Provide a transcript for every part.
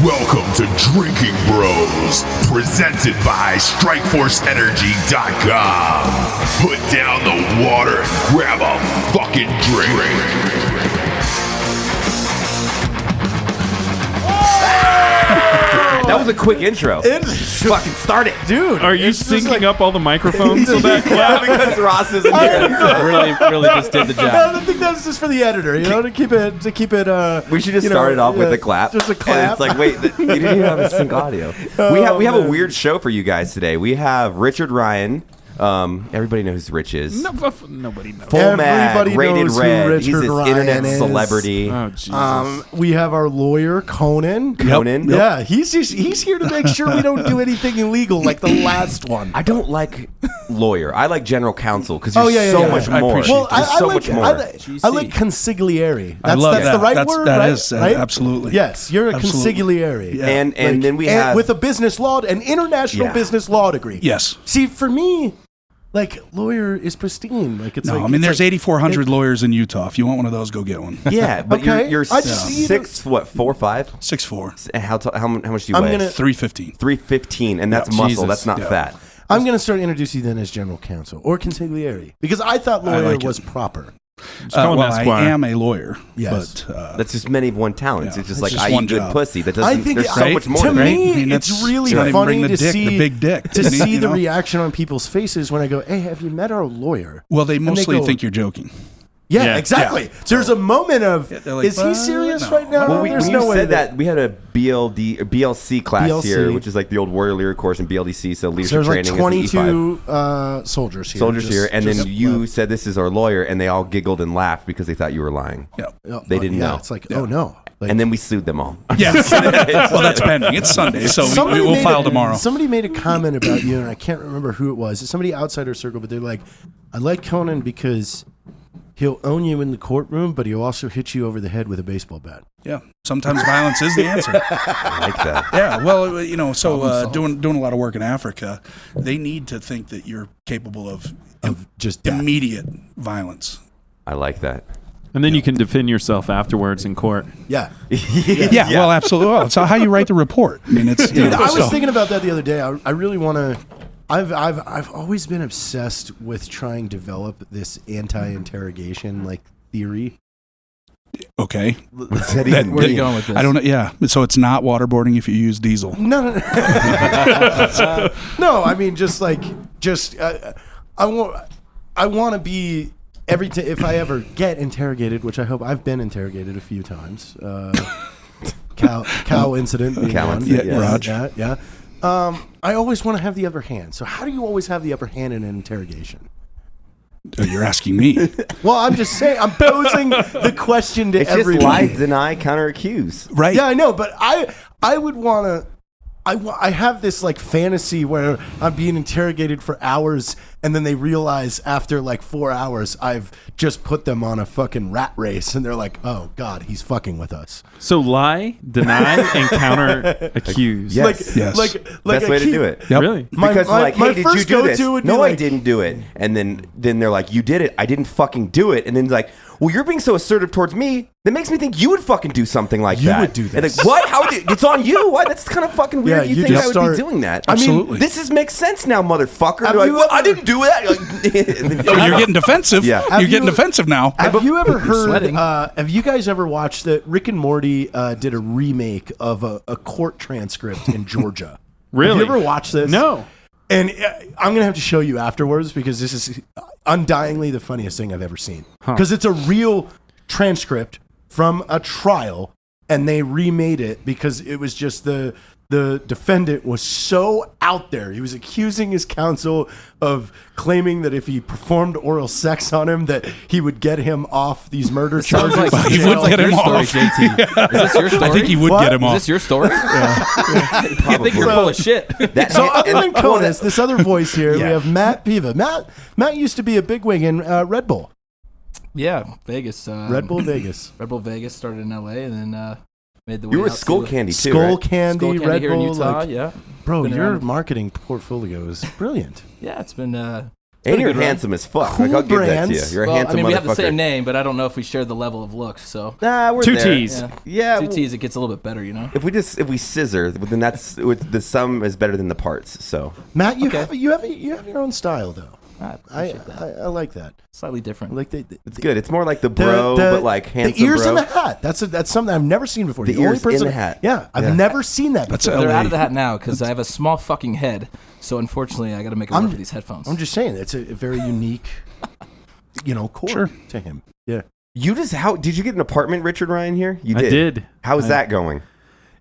Welcome to Drinking Bros, presented by StrikeForceEnergy.com. Put down the water and grab a fucking drink. That was a quick intro. Fucking start it, dude. Are you syncing up all the microphones so that yeah, because Ross isn't here. really just did the job. I think that's just for the editor, to keep it. We should just start it off with a clap. Just a clap. And it's like, wait, you didn't even have a sync audio. We have a weird show for you guys today. We have Richard Ryan. Everybody knows who Rich is. nobody knows. Full Mag, Everybody Rated knows who Red. Richard He's this Ryan internet is. celebrity. Oh, Jesus. We have our lawyer Conan. Conan. Yep. Yeah, he's here to make sure we don't do anything illegal like the last one. I don't like lawyer. I like general counsel because there's so much I more. appreciate Well, There's I so like much more. I like consigliere. I love that's that. the right word, That right? is, right? absolutely. Yes, you're a Absolutely. consigliere. Yeah. And then we have with a business law, an international business law degree. Yes. See, for me, like lawyer is pristine. Like it's No, like, I mean, it's there's like, 8,400 lawyers in Utah. If you want one of those, go get one. yeah, but Okay. you're I just see 4, 5? 6'4", How much do you I'm weigh? gonna- 315. 315, and that's Yeah. muscle. Jesus. That's not Yeah. fat. I'm going to start introducing you then as general counsel or consigliere because I thought lawyer like it. was proper. call him Well, Esquire. I am a lawyer. Yes. But That's just many of one talents. Yeah. It's just It's like just I one eat good job. pussy. That I doesn't. think There's so much more to to it. me, I mean, it's that's- really it's not even funny bring the to dick, see the big dick. to You see the know? reaction on people's faces when I go, "Hey, have you met our lawyer?" well, they And they mostly go, think you're joking. Yeah, Yeah. exactly. Yeah. There's a moment of, they're like, is he "What? serious No." right now? Well, There's when no you way said that, we had a BLC class BLC. here, which is like the old warrior leader course in BLDC. So So leadership there's like training is the E5. 22 soldiers here. Soldiers just- here, and then just you left. said this is our lawyer, and they all giggled and laughed because they thought you were lying. Yeah. Oh, they didn't yeah, know. It's like, oh no. Like, And then we sued them all. Yes. Well, that's pending. It's Sunday, so somebody we'll made file tomorrow. Somebody made a comment about you, and I can't remember who it was. It's somebody outside our circle, but they're like, I like Conan because he'll own you in the courtroom, but he'll also hit you over the head with a baseball bat. Yeah. Sometimes violence is the answer. I like that. Yeah. Well, so doing a lot of work in Africa, they need to think that you're capable of Just death. immediate violence. I like that. And then you can defend yourself afterwards in court. Yeah. Yeah. Well, absolutely. Well, it's how you write the report. I mean, it's. Dude, I was so- thinking about that the other day. I really want to. I've always been obsessed with trying to develop this anti-interrogation like theory. Okay. What's that That- even Where are you mean? going with this? I don't know. Yeah. So it's not waterboarding if you use diesel. No. No, I mean just I want to be every time if I ever get interrogated, which I hope I've been interrogated a few times. Cow incident. being Cow one. incident, yeah. Raj. Yeah. I always want to have the upper hand. So how do you always have the upper hand in an interrogation? Oh, you're asking me. Well, I'm just saying. I'm posing the question to It's just everyone. lie, deny, counter, accuse. Right. Yeah, I know, but I would want to. I have this like fantasy where I'm being interrogated for hours, and then they realize after like 4 hours I've just put them on a fucking rat race, and they're like, "Oh God, he's fucking with us." So lie, deny, and counter accuse. Yes. Yes. like Best a way to key- do it. Yep. Really? Because my hey, did you first do this? go-to would be No, I like- didn't do it. And then they're like, you did it. I didn't fucking do it. And then like, well, you're being so assertive towards me. That makes me think you would fucking do something like You that. would do And this. like, what? How? It's on you. What? That's kind of fucking weird. Yeah, you you think just I would start- be doing that? I mean, Absolutely. This makes sense now, motherfucker. Have They're like, you well, I ever- didn't do that. And then- Oh, you're getting defensive. Yeah. You're Have getting you- defensive now. Have you ever heard? sweating. Have you guys ever watched that? Rick and Morty did a remake of a court transcript in Georgia. Really? Have you ever watched this? No. And I'm gonna have to show you afterwards because this is undyingly the funniest thing I've ever seen. Because it's a real transcript from a trial, and they remade it because it was just the defendant was so out there. He was accusing his counsel of claiming that if he performed oral sex on him, that he would get him off these murder charges. He would get him Your story, off. JT. Is this your story? I think he would What? get him Is off. this your story? I think you're So- full of shit. So other than and- Conan, this other voice here, Yeah. we have Matt Piva. Matt used to be a bigwig in Red Bull. Yeah, Vegas. Red Bull Vegas. Red Bull Vegas started in LA and then made the way You were out Skull to Candy too, Skull right? Candy, Skull Candy Red here Bull. in Utah. Like, Yeah, bro, Been your around. marketing portfolio is brilliant. yeah. It's been And a you're good run. handsome as fuck. Cool like, I'll give that to you. brands. You're a Well, handsome I mean, we have the motherfucker. same name, but I don't know if we share the level of looks. So Nah, we're Two there. T's. Yeah. two T's, it gets a little bit better, you know. If we scissor, then that's the sum is better than the parts. So Matt, you Okay. have your own style though. I I, appreciate that. I like that. Slightly different. Like it's good. It's more like the bro, but like handsome the ears bro. in the hat. That's something I've never seen before. The only ears in person, the hat. Yeah, I've Yeah. never seen that That's before. LA. They're out of the hat now because I have a small fucking head. So unfortunately, I got to make it work with these headphones. I'm just saying, it's a very unique, chord to him. Yeah. How did you get an apartment, Richard Ryan? Here you did. I did. How is that going?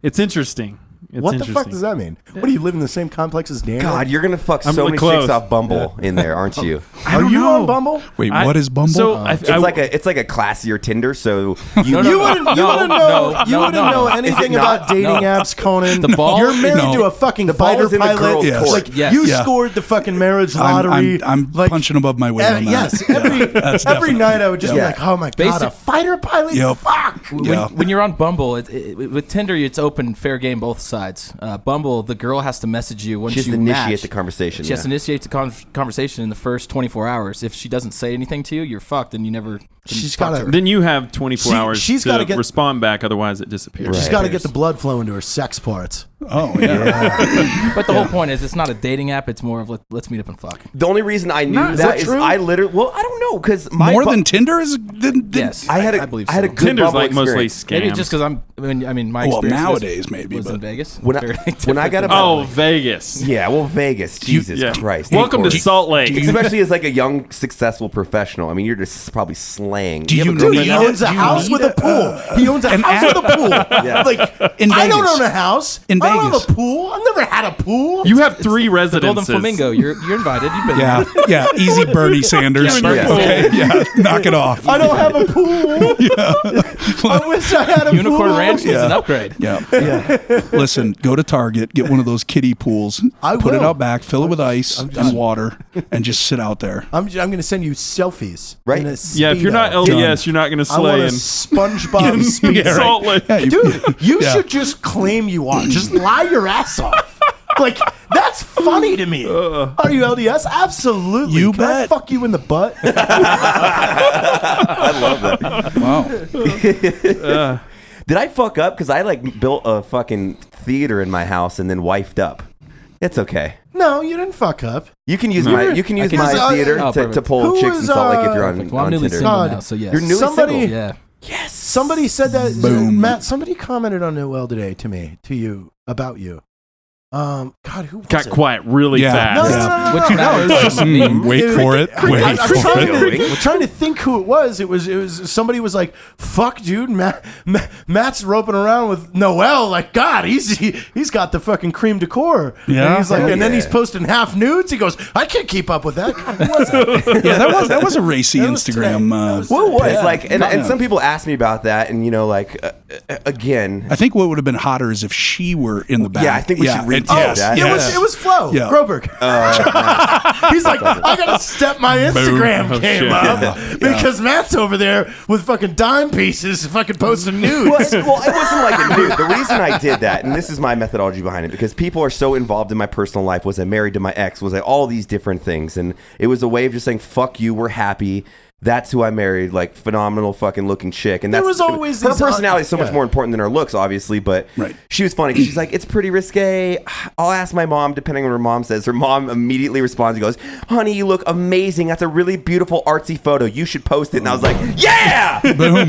It's interesting. It's What the interesting. fuck does that mean? What do you live in the same complex as Daniel? God, you're gonna fuck I'm so really many close. chicks off Bumble in there, aren't you? I Are don't you know. on Bumble? Wait, what is Bumble? So It's like a classier Tinder. So you You wouldn't know anything not? about dating apps, Conan. The ball You're is- married No. to a fucking The ball fighter is in the pilot. girl's Yes. court. Like Yes. you Yeah. scored the fucking marriage lottery. I'm like, punching above my weight on that. Yes, every night I would just be Yeah. like, oh my god, Basic- a fighter pilot. Yep. Fuck. Yeah. When you're on Bumble, with Tinder, it's open, fair game, both sides. Bumble, the girl has to message you once She has you to initiate match. the conversation. She has to initiate the conversation in the first 24 hours. If she doesn't say anything to you, you're fucked, and you never. can She's talk to gotta- her. Then you have 24 hours she's to gotta get- respond back. Otherwise, it disappears. She's got to get the blood flowing to her sex parts. Oh, yeah. But the whole point is, it's not a dating app. It's more of let's meet up and fuck. The only reason I knew Not- is that that is true? I literally. Well, I don't know because my More than Tinder is? Than, Yes, I had a believe I had a so. good Tinder's Bumble like mostly experience. Maybe scams. just because my Well, experience nowadays maybe, was in but Vegas. When I- Very when I got different. a- Oh, Vegas. Yeah, well, Vegas, Jesus Yeah. Christ. Welcome to Corey. Salt Lake. Especially as like a young, successful professional. I mean, you're just probably slaying. Do you have a need girlfriend He now? owns a house with a pool. He owns a house with a pool. Yeah. Like In I don't Vegas. own a house. In I don't Vegas. have a pool. I've never had a pool. You have three The residences. Golden Flamingo. You're invited. You've been Yeah, there. yeah. Easy Bernie Sanders. Bernie Okay, yeah. Knock it off. I don't have a pool. I wish I had a Unicorn pool. Ranch needs Yeah. an upgrade. Yeah. Listen, go to Target, get one of those kiddie pools, I put it will. out back, fill it with ice and water, and just sit out there. I'm going to send you selfies. Right. in a Yeah, if you're not Speedo. LDS, you're not going to I want slay a in SpongeBob Speedo. Salt Lake. Yeah, Dude, you Yeah. should just claim you are. Just lie your ass off. Like, that's funny to me. Are you LDS? Absolutely. You Can I bet. fuck you in the butt? I love that. Wow. Did I fuck up? Because I like built a fucking theater in my house and then wifed up. It's okay. No, you didn't fuck up. You can use my can my use- theater Oh, to perfect. pull Who chicks in is, Salt Lake if you're on, Well, I'm on newly Tinder. single God. now, so yes. You're newly Somebody- single. Yeah. Yes. Somebody said that. Boom. Matt, somebody commented on Noel today to you, about you. God, who was Got it? quiet really Yeah. fast. No, no, no, no, What you no, know it is was- just me. Wait for it. Wait I'm for trying, it. to, trying to think who it was. It was somebody was like, "Fuck, dude, Matt's roping around with Noel. Like, God, he's got the fucking cream de corps." Yeah. and he's like, Hell and then yeah. he's posting half nudes. He goes, "I can't keep up with that." God, who was it? Yeah, that was a racy That was Instagram. today. That was Well, it was Yeah. like, and Yeah. some people asked me about that, and again, I think what would have been hotter is if she were in the back. Yeah, I think we should retake yes, that. yes. It was Flo Yeah. Groberg. He's like, I gotta step my Instagram Oh, game shit. up because Matt's over there with fucking dime pieces, fucking posting nudes. well, it wasn't like a nude. The reason I did that, and this is my methodology behind it, because people are so involved in my personal life. Was I married to my ex? Was I all these different things? And it was a way of just saying, "Fuck you, we're happy." That's who I married, like phenomenal fucking looking chick. And There that's was always her these- personality is so much yeah. more important than her looks, obviously. But Right. she was funny. She's like, "It's pretty risque. I'll ask my mom." Depending on what her mom says, her mom immediately responds and goes, "Honey, you look amazing. That's a really beautiful artsy photo. You should post it." And I was like, "Yeah." Boom.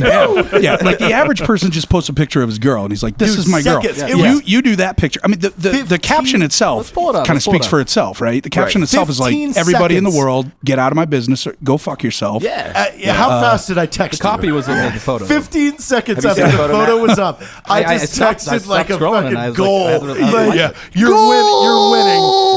Yeah, like the average person just posts a picture of his girl, and he's like, "This Dude, is my girl." seconds. It You was- you do that picture. I mean, the 15 caption itself Let's pull it up, kind of let's pull it speaks up. for itself, right? The caption Right. itself is like, 15 "Everybody in the seconds. world, get out of my business. Or go fuck yourself." Yeah. How fast did I text The copy you? was looking at the photo. 15 seconds Have you after seen the the photo, photo Matt? was up, I I just stopped- I texted like a stopped scrolling, fucking and I was goal. like, Like, Yeah.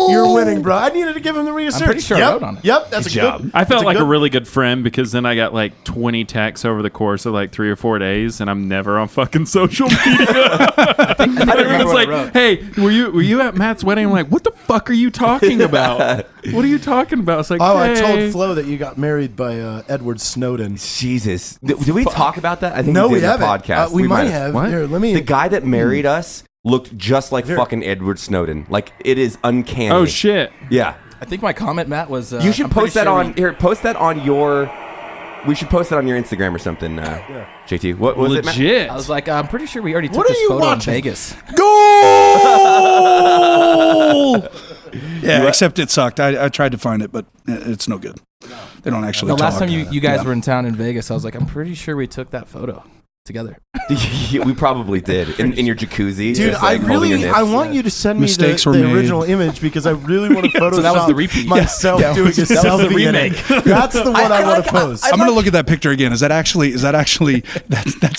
You're winning, bro. I needed to give him the reassurance. pretty sure I yep, wrote on it. Yep, that's Good a job. good. I felt that's like a good- really good friend because then I got like 20 texts over the course of like 3 or 4 days, and I'm never on fucking social media. Everyone's what I like, wrote. "Hey, were you at Matt's wedding?" I'm like, "What the fuck are you talking about? What are you talking about?" It's like, Oh, I hey. told Flo that you got married by Edward Snowden. Jesus, did we talk about that? I think No, we we did in the haven't. podcast. We might have. What? Here, let me. The guy that married us looked just like fucking Edward Snowden. Like, it is uncanny. Oh shit! Yeah. I think my comment, Matt, was You should I'm pretty post that sure on here. Post that on your. We should post it on your Instagram or something. JT, what was it, Matt? Legit. I was like, I'm pretty sure we already took What are this you photo watching? in Vegas. Goal! Yeah, except it sucked. I tried to find it, but it's no good. They don't actually The talk. last time you guys were in town in Vegas, I was like, I'm pretty sure we took that photo together. We probably did in your jacuzzi. Dude, just, like, I holding your really, nips. I want you to send me Mistakes the were made. original image because I really want to Photoshop So that was the repeat. myself doing a was the selfie in it. That's the one I want to post. I'm gonna look at that picture again. Is that actually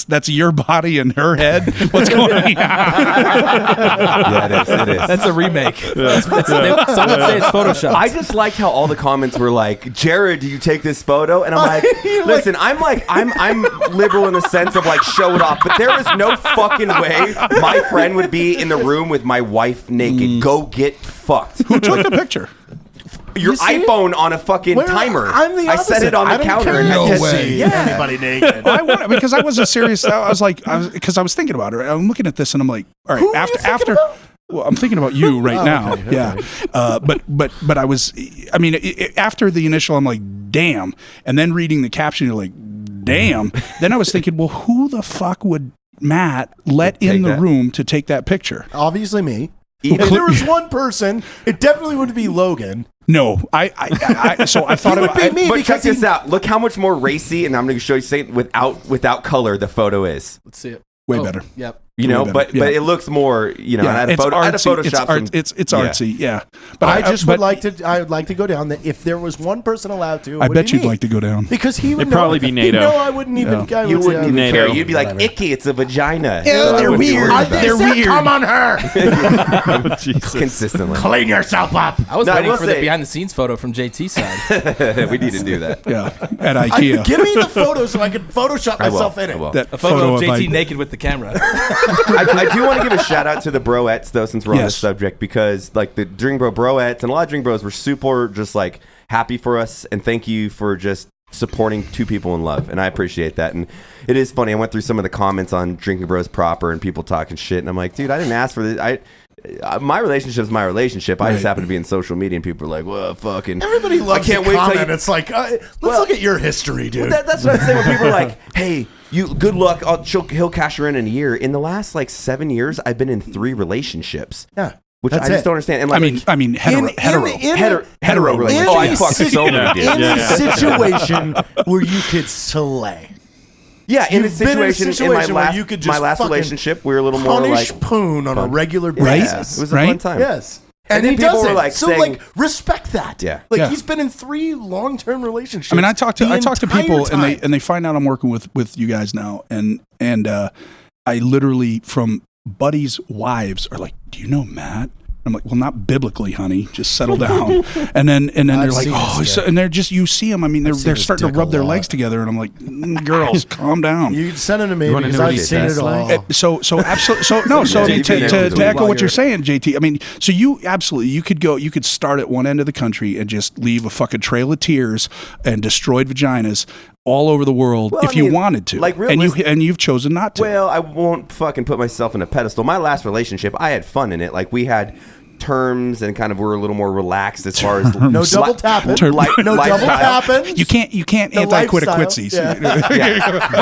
that's your body and her head? What's going on? Yeah, it is. That's a remake. Someone say it's Photoshop. I just liked how all the comments were like, "Jared, do you take this photo?" And I'm like, "Listen, I'm liberal in the sense of like show it off, but there is no fucking way my friend would be in the room with my wife naked. Go get fucked. Who took the picture? Your see? iPhone on a fucking timer. I'm the I set it on opposite. the I don't counter care and to I just see anybody naked. I want because I was a serious. I was thinking about it. I'm looking at this and I'm like, all right, Who are you thinking about? Well, I'm thinking about you right now. okay, Yeah. But I was, after the initial, I'm like, damn. And then reading the caption, you're like, damn. Then I was thinking, well, who the fuck would Matt let in the room to take that picture? Obviously me. If there was one person, it definitely would be Logan. No, so I thought It would be me But because check this out. Look how much more racy, and I'm going to show you something without color the photo is. Let's see it. way better. Yep. You know, Way but better, yeah. it looks more, you know, Yeah, I had it's a artsy. Photoshop. It's artsy, yeah. But I just but would like to. I would like to go down that if there was one person allowed to. It I would bet be you'd me. like to go down. because he would It'd probably be NATO. No, I wouldn't even. I You would wouldn't say, even I care. would- You'd be like, whatever. icky, it's a vagina. Yeah, So I they're wouldn't be weird. worried about They're that. weird. Come on her. Consistently. Clean yourself up. I was No, I waiting will for the say- behind the scenes photo from JT's side. We need to do that. Yeah, at IKEA. Give me the photo so I can Photoshop I will. myself in I it. will. That A photo of JT like- naked with the camera. I do want to give a shout out to the broettes though, since we're on Yes. this subject, because like the Drink Bro broettes and a lot of Drink Bros were super just like happy for us, and thank you for just supporting two people in love, and I appreciate that. And it is funny, I went through some of the comments on Drinking Bros proper and people talking shit, and I'm like, dude, I didn't ask for this. My relationship is my relationship. I just happen to be in social media, and people are like, well, fucking Everybody loves I can't to wait till comment. you. It's like, let's Well, look at your history, dude. That's what I'm saying when people are like, hey, you good luck. He'll cash her in a year. In the last like 7 years, I've been in 3 relationships. yeah, Which that's I just it. don't understand. And like, I mean, hetero. hetero relationship. Oh, I fucked so many dudes. In a situation where you could slay. Yeah, in a You've been in a situation, situation in where my last, you could my just last fucking relationship, we were a little more Punish like poon on a fun. regular Right? basis. It was a fun time. Yes. And And then he people does were it. like so saying- like respect that. Yeah. Like Yeah. he's been in 3 long-term relationships. I mean, I talk to the entire people time. and they find out I'm working with you guys now, and I literally from buddies' wives are like, do you know Matt? I'm like, well, not biblically, honey. Just settle down. And then they're I've like, seen oh, this so, guy. and they're just, you see them. I mean, they're seen his starting to dick rub a their lot. legs together, and I'm like, girls, calm down. You can send it to me wanna because know what I've he seen tastes it all. like? So absolutely. So no. So JT to knows echo while what you're you're- saying, JT. I mean, so you absolutely you could start at one end of the country and just leave a fucking trail of tears and destroyed vaginas all over the world Well, if I you mean, wanted to. like, and you've chosen not to. Well, I won't fucking put myself in a pedestal. My last relationship, I had fun in it. Like we had terms and kind of were a little more relaxed as far as No double tapping. Term- No double lifestyle. tapping. You can't The anti-quit a lifestyle. quitsies. Yeah.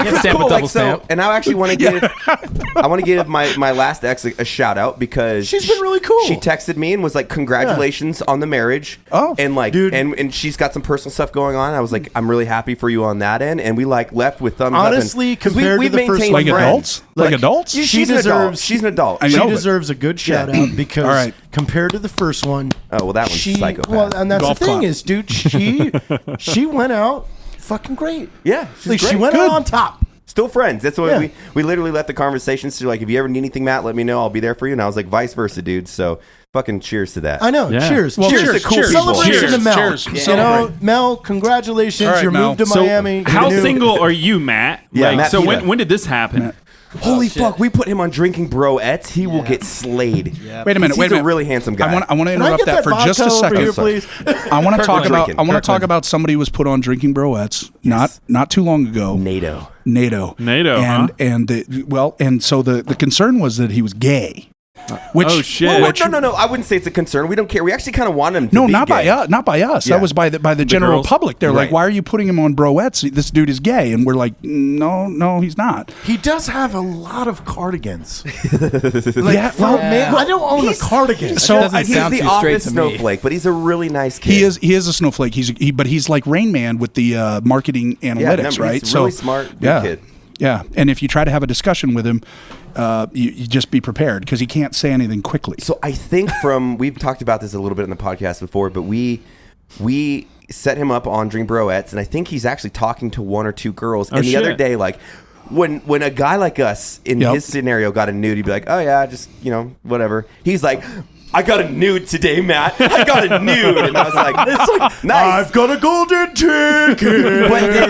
Can't stamp a Cool, double like, so, stamp. and I actually want to give my last ex a shout out because She's been really cool. She texted me and was like, congratulations on the marriage. Oh. and like Dude. and she's got some personal stuff going on. I was like, I'm really happy for you on that end, and we like left with thumbs Honestly, up. Because compared to we've the first maintained Like friends. adults? Like adults? She's She an adult. deserves- She's an adult. I She know, but- deserves a good shout out because All right. compared to the first one, Oh well, that one's she psychopath. well, and that's Golf the thing clap. is, dude, she went out fucking great. Yeah, she's Like she great. went Good. out on top. Still friends. That's what Yeah. we literally let the conversations to like, if you ever need anything, Matt, let me know. I'll be there for you. And I was like, vice versa, dude. So fucking cheers to that. I know. Yeah. Cheers. Well, cheers. cheers, to cool cheers, people. Celebration cheers, to Mel. cheers. You Celebrate. know, Mel, congratulations. All right, You're Mel. moved to So Miami. how You're new. single are you, Matt? Yeah, Like, Matt so Pita. when did this happen? Holy shit. fuck, we put him on Drinking Broettes. He will get slayed. Wait a minute. He's Wait a minute. a really handsome guy. I want to Can I interrupt get that for just a vodka over second. here, Sorry. please? I want to talk Kirkland. about. Drinkin'. I want to talk Kirkland. about somebody who was put on Drinking Broettes not too long ago. NATO. NATO. NATO, And so the concern was that he was gay. Which, Oh shit! Well, no. I wouldn't say it's a concern. We don't care. We actually kind of want him to No, be not by gay. us. Not by us. Yeah. That was by the general girls? public. They're like, Right. "Why are you putting him on broettes? This dude is gay." And we're like, "No, he's not." He does have a lot of cardigans. Yeah, well, Man, I don't own a cardigan. So doesn't He's sound the too straight office to me. snowflake, but he's a really nice kid. he is a snowflake. But he's like Rain Man with the marketing analytics, remember, right? he's a really smart good yeah, kid. Yeah, and if you try to have a discussion with him, you just be prepared because he can't say anything quickly. So I think we've talked about this a little bit in the podcast before, but we set him up on Dream Broettes, and I think he's actually talking to one or two girls. And the shit. other day, like when a guy like us in Yep. his scenario got a nude, he'd be like, "Oh yeah, just whatever." He's like, "I got a nude today, Matt. I got a nude," and I was like, "It's like nice." I've got a golden ticket. But then,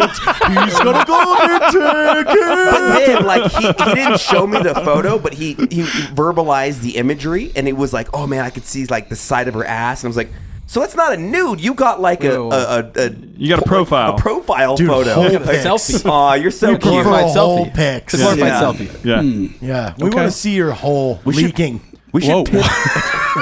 He's got a golden ticket. but then, like he didn't show me the photo, but he verbalized the imagery, and it was like, "Oh man, I could see like the side of her ass," and I was like, "So it's not a nude. You got like You got a profile. a profile Dude, photo, whole selfie. Aw, you're so cute. glorified For a whole selfie. pics. It's a glorified Yeah. selfie. Yeah. Yeah, we Okay. want to see your hole leaking. We Whoa.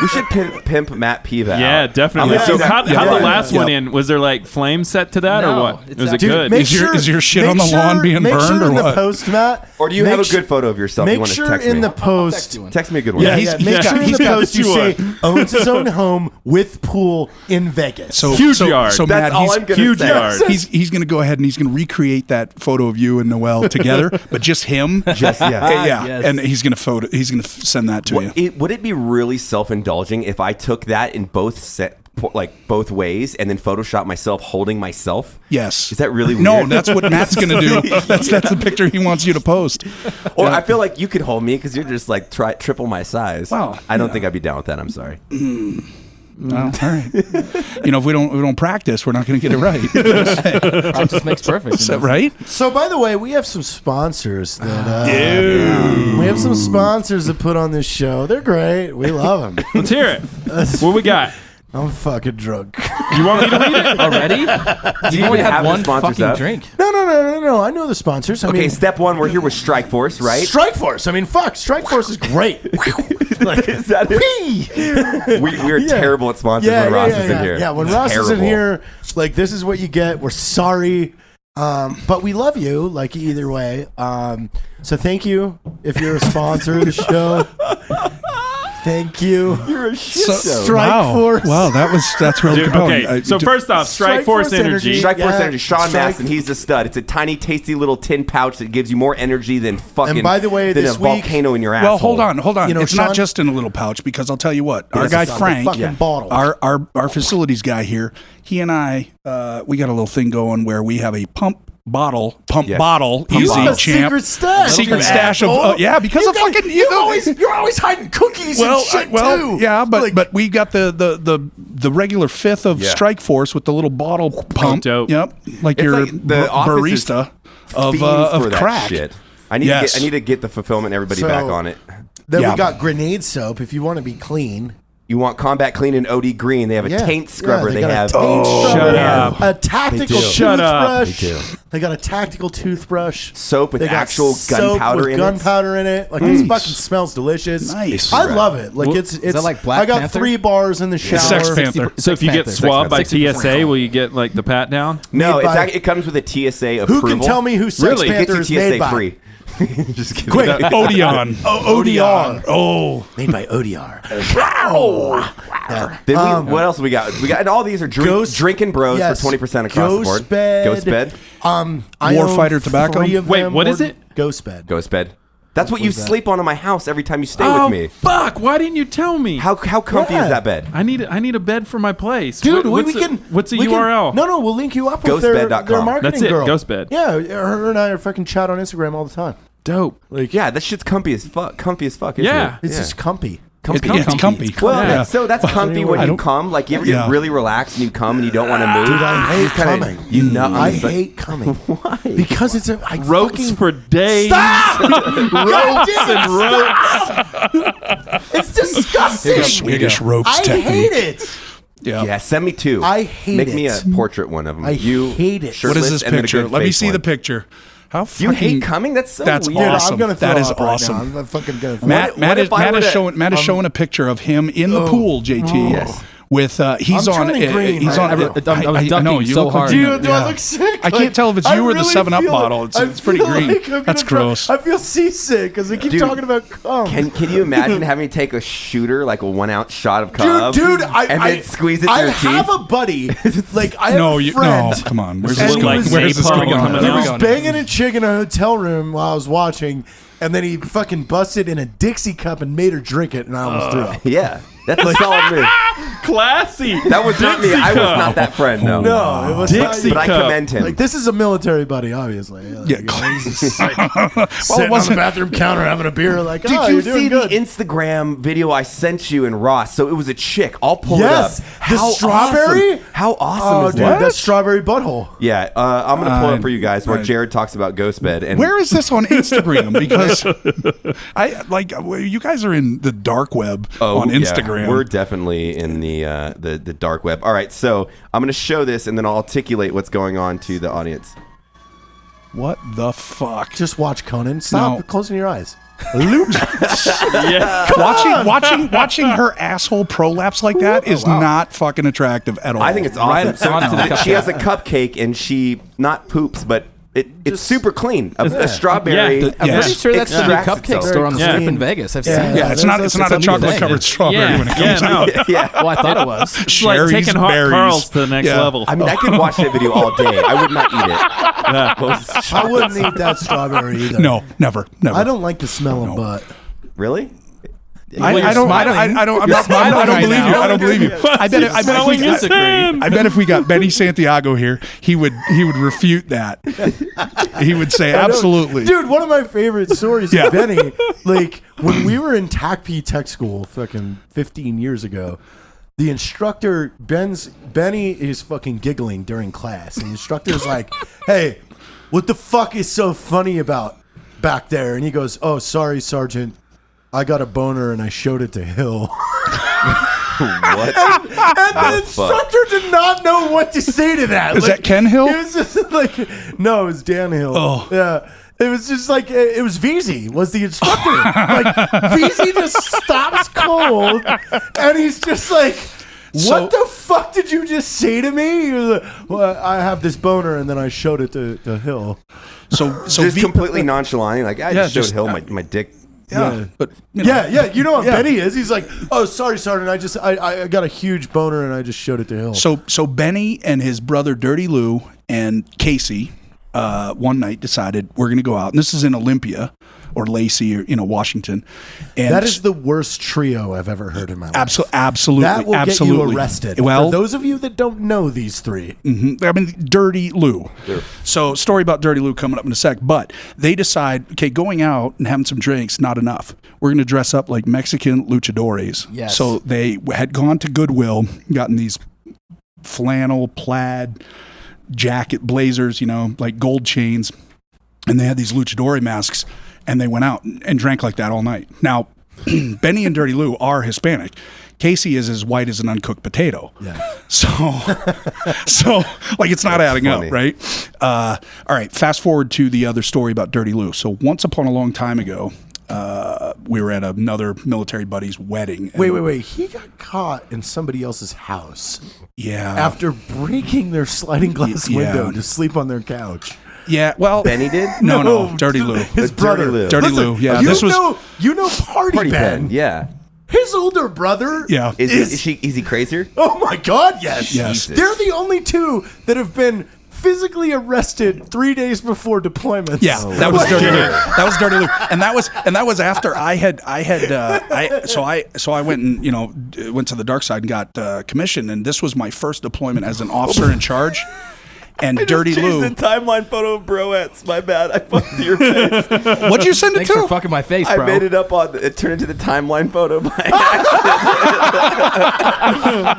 should pimp Matt Piva. Yeah, out. definitely. I'm So gonna how do that. how Yeah. the last Yeah. one in? Was there like flame set to that No, or what? it's Was it actually- good? Make Is your shit make on the lawn being make burned sure or in what? the post, Matt. Or do you have a make good photo of yourself? You Make want to sure text in me? the Text post. you one. Text me a good one. Yeah, he's- make yeah, sure in he's the got post you you say one. owns his own home with pool in Vegas. So Huge so, yard. So That's Matt, all he's I'm gonna huge say. yard. He's going to go ahead and he's going to recreate that photo of you and Noel together, but just him. Just yeah. Yeah, Yes. and he's going to send that to you. Would it be really self-indulging if I took that in both ways and then Photoshop myself holding myself? Yes. Is that really weird? No, that's what Matt's going to do. That's the picture he wants you to post. Or I feel like you could hold me because you're just like triple my size. Well, I don't think I'd be down with that. I'm sorry. Well, all right. If we don't practice, we're not going to get it right. Practice makes perfect. Is that right? So, by the way, we have some sponsors that we have some sponsors that put on this show. They're great. We love them. Let's hear it. What we got? I'm fucking drunk. You want me to read it? Already? You only even have had the one sponsors fucking up? drink. No. I know the sponsors. I Okay, mean, step one, we're here with Strike Force, right? Strike Force. I mean, fuck. Strike Force is great. Like, is that it? We're terrible at sponsors when Ross is in here. Yeah, when Ross is in Terrible. here, like this is what you get. We're sorry, but we love you. Like either way. So thank you if you're a sponsor of the show. Thank you. You're a shit show. Strike Force. Wow, that's really Dude, compelling. okay, so first off, Strike Force Force Energy. Strike Force Yeah, Energy. Sean Strike- Maston, he's a stud. It's a tiny, tasty little tin pouch that gives you more energy than fucking. And by the way, than this a week- volcano in your asshole. well, hold on. You know, It's Sean- not just in a little pouch because I'll tell you what. Our guy it's on the Frank, fucking bottle. our facilities guy here, he and I, we got a little thing going where we have a pump bottle, Yes. easy bottle. a champ. secret stash. Secret you stash of asshole. yeah, because of fucking You're always hiding cookies and shit too. yeah, but Like, but we got the regular fifth of Yeah. Strike Force with the little bottle pump. dope. Yep, like It's your like the office is barista of fiends for that crack. shit. I need Yes. to get the fulfillment. Everybody So- back on it. then Yeah. we got grenade soap if you want to be clean. You want Combat Clean and OD Green? They have a taint scrubber. Yeah, they got a have taint scrubber. Shut up. A tactical They do. Shut up. toothbrush. They do. They got a tactical toothbrush. soap with They got actual soap gunpowder with in gunpowder in it. Like Nice. it fucking smells delicious. Nice. I love it. Like it's that like Black I got Panther? 3 bars in the shower. Sex Panther. So if you get Panther. swabbed by 60%. TSA, will you get like the pat down? it. No, Made by- it comes with a TSA Who approval. can tell me who Sex Really? It Panther gets is you made TSA by? free. Just kidding. Quick. Odeon. ODR. Oh, Made by ODR. Then what else we got? We got and all these are Drinkin Bros yes. for 20% across the board. Ghost Bed. Ghost Bed. I Warfighter own tobacco? 3 of Wait, them. what is it? Ghost Bed. Ghost Bed. That's what you was that? sleep on in my house every time you stay Oh with me. fuck! Why didn't you tell me? How comfy Yeah. is that bed? I need a bed for my place, Dude, what's we can. What's the we can- URL? No, we'll link you up with their Ghostbed.com. marketing That's it, girl. Ghostbed. Yeah, her and I are fucking chat on Instagram all the time. Dope. Yeah, that shit's comfy as fuck. Comfy as fuck. Isn't Yeah. it? It's just comfy. it's comfy. Well, Yeah. so that's comfy when I you don't- come. Like you ever Yeah. get really relaxed and you come and you don't want to move. Dude, I hate Just kinda- coming. You know, I hate coming. Why? Because it's a I Ropes fucking, for days. ropes and ropes. It's disgusting. Swedish ropes I technique. hate it. Yeah. Yeah, send me 2. I hate Make me it. a portrait one of them. I you hate it. What shirtless is this and then a picture? good Let me face see one. the picture. How You fucking hate coming? That's so That's weird. Dude, awesome. I'm gonna throw That is up right awesome. now. I'm fucking gonna. Matt, What if I Matt were is to- showing showing a picture of him in the pool. JT, Yes. with he's I'm on. turning green He's right on. now. I was ducking so hard. Dude, do I yeah. look sick? I can't tell if it's I you or the really 7-Up feel bottle. It's pretty feel green. like I'm gonna That's try- gross. I feel seasick because they keep Dude, talking about cum. Can you imagine having to take a shooter, like a 1 ounce shot of cum, Dude, and then squeeze it through I your have teeth? a buddy. Like I have No, a no, friend. come on. Where's And this he going? was- Where's this napalm going? coming He out. was banging a chick in a hotel room while I was watching, and then he fucking busted in a Dixie cup and made her drink it, and I almost threw up. Yeah, that's a solid move. Classy. That was not me. Dixie I was cup. not that friend. No, No, it was Dixie but I cup. commend him. Like this is a military buddy, obviously. Yeah, he's just like, sitting on the wasn't- bathroom counter having a beer. Like, Did oh, you you're see doing good. the Instagram video I sent you and Ross? So it was a chick. I'll pull Yes, it up. the strawberry? Awesome. How awesome Oh, is dude, that? that strawberry butthole. Yeah, I'm gonna pull it up for you guys where right. Jared talks about ghost bed. And Where is this on Instagram? Because I like you guys are in the dark web on yeah, Instagram. we're definitely in the dark web. All right, so I'm gonna show this and then I'll articulate what's going on to the audience. What the fuck? Just watch Conan. Stop No. closing your eyes. Yeah. watching her asshole prolapse like that is not fucking attractive at all. I think it's Right awesome. onto the She has a cupcake and she not poops, but it's super clean. A strawberry. Yeah. I'm Yes. pretty sure that's the new extracts cupcake itself. store on the Yeah. strip in Vegas. I've seen Yeah. it. yeah, it's not that's a a new chocolate thing. covered strawberry Yeah. when it comes Yeah, out. no. Yeah. Well, I thought it was. It's like Cherries, taking hot berries. Carls to the next Yeah. level. I mean, I could watch that video all day. I would not eat it. I wouldn't eat that strawberry either. No, never. I don't like the smell of butt. Really? I don't believe you. I don't believe you. I bet if we got Benny Santiago here, he would refute that. He would say absolutely. Dude, one of my favorite stories Yeah. of Benny, like when we were in TACP Tech School fucking 15 years ago, the instructor, Benny is fucking giggling during class. And the instructor's like, hey, what the fuck is so funny about back there? And he goes, oh, sorry, Sergeant. I got a boner and I showed it to Hill. What? And the instructor did not know what to say to that. Is that Ken Hill? It was just like, no, it was Dan Hill. Oh. Yeah. It was just like, it was VZ was the instructor. Like, VZ just stops cold and he's just like, what the fuck did you just say to me? He was like, well, I have this boner and then I showed it to Hill. So Just completely nonchalant. Like, I just showed Hill my dick. Yeah, but you know, Yeah, you know what Yeah. Benny is? He's like, oh, sorry, Sergeant. I got a huge boner and I just showed it to Hill. So Benny and his brother Dirty Lou and Casey one night decided we're going to go out, and this is in Olympia or Lacey or Washington. And That is the worst trio I've ever heard in my life. absolutely That will absolutely. get you arrested. Well, For those of you that don't know these three, I mean, Dirty Lou. So, story about Dirty Lou coming up in a sec. But they decide, okay, going out and having some drinks, not enough. We're going to dress up like Mexican luchadores. Yes. So they had gone to Goodwill, gotten these flannel plaid jacket blazers, like gold chains, and they had these luchador masks, and they went out and drank like that all night. Now, Benny and Dirty Lou are Hispanic. Casey is as white as an uncooked potato. Yeah. So like it's not adding funny. up, right? All right. Fast forward to the other story about Dirty Lou. So once upon a long time ago, we were at another military buddy's wedding. and- wait. He got caught in somebody else's house Yeah. after breaking their sliding glass Yeah. window to sleep on their couch. Yeah. Well, Benny did? No, Dirty Lou. His Dirty brother. Lou. Dirty Listen, Lou, yeah, You this was- know Party Ben. Yeah. His older brother. Yeah. Is he crazier? Oh my God! Yes. Yes. They're the only two that have been physically arrested 3 days before deployments. Yeah, that was Dirty Lou. That was Dirty Lou, and that was after I went and went to the dark side and got commissioned, and this was my first deployment as an officer in charge. And Dirty Lou, timeline photo of broettes. My bad. I fucked your face. what'd you send it Thanks for to? fucking my face, I bro. made it up it turned into the timeline photo by accident.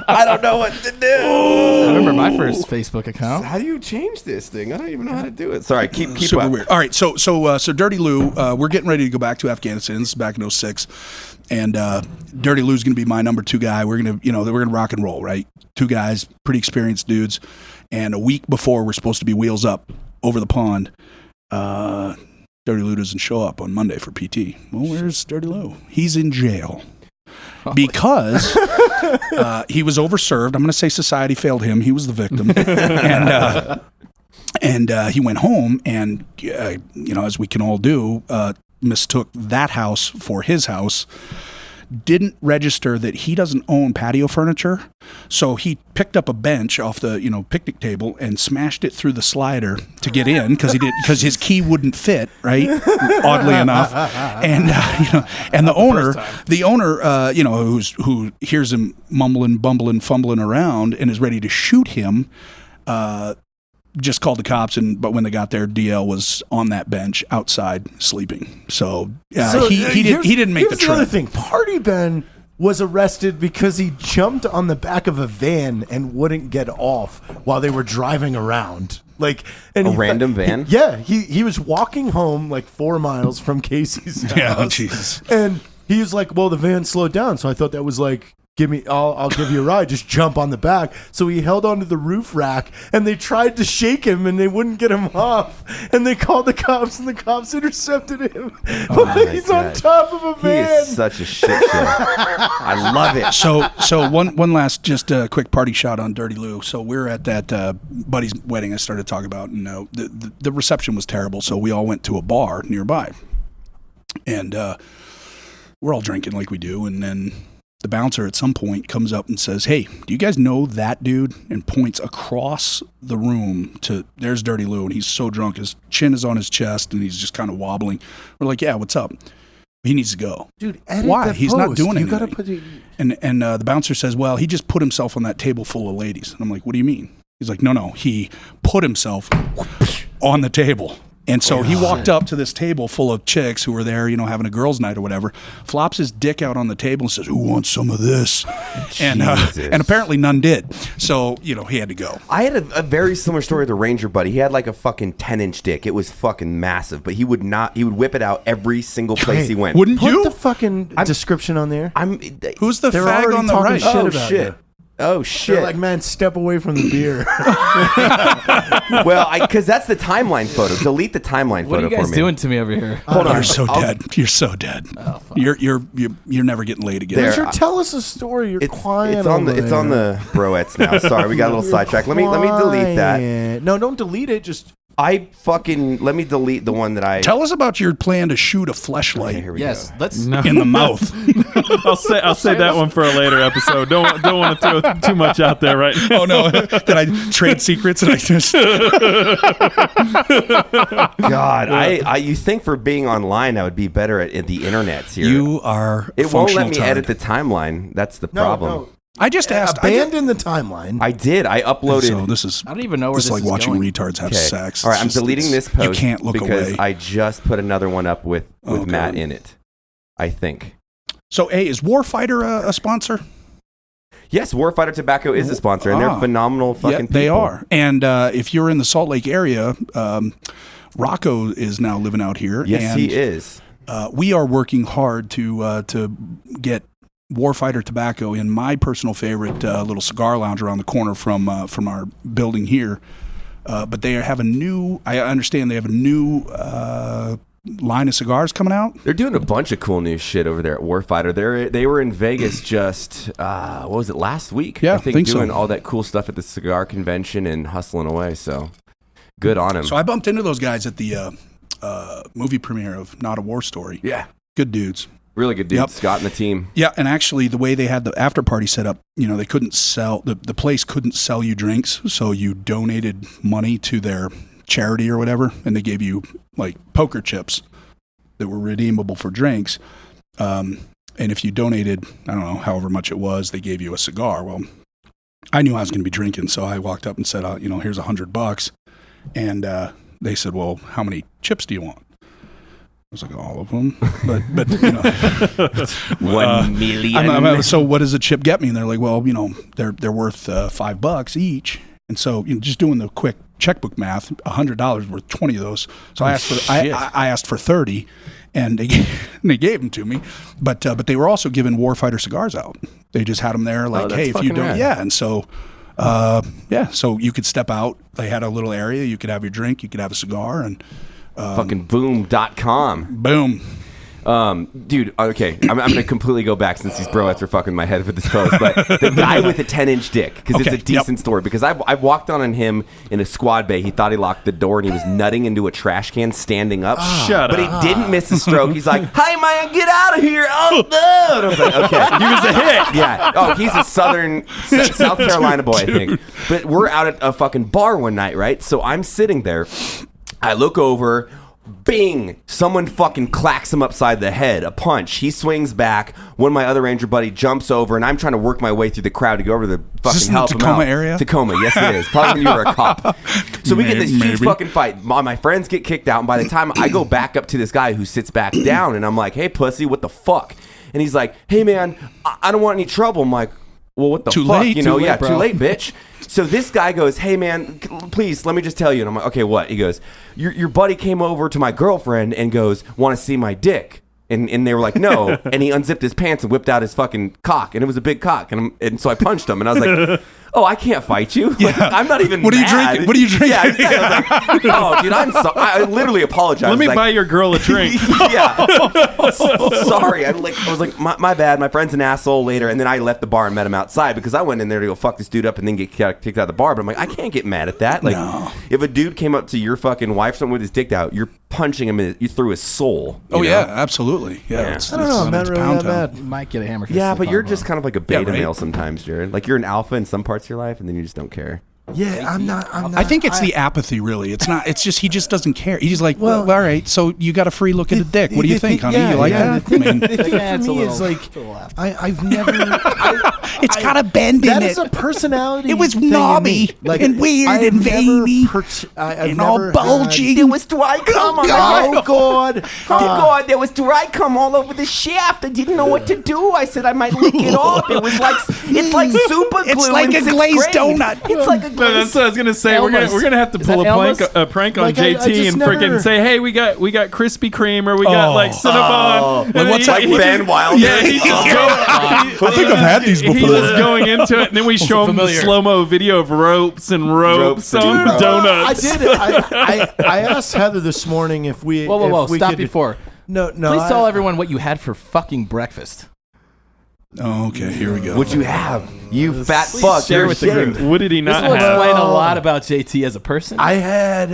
I don't know what to do. I remember my first Facebook account. How do you change this thing? I don't even know how to do it. Sorry, keep Super up. weird. All right, so Dirty Lou, we're getting ready to go back to Afghanistan. This is back in 2006, and Dirty Lou's going to be my number 2 guy. We're gonna rock and roll, right? 2 guys, pretty experienced dudes. And a week before we're supposed to be wheels up over the pond, Dirty Lou doesn't show up on Monday for PT. Well, where's Dirty Lou? He's in jail because he was overserved. I'm going to say society failed him. He was the victim, and he went home, and as we can all do, mistook that house for his house. Didn't register that he doesn't own patio furniture, so he picked up a bench off the picnic table and smashed it through the slider to get in because his key wouldn't fit, right? Oddly enough, and and the owner who hears him mumbling, bumbling, fumbling around and is ready to shoot him. Just called the cops, but when they got there, DL was on that bench outside sleeping. So, he didn't make the trip. The other thing, Party Ben was arrested because he jumped on the back of a van and wouldn't get off while they were driving around. Random van? He was walking home 4 miles from Casey's house. Yeah, Jesus. And he was like, well, the van slowed down, so I thought that was I'll give you a ride. Just jump on the back. So he held onto the roof rack, and they tried to shake him, and they wouldn't get him off. And they called the cops, and the cops intercepted him. He's on top of a van. He is such a shit show. I love it. So one last just a quick party shot on Dirty Lou. So we're at that buddy's wedding I started talking about, and the reception was terrible. So we all went to a bar nearby, and we're all drinking like we do, and then the bouncer at some point comes up and says, "Hey, do you guys know that dude?" And points across the room to, there's Dirty Lou, and he's so drunk, his chin is on his chest, and he's just kind of wobbling. We're like, "Yeah, what's up?" He needs to go. Dude, edit why? the He's post. not doing You anything. gotta put And the bouncer says, "Well, he just put himself on that table full of ladies." And I'm like, "What do you mean?" He's like, No, he put himself on the table." And so he walked up to this table full of chicks who were there, having a girls' night or whatever, flops his dick out on the table and says, "Who wants some of this?" And apparently none did. So, he had to go. I had a very similar story with a Ranger buddy. He had a fucking 10-inch dick. It was fucking massive, but he would whip it out every single place he went. Wouldn't Put you? the fucking description on there. Who's the They're fag already on the talking right? shit Oh, about shit. you. Oh, shit. They're like, man, step away from the beer. Well, because that's the timeline photo. Delete the timeline What photo are you guys for me. doing to me over here? Hold on. You're so dead. You're so dead. Oh, fuck. You're never getting laid again. There. Sure, tell us a story. You're quiet. It's on the broettes now. Sorry, we got a little sidetracked. Let me delete that. No, don't delete it. Just Let me delete the one that I. Tell us about your plan to shoot a fleshlight Okay, here we Yes, go. let's. in the mouth. I'll save that one for a later episode. Don't want to throw too much out there right now. Oh no! Did I trade secrets? And I just God, you think for being online I would be better at the internets here? you are. It won't let me functional edit tard. the timeline. That's the problem. No. I just asked. Abandon the timeline. I did. I uploaded. So this is. I don't even know where This this is like is watching going. retards have Okay. sex. All right, I'm It's just- deleting this You post can't look because away. I just put another one up with Okay. Matt in it. I think. So, is Warfighter a sponsor? Yes, Warfighter Tobacco is a sponsor, and they're phenomenal fucking people. They are. And if you're in the Salt Lake area, Rocco is now living out here. Yes, and, he is. We are working hard to get Warfighter Tobacco in my personal favorite little cigar lounge around the corner from our building here. But they have a new. I understand they have a new line of cigars coming out. They're doing a bunch of cool new shit over there at Warfighter. They were in Vegas just what was it, last week? Yeah, I think so. doing all that cool stuff at the cigar convention and hustling away. So good on him. So I bumped into those guys at the movie premiere of Not a War Story. Yeah, Good dudes. really good dude. Yep. Scott and the team. Yeah, and actually the way they had the after party set up, they couldn't sell the place couldn't sell you drinks, so you donated money to their charity or whatever, and they gave you like poker chips that were redeemable for drinks. And if you donated, I don't know, however much it was, they gave you a cigar. Well, I knew I was going to be drinking, so I walked up and said, here's $100. And they said, well, how many chips do you want? I was like, all of them. But 1 million. so what does a chip get me? And they're like, well, they're worth $5 each. And so just doing the quick checkbook math, $100 worth 20 of those. So I asked for 30, and they gave them to me. But they were also giving Warfighter cigars out. They just had them there, like, that's hey, if you fucking don't, rad. yeah. And so, so you could step out. They had a little area. You could have your drink. You could have a cigar, and Fucking boom.com. Boom. Dude, okay, I'm going to completely go back since these broettes are fucking my head with this post, but the guy with the 10-inch dick, because it's Okay, a decent story, because I've walked on him in a squad bay. He thought he locked the door, and he was nutting into a trash can standing up. Shut but up. he didn't miss a stroke. He's like, "Hey, man, get out of here." Oh, no. And I was like, okay. He was a hit. Yeah. Oh, he's a South Carolina boy, I think. But we're out at a fucking bar one night, right? So I'm sitting there. I look over. Bing! Someone fucking clacks him upside the head. A punch. He swings back. One of my other Ranger buddy jumps over, and I'm trying to work my way through the crowd to go over to the fucking this in help the him Tacoma out. area? Tacoma, yes it is. Probably when you were a cop. So we get this huge Maybe. fucking fight. My friends get kicked out, and by the time I go back up to this guy who sits back down, and I'm like, "Hey, pussy, what the fuck?" And he's like, "Hey, man, I don't want any trouble." I'm like, "Well, what the Too fuck?" late. You know, Too late, yeah, bro. too late, bitch. So this guy goes, "Hey, man, please, let me just tell you." And I'm like, "Okay, what?" He goes, your buddy came over to my girlfriend and goes, "Want to see my dick?" And they were like, "No." And he unzipped his pants and whipped out his fucking cock. And it was a big cock. And so I punched him. And I was like, "Oh, I can't fight you. Like, I'm not even What are you mad." drinking? What are you drinking? Yeah, exactly. I was like, "Oh, dude, I'm sorry." I literally apologized. Let me Like, buy your girl a drink. yeah. Sorry. I was like, my bad. My friend's an asshole later. And then I left the bar and met him outside because I went in there to go fuck this dude up and then get kicked out of the bar. But I'm like, I can't get mad at that. Like, No. if a dude came up to your fucking wife, something with his dick out, you're punching him through his soul. Oh, you yeah, know? absolutely. Yeah. Yeah. It's, I don't know. I'm not it's really pound that town. bad. You might get a hammer. fist Yeah, in but the you're palm. just kind of like a beta right? male sometimes, Jared. Like, you're an alpha in some parts of your life, and then you just don't care. Yeah, I'm not. I think it's the apathy, really. It's not. It's just he just doesn't care. He's like, well, all right. So you got a free look at the dick. What do you think, honey? You like that? I mean, The thing Yeah, for it's a me is little- like, it's a little after. I've never. it's got a bend in That it. is a personality. It was thing in knobby me. Like, and weird I have and never veiny I've and all never bulgy. There was dry cum on Oh God! God, there was dry cum all over the shaft. I didn't know what to do. I said I might lick it off. It was like it's like super glue. It's like in a sixth glazed grade. donut. It's like a No, glazed. that's what I was gonna say. Elmer's. We're gonna have to Is pull that a Elmer's? prank on Like, I JT just and never- freaking say, "Hey, we got Krispy Kreme or we got like Cinnabon." And what's then that? he Ben just- Wilder. Yeah, he just I think I've had these He before. was going into it, and then we show him the familiar. slow-mo video of ropes and ropes and on ropes. donuts. I did it. I asked Heather this morning if we. Whoa! if we Stop could, before. No. Please tell everyone what you had for fucking breakfast. Oh, okay, here we go. What'd you have? You fat fuck. share You're with the ashamed. group. What did he This not will have? explain a lot about JT as a person. I have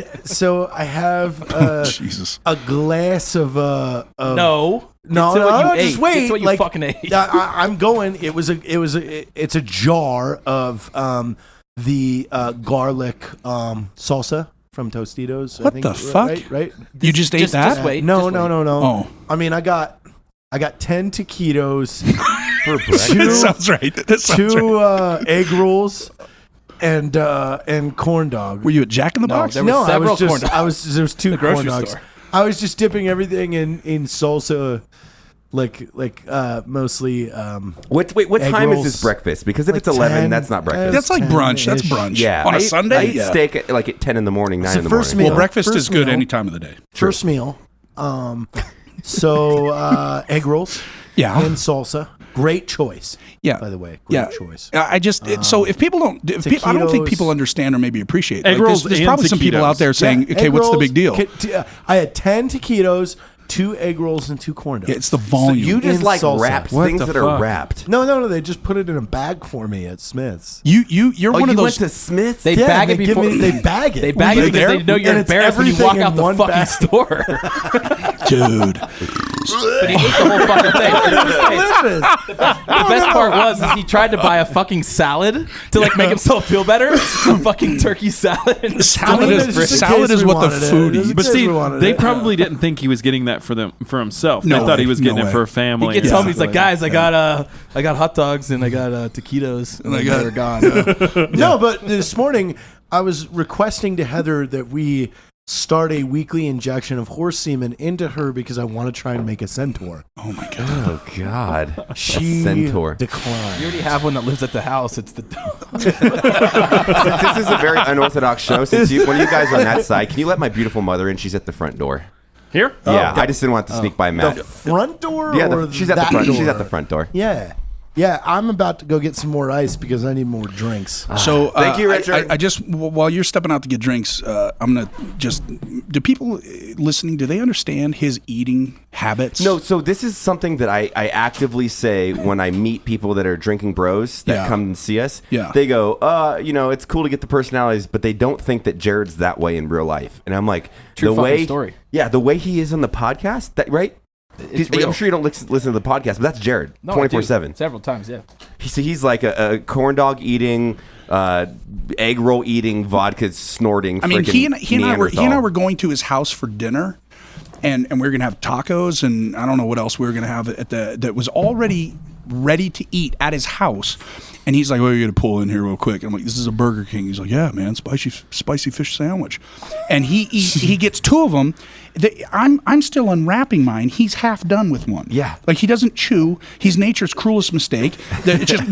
Jesus. a glass of no. No, Get to what you no, ate. just wait. Get to what you like, fucking ate. I'm going. It's a jar of the garlic salsa from Tostitos. I What think, the fuck? Right? You just ate that? Just wait. No. Oh. I mean, I got 10 taquitos, For breakfast. That sounds right. That sounds right. two egg rolls, and corn dog. Were you at Jack in the No, Box? there were No, several I was just. corn dogs. I was. There's two corn grocery dogs. store. I was just dipping everything in salsa, like mostly. What Egg time rolls. is this breakfast? Because if Like it's 11, 10, that's not breakfast. That's like brunch. That's 10-ish. brunch. Yeah. On I a eat- Sunday? I eat Yeah. steak at, like at 10 in the morning, 9 So in the first morning. meal. Well, breakfast First is good meal. any time of the day. First meal. So egg rolls. Yeah. And salsa. Great choice. Yeah. By the way, great Yeah. choice. I just so if people don't, I don't think taquitos. people understand or maybe appreciate. Egg Like, rolls there's and probably some people taquitos. out there saying, Yeah, "Okay, egg what's the rolls, big deal?" I had 10 taquitos, 2 egg rolls, and 2 corn dogs. Yeah, it's the volume. You just In like salsa. wrapped What things the that are fuck? wrapped. No. They just put it in a bag for me at Smith's. You're Oh, one you of those. went to Smith's? They Yeah, bag it they give before. me- they bag it. They bag Were it you because there? they know you're And it's embarrassed when you walk everything out in the one fucking bag. store. Dude, But he ate the whole fucking thing. The best part was is he tried to buy a fucking salad to like make himself feel better. A fucking turkey salad. And salad I mean, is it's just in salad case is we what the wanted it. food It's eats. in But case see, we wanted they it. probably didn't think he was getting that for himself. No they thought he way, was getting no it way. for a family. he gets Yeah. home. He's like, guys, I got hot dogs and I got taquitos and I they got- were gone. No, but this morning I was requesting to Heather that we start a weekly injection of horse semen into her because I want to try and make a centaur. Oh my god. Oh, God. She centaur. declined. You already have one that lives at the house. It's the Since this is a very unorthodox show, since one of you guys are on that side, can you let my beautiful mother in? She's at the front door. Here? Yeah, I just didn't want to sneak by Matt. The front door? Yeah, or she's at the that front. door? She's at the front door. Yeah. Yeah, I'm about to go get some more ice because I need more drinks. So Thank you, Richard. I just while you're stepping out to get drinks, I'm gonna just. Do people listening? Do they understand his eating habits? No, so this is something that I actively say when I meet people that are drinking bros that come and see us. Yeah. They go, it's cool to get the personalities, but they don't think that Jared's that way in real life. And I'm like, True fucking story. Yeah, the way he is on the podcast, that right? I'm sure you don't listen to the podcast, but that's Jared, No, I do. 24/7. Several times, yeah. He's like a corn dog eating, egg roll eating, vodka snorting. I mean, he and I Neanderthal. were going to his house for dinner, and we were gonna have tacos, and I don't know what else we were gonna have that was already ready to eat at his house. And he's like, "Well, you're gonna pull in here real quick." I'm like, "This is a Burger King." He's like, "Yeah, man, spicy fish sandwich," and he gets 2 of them. I'm still unwrapping mine. He's half done with one. Yeah. Like he doesn't chew. He's nature's cruelest mistake. That it's just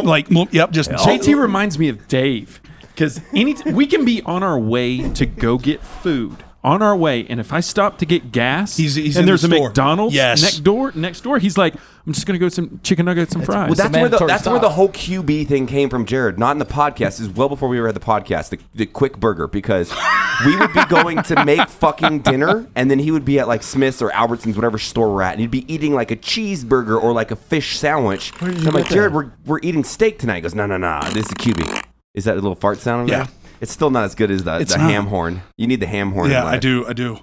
like yep, just JT reminds me of Dave because we can be on our way to go get food. On our way, and if I stop to get gas, He's and in there's the a store. McDonald's Yes. next door, he's like, "I'm just gonna go get some chicken nuggets and fries." Well, that's mandatory where stop. the whole QB thing came from, Jared. Not in the podcast. This is well before we ever had the podcast. The quick burger, because we would be going to make fucking dinner, and then he would be at like Smith's or Albertsons, whatever store we're at, and he'd be eating like a cheeseburger or like a fish sandwich. Where did And you I'm like, get Jared, that? we're eating steak tonight. He goes, no, this is QB. Is that a little fart sound? On Yeah. there? It's still not as good as the It's the not. ham horn. You need the ham horn. yeah, in life. I do.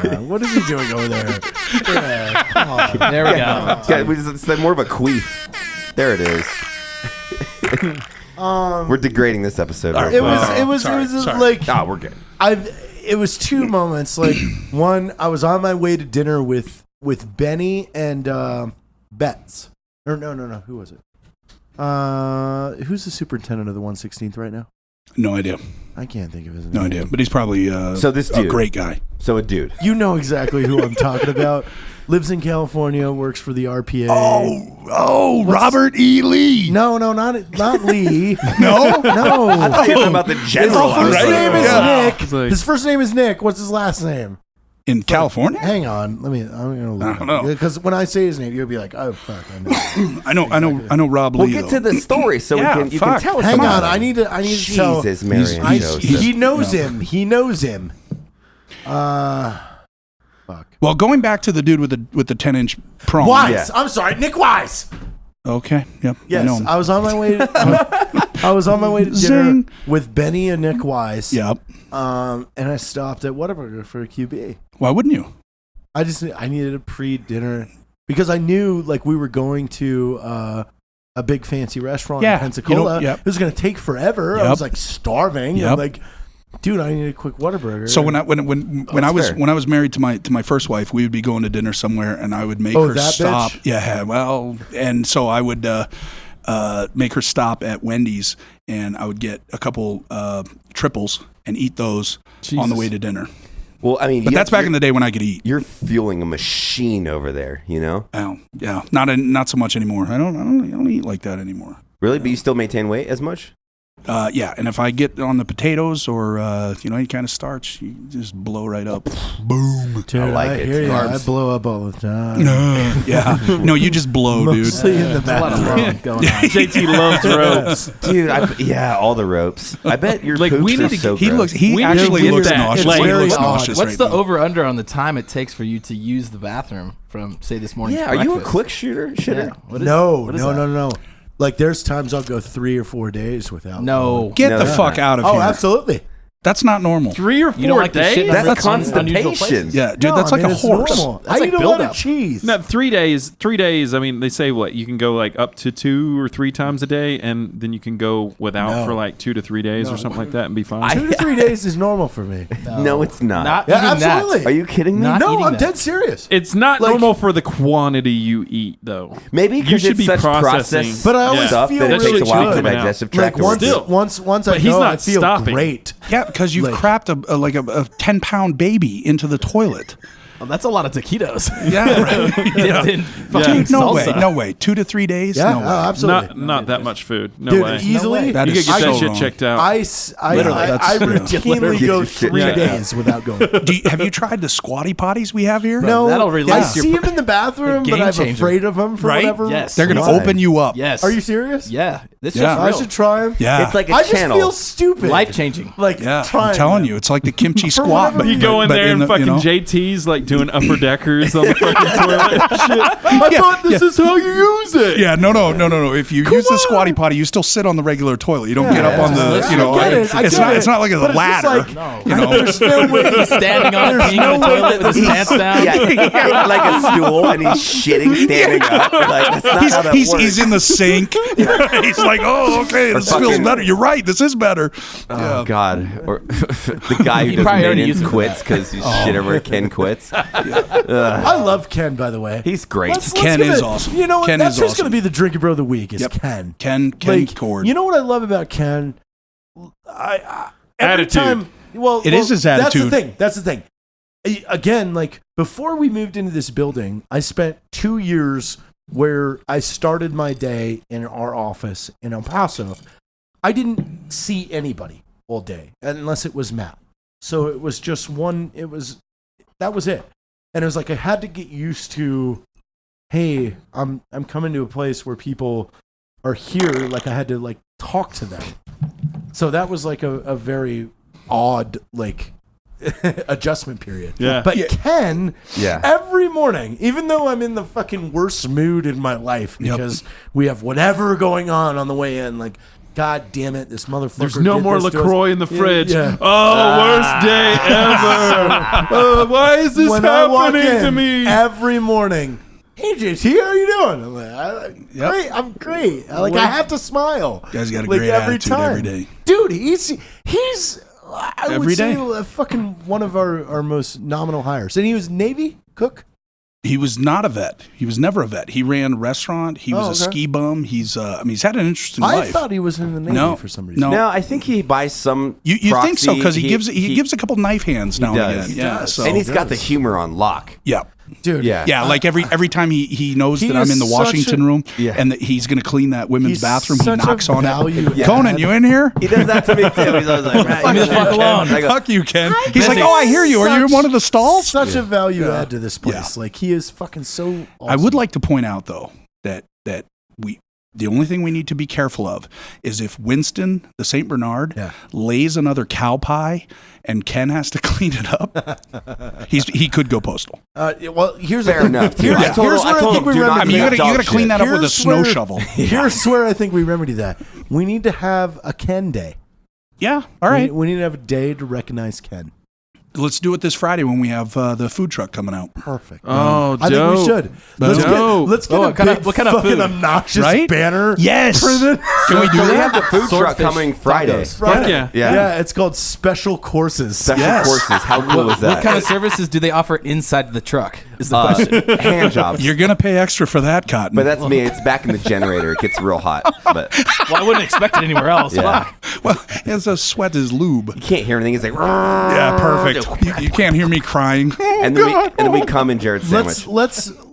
No. What is he doing over there? Yeah, come on. There we go. Yeah, it's more of a queef. There it is. We're degrading this episode. All right. It was Sorry. like we're good. it was 2 moments. Like one, I was on my way to dinner with Benny and Betts. Or no. Who was it? Who's the superintendent of the 116th right now? No idea. I can't think of his name. No idea. But he's probably So this a dude. great guy. So a dude. You know exactly who I'm talking about. Lives in California, works for the RPA. Oh, Robert E. Lee. No, not Lee. No? No. I thought you were talking about the general. His first name is Yeah. Nick. It's like- His first name is Nick. What's his last name? In California? Hang on. I'm gonna look. I don't know. Because when I say his name, you'll be like, oh fuck, I know. I know Rob We'll Lee. get though. to the story so Yeah, you can fuck. tell us Hang about on. him. I need to tell. Jesus, Marion Joseph. He knows him. He knows him. Fuck. Well, going back to the dude with the 10-inch prong. Wise. Yeah. I'm sorry, Nick Wise. Okay. Yep. I Yes, know him. I was on my way. I was on my way to dinner Zing. with Benny and Nick Wise. Yep. And I stopped at Whataburger for a QB. Why wouldn't you? I needed a pre-dinner because I knew like we were going to a big fancy restaurant Yeah, in Pensacola. you know, yep. It was going to take forever. I Yep. was like starving. Yep. I'm like, dude, I need a quick Whataburger. So when I was married to my first wife, we would be going to dinner somewhere, and I would make her that stop. bitch? Yeah, well, and so I would make her stop at Wendy's, and I would get a couple triples and eat those on the way to dinner. Well, I mean, But that's back in the day when I could eat. You're fueling a machine over there, you know? Oh, yeah, not so much anymore. I don't eat like that anymore. Really? But you still maintain weight as much? Yeah, and if I get on the potatoes or any kind of starch, you just blow right up. Boom. dude, I like it. hear ya. Carbs. I blow up all the time. Yeah. No, you just blow, dude. Mostly in the A lot of bathroom. wrong going on. JT loves ropes. Dude, all the ropes. I bet your Like, poops we are need to so He gross. looks. He We actually need to looks get that. nauseous. Like, He very looks odd. nauseous What's right the now. over under on the time it takes for you to use the bathroom from say this morning? Yeah, are you a quick shitter? Yeah. What is- No. what is that? No. Like there's times I'll go 3 or 4 days without. No. Get No, the that's fuck not. out of Oh, here. absolutely. That's not normal. 3 or 4 You don't like the days? shit That's numbers on unusual constipation. places? Yeah, dude, No, that's I like mean, a it's horse. normal. That's I like eat a lot of buildup. cheese. No, 3 days. 3 days. I mean, they say what you can go like up to 2 or 3 times a day, and then you can go without No. for like 2 to 3 days or something like that, and be fine. 2 to 3 days is normal for me. No, it's not. Not Yeah, even that. absolutely. Are you kidding me? Not No, eating I'm that. dead serious. It's not Like- normal for the quantity you eat, though. Maybe You because should it's be such processing. processed But I always stuff feel that it really takes a while good. for digestive Like tract to once, work. once I But he's go, not I feel stopping. great. Yeah, because you've Like- crapped a 10-pound baby into the toilet. Oh, that's a lot of taquitos. Yeah, right. Dipped in fucking Dude, no way, salsa. no way. 2 to 3 days. Yeah, No way. absolutely. Not that much food. No Dude, way. easily. That You is could get so that shit wrong. checked out. I Literally, routinely go 3 Yeah. days without going. Have you tried the squatty potties we have here? No, that'll release I your see him in the bathroom, Game but I'm changer. afraid of him for Right? whatever. Yes. They're gonna Why? open you up. Yes. Are you serious? Yeah. This Yeah. shit's I real. should try him. Yeah, It's like a I just channel. feel stupid. Life changing. Like yeah. trying I'm telling them. you, it's like the kimchi For squat. whatever But You go in but there and the, fucking you know, JT's like doing upper deckers on the fucking toilet and shit. I Yeah, thought this yeah. is how you use it. Yeah, no. If you use the squatty potty, you still sit on the regular toilet. You don't get up on the, Yeah. you know. I get it, I It's get not. it. It's not like a But it's just ladder. like, You know. There's no way. He's standing on it, peeing in the toilet with his pants down. Yeah, like a stool, and he's shitting standing up. Like that's not how that works. He's in the sink. He's like, oh, okay, this feels fucking- better. You're right. This is better. Oh God! Or the guy who You does probably already maintenance used it for quits because he's shit everywhere. Ken quits. I love Ken, by the way. He's great. Ken give is it- awesome. You know what? Ken That's is who's awesome. going to be the Drinkin' Bro of the week is Yep. Ken. Ken Like, Cord. you know what I love about Ken? Every Attitude. time, It is his attitude. That's the thing. Again, like before we moved into this building, I spent 2 years where I started my day in our office in El Paso. I didn't see anybody all day unless it was Matt. So it was just one. That was it. And it was like I had to get used to, hey, I'm coming to a place where people are here. Like I had to like talk to them. So that was like a very odd like adjustment period. Yeah. But Ken, Yeah. every morning, even though I'm in the fucking worst mood in my life because we have whatever going on the way in, like, God damn it, this motherfucker. There's no did more this to us. LaCroix in the Yeah, fridge. yeah. Oh, worst day ever. Why is this When I walk happening to in me? every morning, hey JT, how are you doing? I'm like, great. I'm great. I have to smile. You guys got a like, great attitude every day. dude. He's I would Every say day. fucking one of our most nominal hires, and he was Navy cook. He was not a vet. He was never a vet. He ran a restaurant. He was a okay. ski bum. He's he's had an interesting I life. thought he was in the Navy No, for some reason. no. No, I think he buys some. You think so proxy. because he gives a couple knife hands now and does. again. He Yeah, does. so and he's got the humor on lock. yeah. Dude, Yeah. Like every time he knows He that I'm is in the such Washington a- room Yeah. and that he's going to clean that women's He's bathroom, he such a knocks on value it. add. Conan, you in here? He does that to me too. He's always like, Leave me the fuck alone. I go, Fuck you, Ken. He's busy. like, oh, I hear you. Are you in one of the stalls? Such a value add to this place. Yeah. Like he is fucking so. Awesome. I would like to point out though that the only thing we need to be careful of is if Winston, the St. Bernard, lays another cow pie and Ken has to clean it up, he could go postal. Well, here's fair enough. Too. Here's, I told here's him- where I told think him, we do not remedy I mean, you that. got to dog clean shit. that up with a Here's snow where- shovel. Here's where I think we remedy that. We need to have a Ken day. Yeah, all right. We need to have a day to recognize Ken. Let's do it this Friday when we have the food truck coming out. Perfect. Oh, I think we dope. should. Let's Dope. let's get Oh, a what kind of- big what kind of fucking food? obnoxious Right? banner. Yes. printed. Can we do So we that? have the food truck Swordfish coming Friday. tacos. Friday. yeah. Yeah. It's called Special Courses. Special Yes. courses. How cool is that? What kind of services do they offer inside the truck? Is the question. hand jobs? You're going to pay extra for that, Cotton. But that's me. It's back in the generator. It gets real hot. But Well, I wouldn't expect it anywhere else. Yeah. Fuck. well, it's a sweat is lube. you can't hear anything. It's like, Yeah, perfect. You can't hear me crying. and then we come in Jared's sandwich.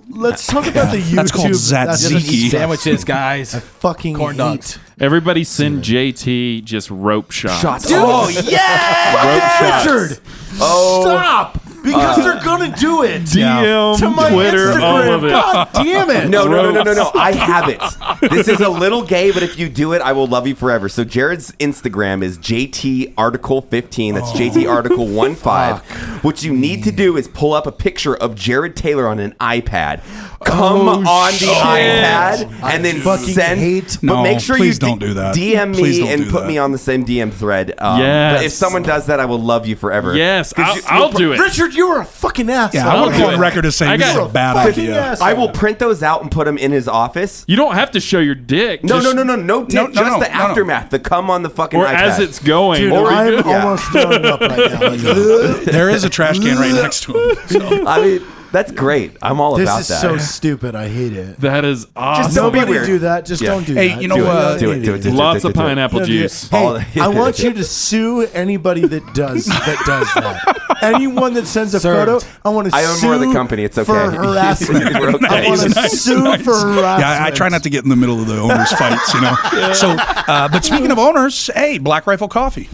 Let's talk about the YouTube. That's called tzatziki. Sandwiches, guys. Fucking Corn dogs. Everybody send JT just rope shots. Shots. Dude, Oh, yeah, Richard. Oh. Stop, because they're gonna do it. DM, To my Twitter, Instagram. all of it. God damn it. No. I have it. This is a little gay, but if you do it, I will love you forever. So Jared's Instagram is JT Article 15. That's JT Article 15. What you need to do is pull up a picture of Jared Taylor on an iPad. Come on the iPad and then fucking send. hate- But No, make sure please you don't do that. DM Please me don't and do put that. me on the same DM thread. Yes. But if someone does that, I will love you forever. Yes, 'Cause I'll do it. Richard, you were a fucking asshole. Yeah, I want to do go on it. record as saying I this is got- a bad fucking idea. asshole. I will print those out and put them in his office. You don't have to show your dick. No, Just- no, dick, just the aftermath. The come on the fucking Or iPad. as it's going. Dude, Or I'm almost throwing up right now. Like, There is a trash can right next to him. So. I mean, That's great. I'm all This about is that. so stupid. I hate it. That is awesome. Just don't be Nobody weird. do that. Just Yeah. don't do Hey, that. you know what? Do it. Lots of Do it. pineapple Yeah, juice. Hey, I want you to sue anybody that does that. Anyone that sends a Served. photo, I want to I own sue more of the company. It's okay. for harassment. We're okay. I want to sue for harassment. Yeah, I try not to get in the middle of the owners' fights, you know. So, but speaking of owners, hey, Black Rifle Coffee.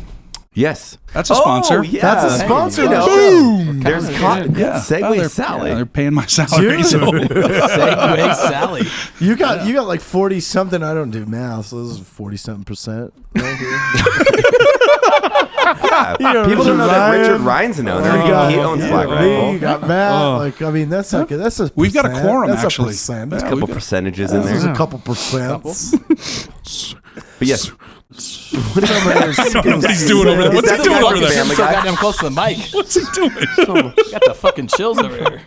Yes. That's a sponsor. Oh, yeah. That's a sponsor. You know, Boom. There's good segue Well, salad. they're paying my salary. Dude. So. Segway Sally. You got like 40 something. I don't do math, so this is 40 something percent. Right here. People don't know that Richard Ryan's an owner. He owns Black Rifle. You got Matt. Like, I mean, that's like that's a. We've got a percent. quorum, That's actually. A percent. There's a couple percentages in There's there. a couple percent. But yes. Somebody's doing over there. What's that he doing guy over from there? Family So Guy? goddamn close to the mic. What's he doing? Got the fucking chills over here.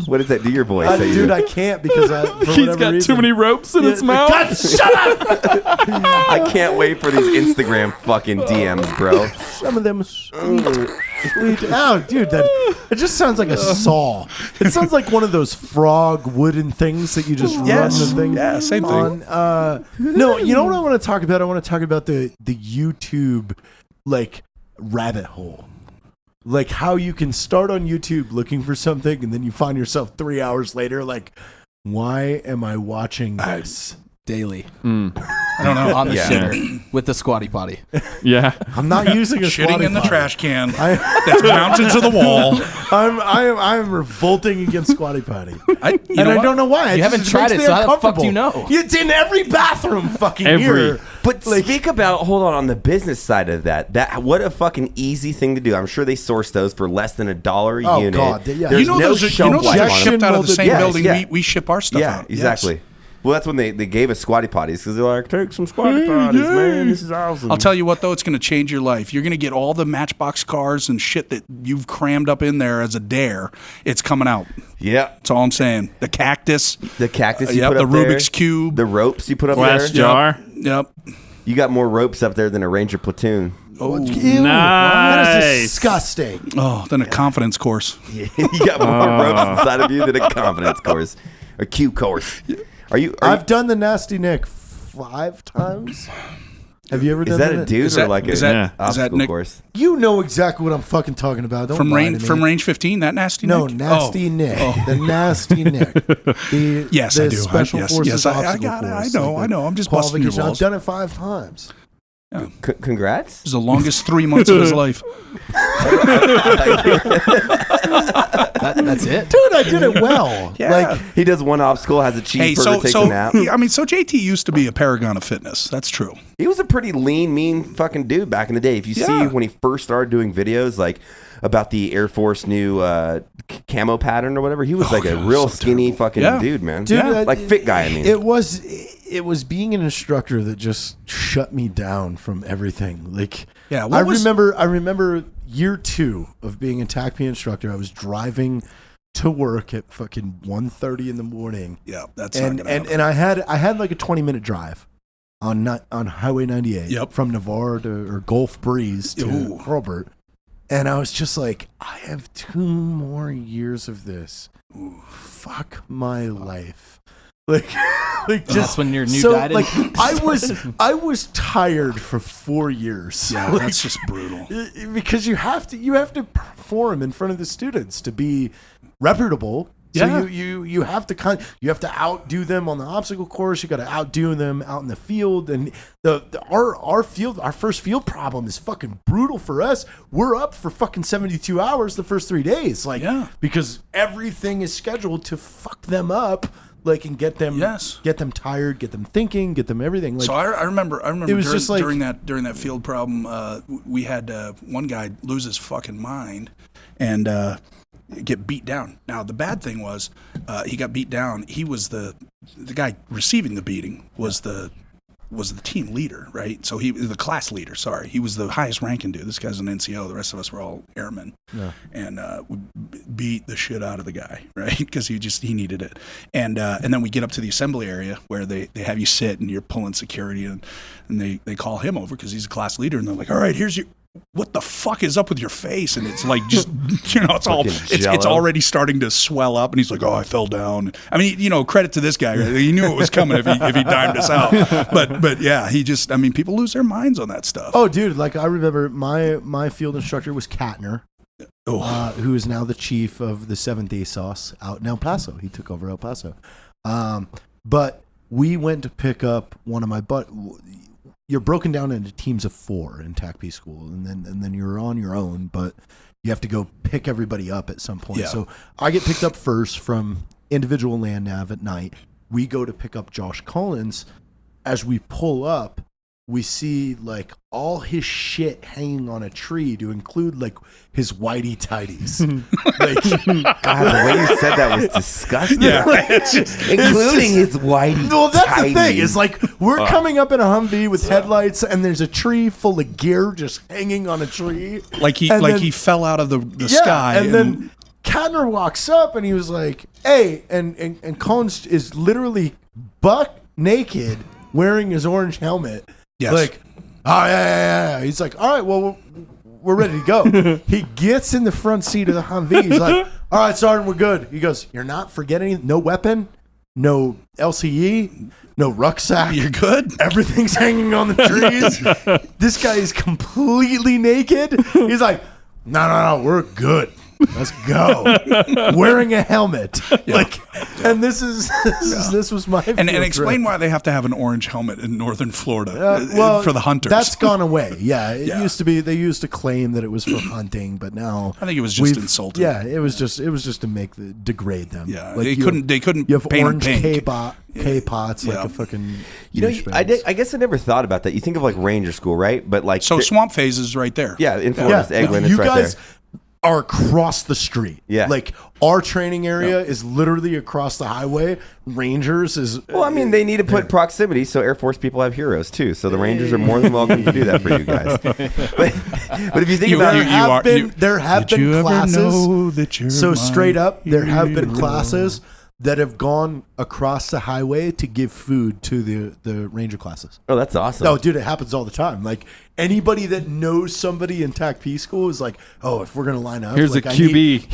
What does that do your voice? Dude, I can't because for He's whatever got reason. too many ropes in his mouth. God, shut up! I can't wait for these Instagram fucking DMs, bro. Some of them are sweet. Oh, dude, it just sounds like a saw. It sounds like one of those frog wooden things that you just Yes. run the thing. Yeah, same thing. On. No, you know what I want to talk about? I want to talk about the YouTube like rabbit hole. Like how you can start on YouTube looking for something and then you find yourself 3 hours later like, why am I watching this? Daily. I don't know. On the Yeah. shitter. With the squatty potty. Yeah. I'm not using a Shitting squatty in the potty. trash can I, that's mounted to the wall. I'm revolting against squatty potty, I don't know why. You haven't tried makes it, me so how the fuck do you uncomfortable. know? It's in every bathroom fucking Every. here. But speak about, hold on the business side of that. What a fucking easy thing to do. I'm sure they source those for less than $1 a Oh, unit. God, yeah. There's You know no those shelf are life on them. shipped out of the same Yes, building yeah. we ship our stuff Yeah, out. exactly. Yes. Well, that's when they gave us squatty potties because they're like, take some squatty potties, man. This is awesome. I'll tell you what, though, it's going to change your life. You're going to get all the Matchbox cars and shit that you've crammed up in there as a dare. It's coming out. Yeah. That's all I'm saying. The cactus. The cactus you Yep, put the up there. Rubik's Cube. The ropes you put up Glass there. jar. Yep. You got more ropes up there than a Ranger platoon. Oh, Ew, that is Nice. disgusting. oh, then a confidence course. you got more ropes inside of you than a confidence course. A Q course. I've done the Nasty Nick 5 times. Have you ever done Is that a dude Is or that- like is a that- obstacle Nick- course? You know exactly what I'm fucking talking about. Don't From lie range to me. range 15, that nasty No, Nick? Nasty Oh. Nick. The Nasty Nick. The, Yes, the I do. Special Yes, Forces yes, I obstacle got it. I course, know, like I know. I'm just busting your qualification. I've balls. done it 5 times. Congrats. It was the longest 3 months of his life. That's it? Dude, I did it well. Yeah. Like, He does one obstacle, has a Hey, cheeseburger, takes a nap. I mean, so JT used to be a paragon of fitness. That's true. He was a pretty lean, mean fucking dude back in the day. If you see Yeah. when he first started doing videos, like about the Air Force new camo pattern or whatever, he was like a God, real so skinny terrible. fucking Yeah. dude, man. dude, Like fit guy, I mean. It was being an instructor that just shut me down from everything. Like, Yeah, I remember year 2 of being a TACP instructor. I was driving to work at fucking 1:30 in the morning. Yeah, that's And not gonna happen. and I had like a 20-minute drive on Highway 98 Yep. from Navarre or Gulf Breeze to Ooh. Hurlburt. And I was just like, I have 2 more years of this. Fuck my life. Like just That's when you're new so, dieted? like I was tired for 4 years. Yeah, Like, that's just brutal. because you have to perform in front of the students to be reputable. So Yeah. you have to you have to outdo them on the obstacle course. You got to outdo them out in the field. And our first field problem is fucking brutal for us. We're up for fucking 72 hours the first 3 days, like Yeah. because everything is scheduled to fuck them up, like and get them tired, get them thinking, get them everything. Like So I remember It was during, just like- during that field problem, we had one guy lose his fucking mind and get beat down. Now the bad thing was he got beat down. He was the guy receiving the beating was the team leader, right? So he was the class leader. Sorry, he was the highest ranking dude. This guy's an NCO. The rest of us were all airmen, and we beat the shit out of the guy, right? Because he needed it. And then we get up to the assembly area where they have you sit and you're pulling security, and they call him over because he's a class leader, and they're like, all right, here's what the fuck is up with your face? And it's like, just, it's all, Fucking it's jello. already starting to swell up. And he's like, oh, I fell down. I mean, credit to this guy. He knew it was coming if he dimed us out. But yeah, people lose their minds on that stuff. Oh, dude, like I remember my field instructor was Katner, who is now the chief of the 7th ASOS out in El Paso. He took over El Paso. But we went to pick up one of my you're broken down into teams of 4 in TACP school, and then you're on your own, but you have to go pick everybody up at some point. Yeah. So I get picked up first from individual land nav at night. We go to pick up Josh Collins. As we pull up, we see like all his shit hanging on a tree, to include like his whitey tighties. God, the way you said that was disgusting. Yeah. Including his whitey. Well, that's the thing. tighties. Is like we're coming up in a Humvee with headlights, and there's a tree full of gear just hanging on a tree. Like he fell out of the sky. And then Katner walks up, and he was like, "Hey," and Collins is literally buck naked, wearing his orange helmet. Yes. Like, oh yeah. He's like, all right, well, we're ready to go. He gets in the front seat of the Humvee. He's like, all right, Sergeant, we're good. He goes, you're not forgetting, no weapon, no LCE, no rucksack. You're good. Everything's hanging on the trees. This guy is completely naked. He's like, no, we're good. Let's go. Wearing a helmet. Like, and this was my And field explain trip. why they have to have an orange helmet in northern Florida Well, for the hunters. That's gone away. Yeah, it Yeah. used to be. They used to claim that it was for hunting, but now I think it was just we've- insulting. Yeah, it was just to degrade them. Yeah, Like, they couldn't You have paint 'em orange pink. K-pots like Yeah. a fucking. I guess I never thought about that. You think of like Ranger School, right? But like, So Swamp Phase is right there. yeah, in Florida, Yeah, Eglin, you it's right guys there. are across the street. Yeah. Like our training area is literally across the highway. Rangers is. Well, I mean, they need to put proximity, so Air Force people have heroes too. So the Rangers are more than welcome to do that for you guys. But if you think about it, There have Did you been ever classes. know that you're So my straight up, there have been hero? classes that have gone across the highway to give food to the Ranger classes. oh, that's awesome. No, dude, it happens all the time. Like anybody that knows somebody in TACP school is like, oh, if we're gonna line up, Here's like, a I QB. need-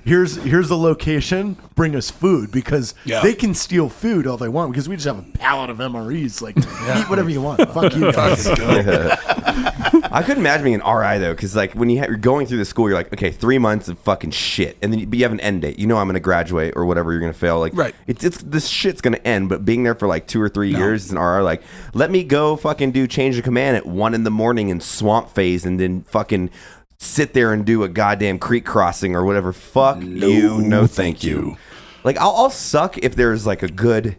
here's the location. Bring us food because Yeah. they can steal food all they want because we just have a pallet of MREs. Like eat whatever you want. Fuck you guys. I couldn't imagine being an RI though, because like when you're going through the school, you're like, okay, 3 months of fucking shit, and then you have an end date. You know, I'm going to graduate or whatever. You're going to fail. Like, Right. It's this shit's going to end. But being there for like 2 or 3 years as an RI, like, let me go fucking do change of command at 1 a.m. in Swamp Phase, and then fucking sit there and do a goddamn creek crossing or whatever. Fuck you, no thank you. Like, I'll suck if there's like a good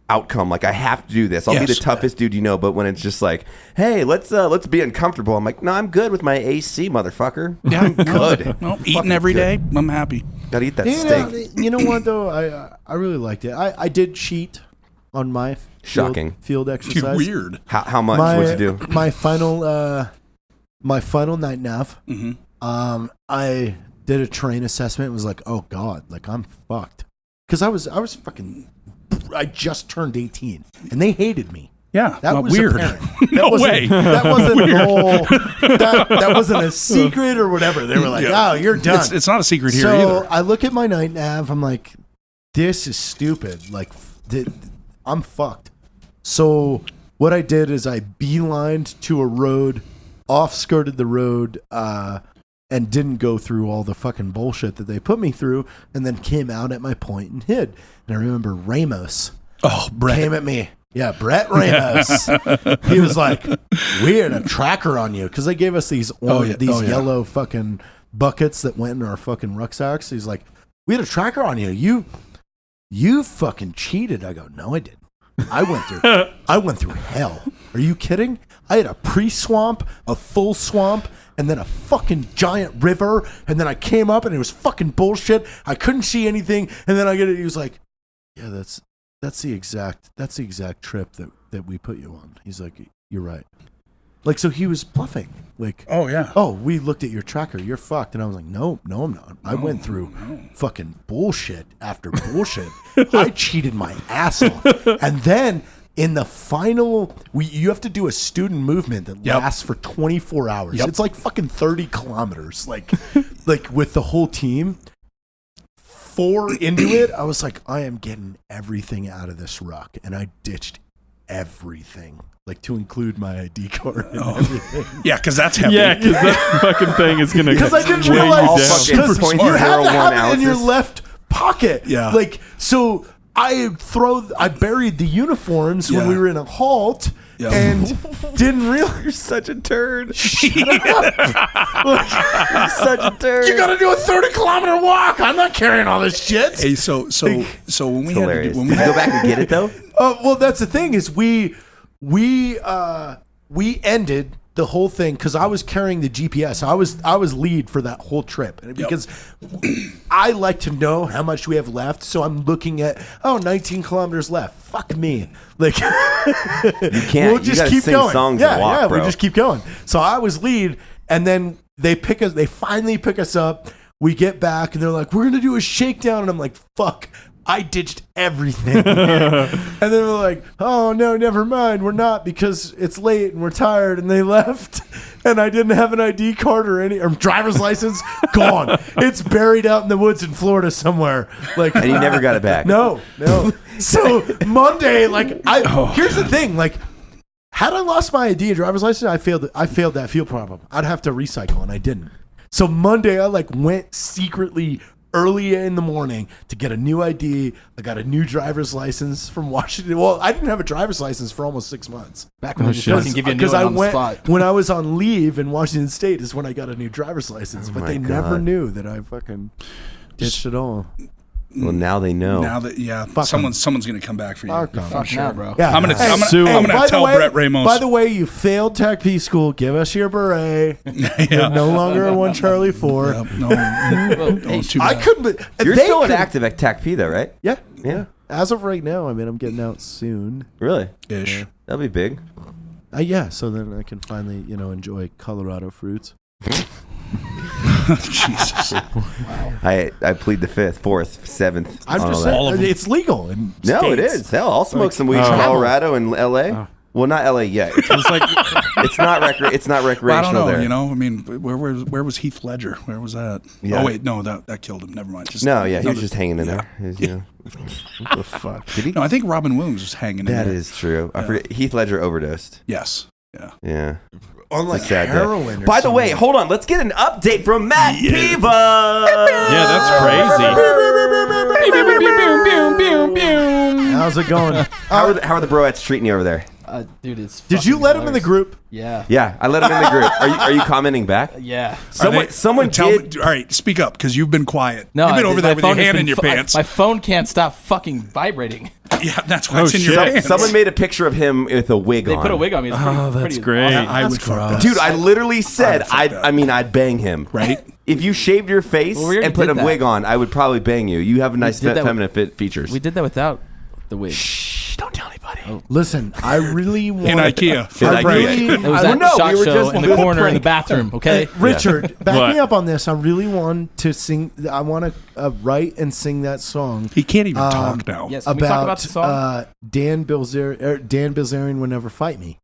outcome. Like, I have to do this. I'll be the Yes. toughest dude you know. But when it's just like, hey, let's be uncomfortable, I'm like, no, I'm good with my AC, motherfucker. Yeah, I'm good. Well, eating every day, I'm happy. Gotta eat that steak. You know what though? I really liked it. I did cheat on my Shocking. field exercise. Weird. How much? What'd you do? My final night nav. I did a terrain assessment. It was like, oh god, like I'm fucked because I was fucking. I just turned 18, and they hated me. Yeah, That was weird. apparent. No wasn't- way. That wasn't that wasn't a secret or whatever. They were like, Yeah. oh, you're done. It's not a secret here So either. I look at my night nav. I'm like, this is stupid. Like, I'm fucked. So what I did is I beelined to a road, off-skirted the road, and didn't go through all the fucking bullshit that they put me through, and then came out at my point and hid. And I remember Ramos Oh, Brett. came at me. Yeah, Brett Ramos. He was like, "We had a tracker on you," because they gave us these yellow fucking buckets that went in our fucking rucksacks. He's like, "We had a tracker on you. You fucking cheated." I go, "No, I didn't. I went through hell. Are you kidding? I had a pre-swamp, a full swamp, and then a fucking giant river, and then I came up and it was fucking bullshit. I couldn't see anything, and then I get it. He was like, "Yeah, that's the exact trip that we put you on." He's like, "You're right." Like, so he was bluffing. Like, Oh, yeah. "Oh, we looked at your tracker. You're fucked." And I was like, no, I'm not. I went through fucking bullshit after bullshit. I cheated my ass off. And then in the final, you have to do a student movement that lasts for 24 hours. It's like fucking 30 kilometers, like with the whole team. 4 into it, I was like, I am getting everything out of this ruck, and I ditched everything, like to include my ID card and everything. Yeah, because that's heavy. Yeah, because that fucking thing is gonna. Because I didn't weigh you realize down. because you have to have it in your left pocket. Yeah. Like, so I buried the uniforms when we were in a halt. Yeah. And didn't realize. You're such a turd. You're such a turd. You gotta do a 30-kilometer walk. I'm not carrying all this shit. Hey, so when we had to do, when Did we you had go back and get it though? Well, that's the thing is we ended the whole thing because I was carrying the GPS. I was lead for that whole trip, and because I like to know how much we have left. So I'm looking at 19 kilometers left. Fuck me, like You can't. we'll just you gotta keep sing going. songs Yeah, and walk, yeah, bro. we just keep going. So I was lead, and then they finally pick us up. We get back, and they're like, "We're gonna do a shakedown," and I'm like, "Fuck." I ditched everything. And then they're like, oh, no, never mind. We're not because it's late and we're tired. And they left. And I didn't have an ID card or driver's license. Gone. It's buried out in the woods in Florida somewhere. Like, And you never got it back. No. So Monday, here's the thing. Like, had I lost my ID and driver's license, I failed that fuel problem. I'd have to recycle, and I didn't. So Monday, I went secretly early in the morning to get a new ID. I got a new driver's license from Washington. Well, I didn't have a driver's license for almost 6 months. Back when they just fucking give you a new one on the spot. When I was on leave in Washington State is when I got a new driver's license. But my they never God. knew that I fucking ditched it all. Well, now they know. now that someone's gonna come back for you. Fuck now, bro. Yeah. I'm gonna by tell the way, Brett Ramos. By the way, you failed Tech P school. Give us your beret. You're no longer a 1 Charlie 4. Yep, no, too I bad. couldn't. You're they still couldn't- active at TAC P though, right? Yeah. Yeah. As of right now, I mean, I'm getting out soon. Really? Ish. That'll be big. Yeah. So then I can finally, enjoy Colorado fruits. Jesus. I plead the 5th, 4th, 7th. I'm on just all that. saying, it's legal. In No, it states. is. Hell, I'll smoke some weed in Colorado and LA. Well, not LA yet. It's It's like it's not Well, I don't recreational know. there. I mean, where was Heath Ledger? Where was that? Yeah. Oh wait, no, that killed him. Never mind. No, yeah, he was another- just hanging in there. What the fuck? Did he? No, I think Robin Williams was hanging in That there. is true. I forget. Heath Ledger overdosed. Yes. Yeah. Yeah. On It's a sad day. heroin. or By the way, something. hold on. Let's get an update from Matt Piva. yeah, that's crazy. How's it going? How are the broettes treating you over there? Dude, it's. Did you fucking let him in the hilarious. group? Yeah. Yeah, I let him in the group. Are you commenting back? Yeah. Someone Tell did. me, all right, speak up because you've been quiet. No, you've been over my there with your phone has hand been in your pants. My phone can't stop fucking vibrating. Yeah, that's why it's in your shit. pants. Someone made a picture of him with a wig They on. put a wig on me. It's pretty, that's pretty great. awesome. I would fuck that. Dude, I literally said fuck that. I'd bang him. Right? If you shaved your face Well, we already and put a did that. wig on, I would probably bang you. You have a nice did that feminine features. We did that without the wig. Shh, don't tell anybody. Listen, I really want. In IKEA. In I IKEA. really, It was Well, that no, shot we were show just in the doing a corner in the prank. bathroom. Okay. Richard, back What? me up on this. I really want to sing. I want to write and sing that song. He can't even talk now. Yes. Can we talk about the song? Dan Bilzerian would never fight me.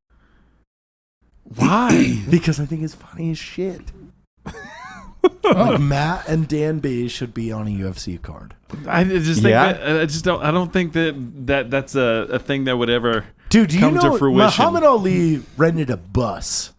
Why? Because I think it's funny as shit. Like Matt and Dan B should be on a UFC card. I just think Yeah? that, I just don't. I don't think that's a thing that would ever. Dude, do you Come to know fruition. Muhammad Ali rented a bus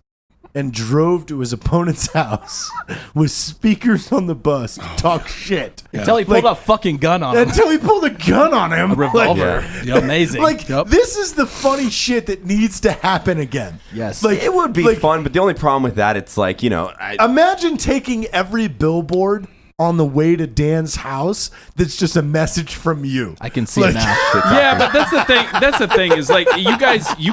and drove to his opponent's house with speakers on the bus to talk shit Until he pulled a fucking gun on him. until he pulled a gun on him. A revolver. Yep. Amazing. Like this is the funny shit that needs to happen again. Yes. Like It would be like, fun, but the only problem with that, it's like, Imagine taking every billboard on the way to Dan's house that's just a message from you. I can see Like- it now. Yeah, but that's the thing. That's the thing is like you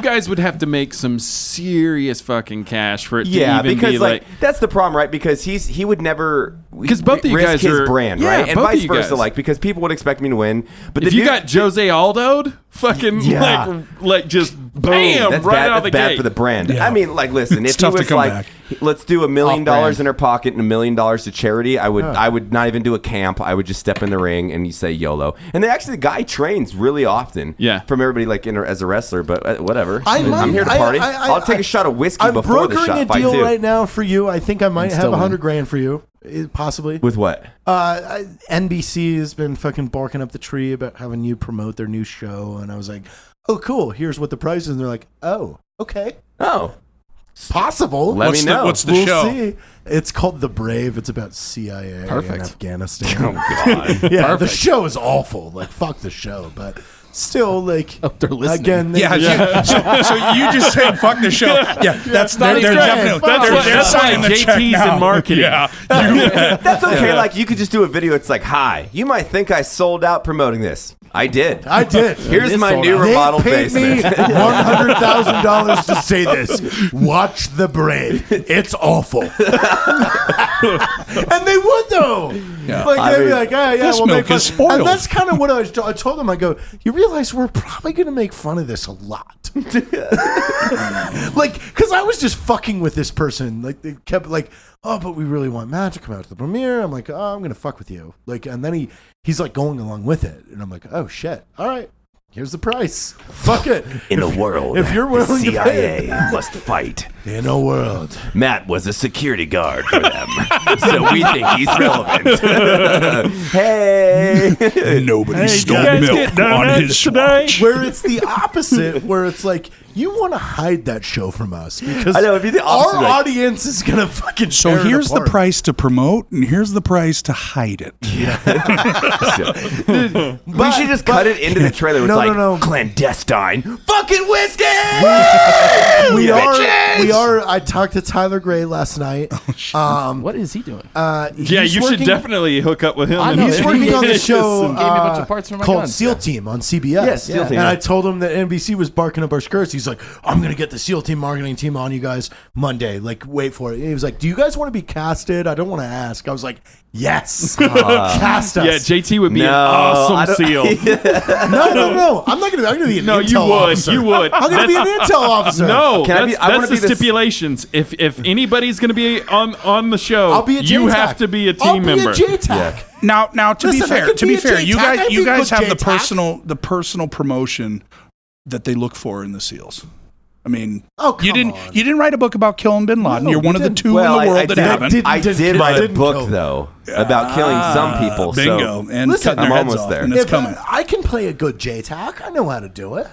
guys would have to make some serious fucking cash for it to yeah, even because be like. that's the problem, right? Because he would never 'Cause both of you risk guys his are- brand, yeah, right? And both of vice you versa, guys. like because people would expect me to win. But If the you dude- got Jose Aldo'd, fucking Yeah. like just Bam! That's right bad. out of the That's bad gate. for the brand. Yeah. I mean, like, listen, It's if he tough to was come like, back. let's do $1 million Off-brand. in her pocket and $1 million to charity, I would not even do a camp. I would just step in the ring and you say YOLO. And the guy trains really often. Yeah. From everybody like as a wrestler, but whatever. I'm I'm here to party. I'll take a shot of whiskey I'm before the brokering shot a fight deal too. right now for you. I think I might have still $100,000 for you, possibly. With what? NBC has been fucking barking up the tree about having you promote their new show, and I was like, "Oh, cool. Here's what the price is." And they're like, "Oh, okay, Oh, possible." let me know. What's the We'll show? see. It's called The Brave. It's about CIA and Perfect. Afghanistan. Oh God. Yeah, the show is awful. Like, fuck the show, but still, like, they're listening. again, Yeah, so you just said fuck the show. Yeah, that's they're great. definitely they're signing the check JT's now. in marketing. Yeah, That's okay. Like you could just do a video. It's like, hi, you might think I sold out promoting this. I did. I did. Here's is my sold new out. They remodeled paid me basement. $100,000 to say this. Watch The Brave. It's awful. And they would though. Yeah. Like I they'd be mean, like, yeah, this we'll milk make fun. is spoiled. And that's kind of what I told them. I go, you realize we're probably going to make fun of this a lot. Like, because I was just fucking with this person. Like they kept like, oh, but we really want Matt to come out to the premiere. I'm like, oh, I'm gonna fuck with you. Like, and then he's like going along with it, and I'm like, oh shit, all right, here's the price. Fuck it. In a world, if you're willing to pay it. must fight. In a world. Matt was a security guard for them, so we think he's relevant. Hey, nobody stole guys milk get on donuts his today? watch. Where it's the opposite, where it's like, you want to hide that show from us because I know, it'd be the opposite, our like- audience is gonna fucking So tear it here's the apart. price to promote, and here's the price to hide it. we should just cut it into the trailer. It's No, like no. clandestine fucking whiskey. We Bitches! are. I talked to Tyler Gray last night. What is he doing? Yeah, he's you should working- definitely hook up with him. I and know, He's He working on the gave show me a bunch of parts for my called guns. SEAL Team on CBS. Yes, SEAL Team, And yeah. I told him that NBC was barking up our skirts. He's like, I'm going to get the SEAL Team marketing team on you guys Monday. Like, wait for it. And he was like, do you guys want to be casted? I don't want to ask. I was like, yes. Cast us. yeah, JT would be an No, I awesome don't- seal. No. I'm not going to be an No, intel you would. officer. You would. I'm going to be an intel officer. No, Can I be- that's, I wanna that's be the the- stipulations. If anybody's going to be on the show, I'll be a JTAC. you have to be a team member. I'll be a JTAC. Yeah. Now to Listen, I be could be a fair, you JTAC. I guys could you be a guys good have JTAC. the personal promotion that they look for in the SEALs. I mean, Oh, you come didn't on. you didn't write a book about killing Bin Laden. No, You're one we of the didn't. two in the world that haven't. I did I write a didn't book kill. though about killing some people. Bingo, So and Listen, cutting their I'm heads almost off, there. and it's If coming. I can play a good JTAC, I know how to do it.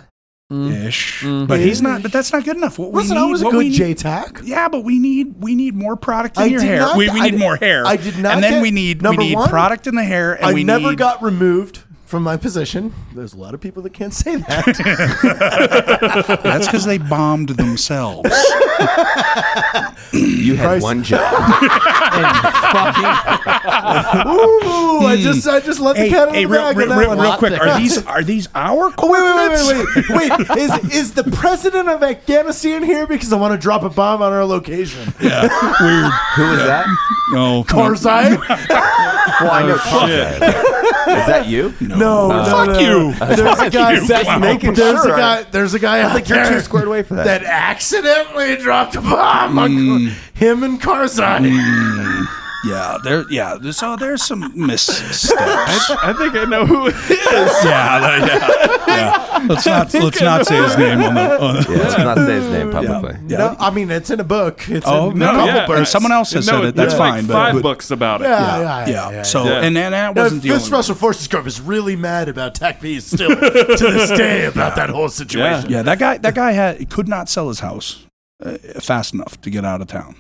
Ish, but he's not. But that's not good enough. What Listen, we need, I was a what good we need- JTAC. Yeah, but we need more product in I your did hair. not- we I need did- more hair. I did not And then get- we need number one, product in the hair, and I we never need. got removed from my position. There's a lot of people that can't say that. That's because they bombed themselves. you had Christ. one job. Ooh, I just let the cat out of the bag on that one. real quick. Hot Are these our Oh, coordinates? wait. Is the president of Afghanistan here? Because I want to drop a bomb on our location. Yeah, weird. Who was that? No, Karzai? Well, I know. Is that you? No, Fuck you. There's a guy. Just making There's sure. a guy. There's a guy out Like you're there too squared away for that. that accidentally dropped a bomb on him and Karzai. Yeah, So there's some missteps. I think I know who it is. yeah. Let's not say his name on the. Yeah, let's not say his name publicly. Yeah. No, I mean it's in a book. It's Oh, in no, a couple yeah. books. And someone else has said it. That's there's fine. Like five but, books about it. Yeah. So Yeah. and that The wasn't the Fifth only. Special Forces Group is really mad about TechB still to this day about that whole situation. Yeah, that guy could not sell his house fast enough to get out of town.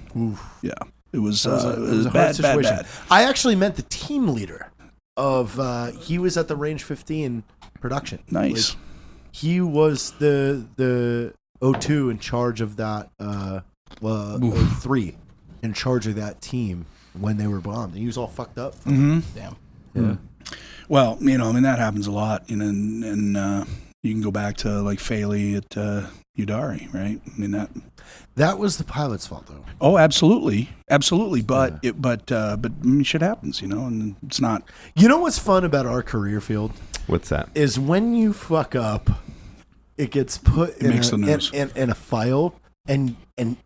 Yeah, it was It was a hard bad. situation. I actually meant the team leader of. He was at the Range 15 production. Nice. Like, he was the O2 in charge of that. O3 in charge of that team when they were bombed. And he was all fucked up. Damn. Yeah. Well, that happens a lot, and you can go back to like Faley at Udari, right? I mean that. That was the pilot's fault, though. Oh, absolutely. But shit happens, and it's not. You know what's fun about our career field What's that? is when you fuck up, it gets put in Makes the news. in a file, and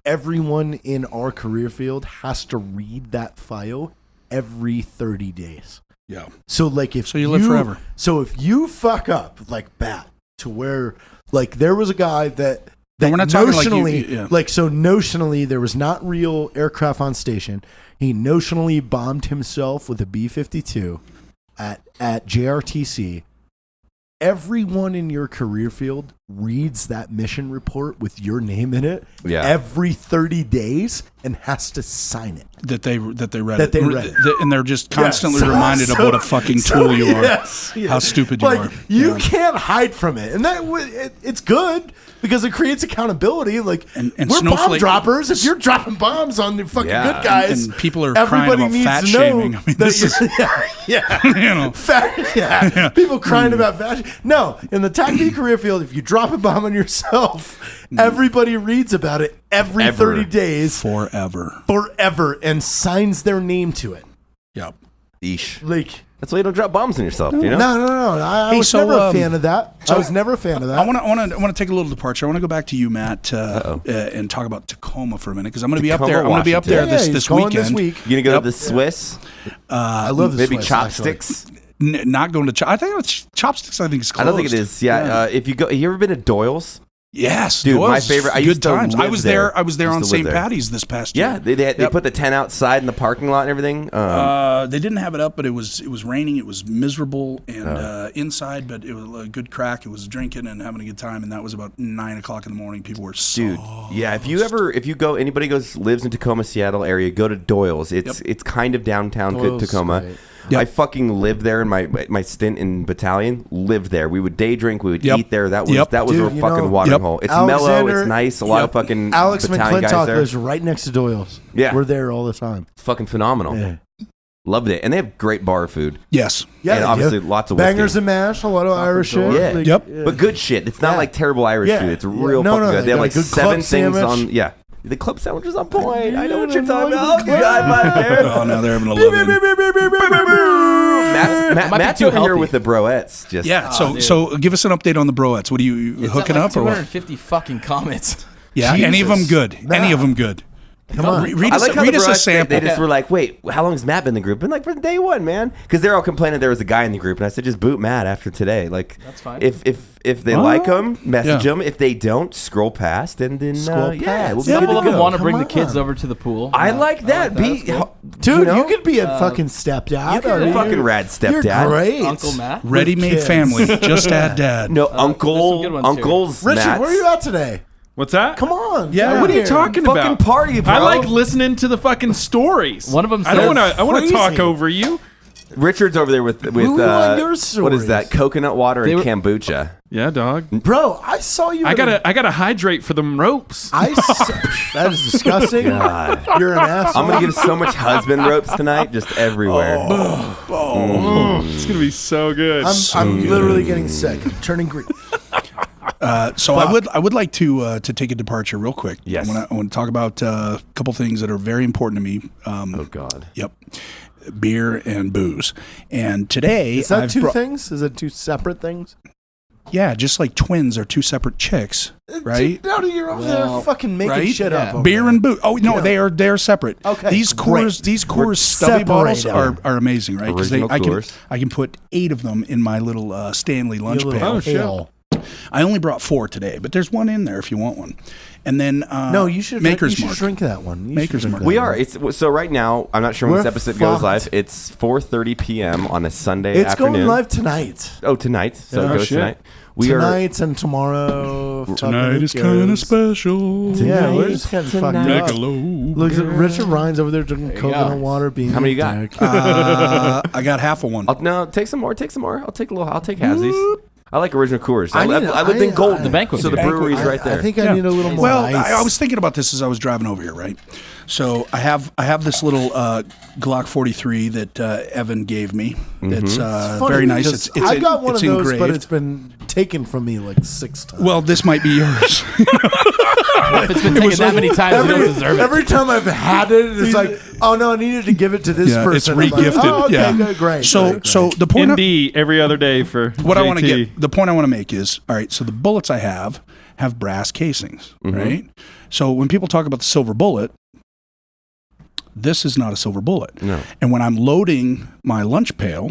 everyone in our career field has to read that file every 30 days. Yeah. So like if you live forever. So if you fuck up like bad to where like there was a guy that we're not talking like you- notionally yeah. notionally there was not real aircraft on station. He notionally bombed himself with a B-52 at JRTC. Everyone in your career field reads that mission report with your name in it every 30 days and has to sign it. That they read That it. they read it. And they're just constantly Yes. reminded of what a fucking tool you are. Yes, yes. How stupid you like, are. You Yeah. can't hide from it. And it's good because it creates accountability. Like, And we're bomb Snowflake- droppers. If you're dropping bombs on the fucking Yeah. good guys, And people are crying everybody about needs fat to know shaming. I mean, that this is, yeah. you know. People crying about fashion. No, in the TACP career field, if you drop a bomb on yourself, everybody reads about it every Ever. 30 days Forever. and signs their name to it. Yep. Eesh. Like, That's why you don't drop bombs on yourself, you know? no. I Hey, was so, never a fan of that. I was never a fan of that. I want to take a little departure. I want to go back to you, Matt, and talk about Tacoma for a minute because I'm going to be up Tacoma, there. I'm going to be up there Washington. he's this going weekend. this week. You gonna go Yep. to the Swiss? I love the Maybe Swiss, chopsticks? Not going to. I think it's chopsticks. I think it's closed. I don't think it is. Yeah. If you go, you ever been to Doyle's? Yes, Dude, Doyle's, my favorite- I Good used to times. I live was there. I was there Used on to live St. there. Patty's this past year. Yeah, they put the tent outside in the parking lot and everything. They didn't have it up, but it was raining. It was miserable and inside, but it was a good crack. It was drinking and having a good time, and that was about 9 o'clock in the morning. People were so Dude, yeah. If you go, anybody lives in Tacoma, Seattle area, go to Doyle's. It's kind of downtown Doyle's Tacoma. great. Yep. I fucking lived there in my stint in battalion. Lived there. We would day drink. We would Yep. eat there. That was Yep. that was Dude, a you fucking know- watering Yep. hole. It's mellow. Alexander- It's nice. A lot of fucking Alex battalion guys McClintock there. lives right next to Doyle's. Yeah. We're there all the time. It's fucking phenomenal. Yeah. Loved it, and they have great bar food. yes. Yeah, And they obviously do. lots of bangers whiskey. and mash, a lot of Irish shit. Yeah. Like, Yep. But good shit. It's not Yeah. like terrible Irish Yeah. food. It's Yeah. real No, fucking no, good. they They have got a like good 7 club things sandwich. on. Yeah. The club sandwich is on point. I know what you're no, talking no, about. no, Oh, now they're having a love in. Matt's might be too over here healthy. with the broettes. Just Yeah. dude. So give us an update on the broettes. What are you It's hooking at like up or what? 250 fucking comments. Yeah. Any of them Jesus. good? Any of them good? Come on. Read I us, like how read the us a broettes, sample. They just were like, wait, how long has Matt been in the group? Been like from day one, man. Because they're all complaining there was a guy in the group, and I said just boot Matt after today. Like That's fine. If they like him, message Yeah. him. If they don't, scroll past, and then Scroll yeah, past. we'll be Some good of to them go. want to Come bring the on. kids over to the pool. I like that. That's cool. Dude, know? you could be a fucking stepdad. You could be a fucking rad You're stepdad. great. Uncle Matt. Ready-made kids. family. Just add dad. No, there's some good ones, too. uncles. Richard, Matt's. where are you at today? What's that? Come on. Yeah. get What are you here. talking Fucking about? party, bro. I like listening to the fucking stories. One of them I don't says- want to. I want to talk Crazy. over you. Richard's over there with Who are your what stories? is that? Coconut water They and were- kombucha. Yeah, dog. Bro, I saw you. I at a- gotta hydrate for them ropes. that is disgusting. God. You're an asshole. I'm gonna give so much husband ropes tonight, just everywhere. It's gonna be so good. I'm literally getting sick. I'm turning green. So I would like to take a departure real quick. Yes. I want to talk about a couple things that are very important to me. Oh God. Yep. Beer and booze. And today Is that I've two brought- things? Is it two separate things? Yeah, just like twins are two separate chicks, right? No, you're over there Well, fucking making right? shit up. Yeah. over Beer there. and booze. Oh no, Yeah. they're separate. Okay, These great. Coors stubby bottles separate are amazing, right? Because Original Coors. I can put 8 of them in my little Stanley lunch You little pail. Oh, shit. hell. I only brought 4 today, but there's one in there if you want one. And then No, you should Maker's you should Mark. drink that one. You Maker's should drink Mark. that We one. are. It's so right now. I'm not sure when We're this episode goes fucked. live. It's 4:30 p.m. on a Sunday It's afternoon. going live tonight. Oh, tonight. So Yeah. it goes shit. tonight. We are. Tonight and tomorrow. Tonight is kind of special. Yeah, we're just getting fucked up. Michelob. Look at Richard Ryan's over there drinking you coconut go. water. Being How many you a got? dick. I got half of one. No, take some more. Take some more. I'll take a little. I'll take halvesies. I like original Coors. I need- I lived in I- Golden, The banquet so the beer. brewery's right there. I think I need a little more Well, ice. I was thinking about this as I was driving over here, right? So I have this little Glock 43 that Evan gave me. It's Funny very nice. because It's I got one it's of those, engraved. but it's been taken from me like 6 times. Well, this might be yours. If it's been taken that many times, you don't deserve it. Every time I've had it, it's like, oh no, I needed to give it to this Yeah, it's person. I'm like, regifted. oh, okay, Yeah. good, great. So great. the point ND every other day for what I want to JT. get, the point I want to make is, all right, so the bullets I have brass casings, right? So when people talk about the silver bullet, this is not a silver bullet. No. And when I'm loading my lunch pail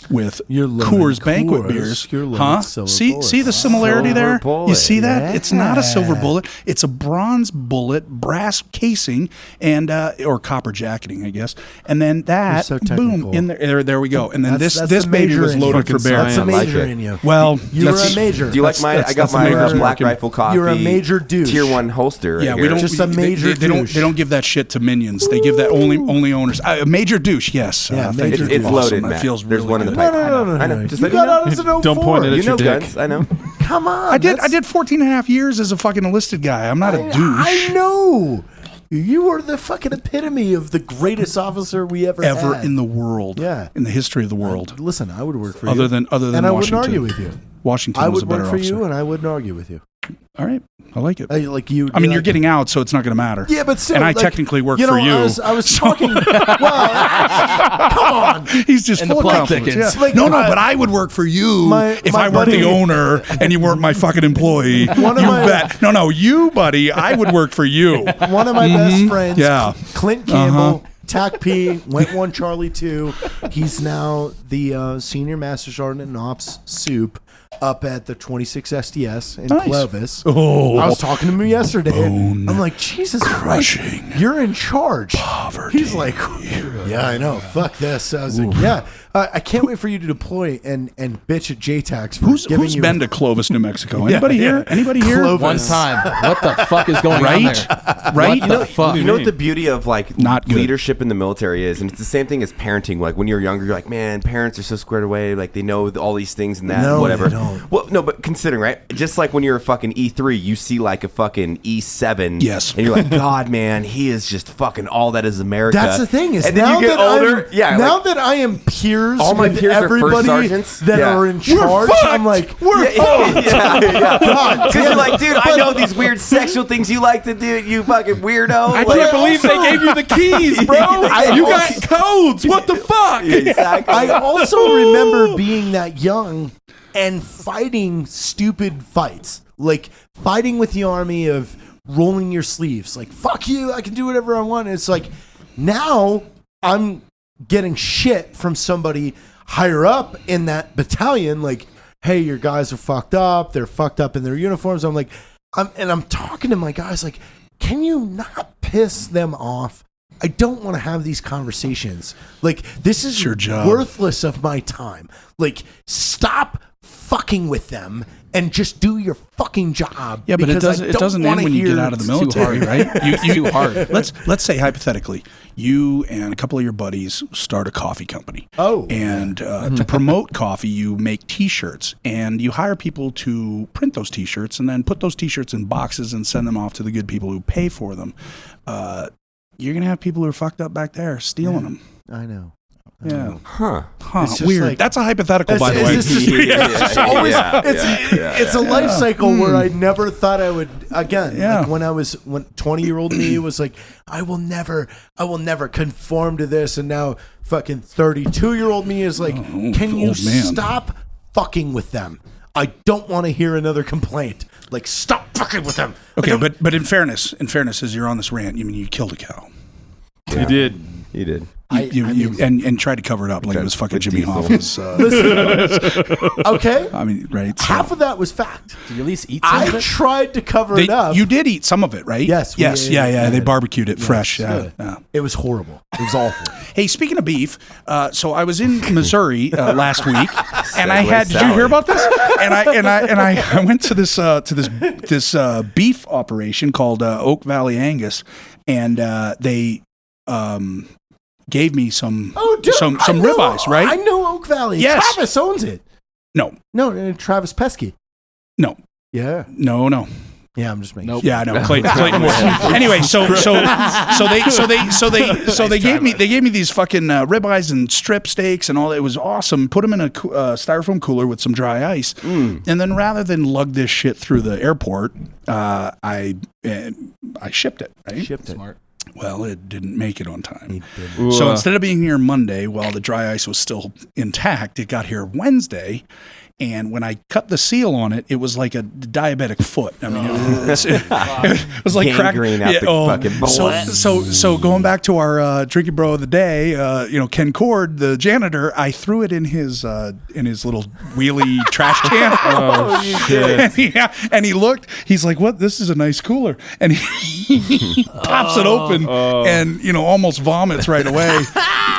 with You're loading Coors banquet Coors, beers, you're loading huh? silver See bullets. the similarity Silver there? bullet. You see that? It's not a silver Yeah. bullet. It's a bronze bullet, brass casing, and or copper jacketing, I guess. And then that, so boom, technical. in there we go. And then That's this the baby major was in you. loaded for Fucking bear. That's a I like major it. in you. Well, You were that's- a major. Do you like my? I got that's a my major Black marking. Rifle coffee. You're a major douche. Tier 1 holster. Yeah, right we don't. here. Just a major they don't. douche. They don't give that shit to minions. They give that only owners. A major douche. Yes. Yeah, thank major you. It's douche. loaded, That Matt. feels There's really one in the good. pipe. No. I know. Just You let you got know. out as an 04. Don't point it at You know your dick. guns. I know. Come on. I did. that's- I did 14 and a half years as a fucking enlisted guy. I'm not a douche. I know. You were the fucking epitome of the greatest officer we ever had. in the world. Yeah. In the history of the world. Listen, I would work for Other you. than and Washington. I wouldn't argue with you. Washington I was a would better work for officer. you, and I wouldn't argue with you. All right. I like it. Like you. I mean, you're like- getting out, so it's not going to matter. Yeah, but still, and I like, technically work you know, for you. I was talking. Well, come on. He's just And full the of plot compliments. thickens. Yeah. Like, No, but I would work for you if my I weren't buddy- the owner and you weren't my fucking employee. One of You my- bet. No, you, buddy. I would work for you. One of my best friends, Yeah. Clint Campbell, TAC P, went 1 Charlie 2. He's now the senior master sergeant in ops soup up at the 26 SDS in Nice. Clovis. Oh. I was talking to him yesterday. I'm like, Jesus Christ, Crushing you're in charge. poverty. He's like, yeah, I know. Fuck this. I was like, yeah. I can't wait for you to deploy and bitch at JTAX for Who's giving you been to Clovis, New Mexico? Anybody Yeah, here? yeah. Anybody here? Clovis. One time. What the fuck is going on Right? there? Right? What the fuck? You know what the beauty of like Not good. leadership in the military is, and it's the same thing as parenting. Like when you're younger, you're like, man, parents are so squared away. Like they know all these things and that, No, and whatever. they don't. Well, no, but considering, right? Just like when you're a fucking E3, you see like a fucking E7. Yes. And you're like, God, man, he is just fucking all that is America. That's the thing is and then now you get that older, I'm, now that I am peers all my with peers are first everybody sergeants. that Yeah. are in charge, I'm like, we're yeah. God, Because you're like, dude, I know these weird sexual things you like to do, you fucking weirdo. I Like- can't believe they gave you the keys, bro. You got codes. What the fuck? Yeah, exactly. I also remember being that young and fighting stupid fights, like fighting with the army of rolling your sleeves, like fuck you, I can do whatever I want. And it's like now I'm getting shit from somebody higher up in that battalion, like, hey, your guys are fucked up. They're fucked up in their uniforms. I'm like, I'm talking to my guys like, can you not piss them off? I don't want to have these conversations. Like, this is your job. worthless of my time. Like, stop fucking with them and just do your fucking job. Yeah, but it because I doesn't. It don't doesn't end wanna when you hear- get out of the It's too military, hard. right? It's too hard. Let's say hypothetically, you and a couple of your buddies start a coffee company. Oh. and to promote coffee, you make T-shirts, and you hire people to print those T-shirts, and then put those T-shirts in boxes and send them off to the good people who pay for them. You're gonna have people who are fucked up back there stealing them. I know. Yeah, Huh. It's just weird. like- That's a hypothetical, by the way. It's just- it's always- it's a life cycle where I never thought I would again. Yeah. Like when 20-year-old me was like, I will never conform to this, and now fucking 32-year-old me is like, can you old man. stop fucking with them? I don't want to hear another complaint. Like, stop fucking with them. Okay, but in fairness, as you're on this rant, you mean you killed a cow. You did. You did. And tried to cover it up like it was fucking with Jimmy diesel. Hoffa's. Okay, I mean, right? So. half of that was fact. Did you at least eat some of I it? tried to cover it up. You did eat some of it, right? Yes, we yes, ate yeah. it. They barbecued it fresh. Yeah. Yeah, yeah. It was horrible. It was awful. Hey, speaking of beef, so I was in Missouri last week, and I Segway had. Did you salad. hear about this? And I went to this beef operation called Oak Valley Angus, and they gave me some some I know- ribeyes, right? I know Oak Valley. Yes. Travis owns it. No, No, Travis Pesky. no, Yeah. no. Yeah, I'm just making. Nope. Yeah, I know. Clayton was. Anyway, so they gave me these fucking ribeyes and strip steaks and all that. It was awesome. Put them in a styrofoam cooler with some dry ice, and then rather than lug this shit through the airport, I shipped it. Right? Smart. Well, it didn't make it on time. So instead of being here Monday while the dry ice was still intact, it got here Wednesday. And when I cut the seal on it, it was like a diabetic foot. I mean, it was like Gangrene out the fucking blood. So going back to our drinking bro of the day, Ken Cord, the janitor, I threw it in his little wheelie trash can. Oh shit! And he looked. He's like, "What? This is a nice cooler." And he pops it open and almost vomits right away.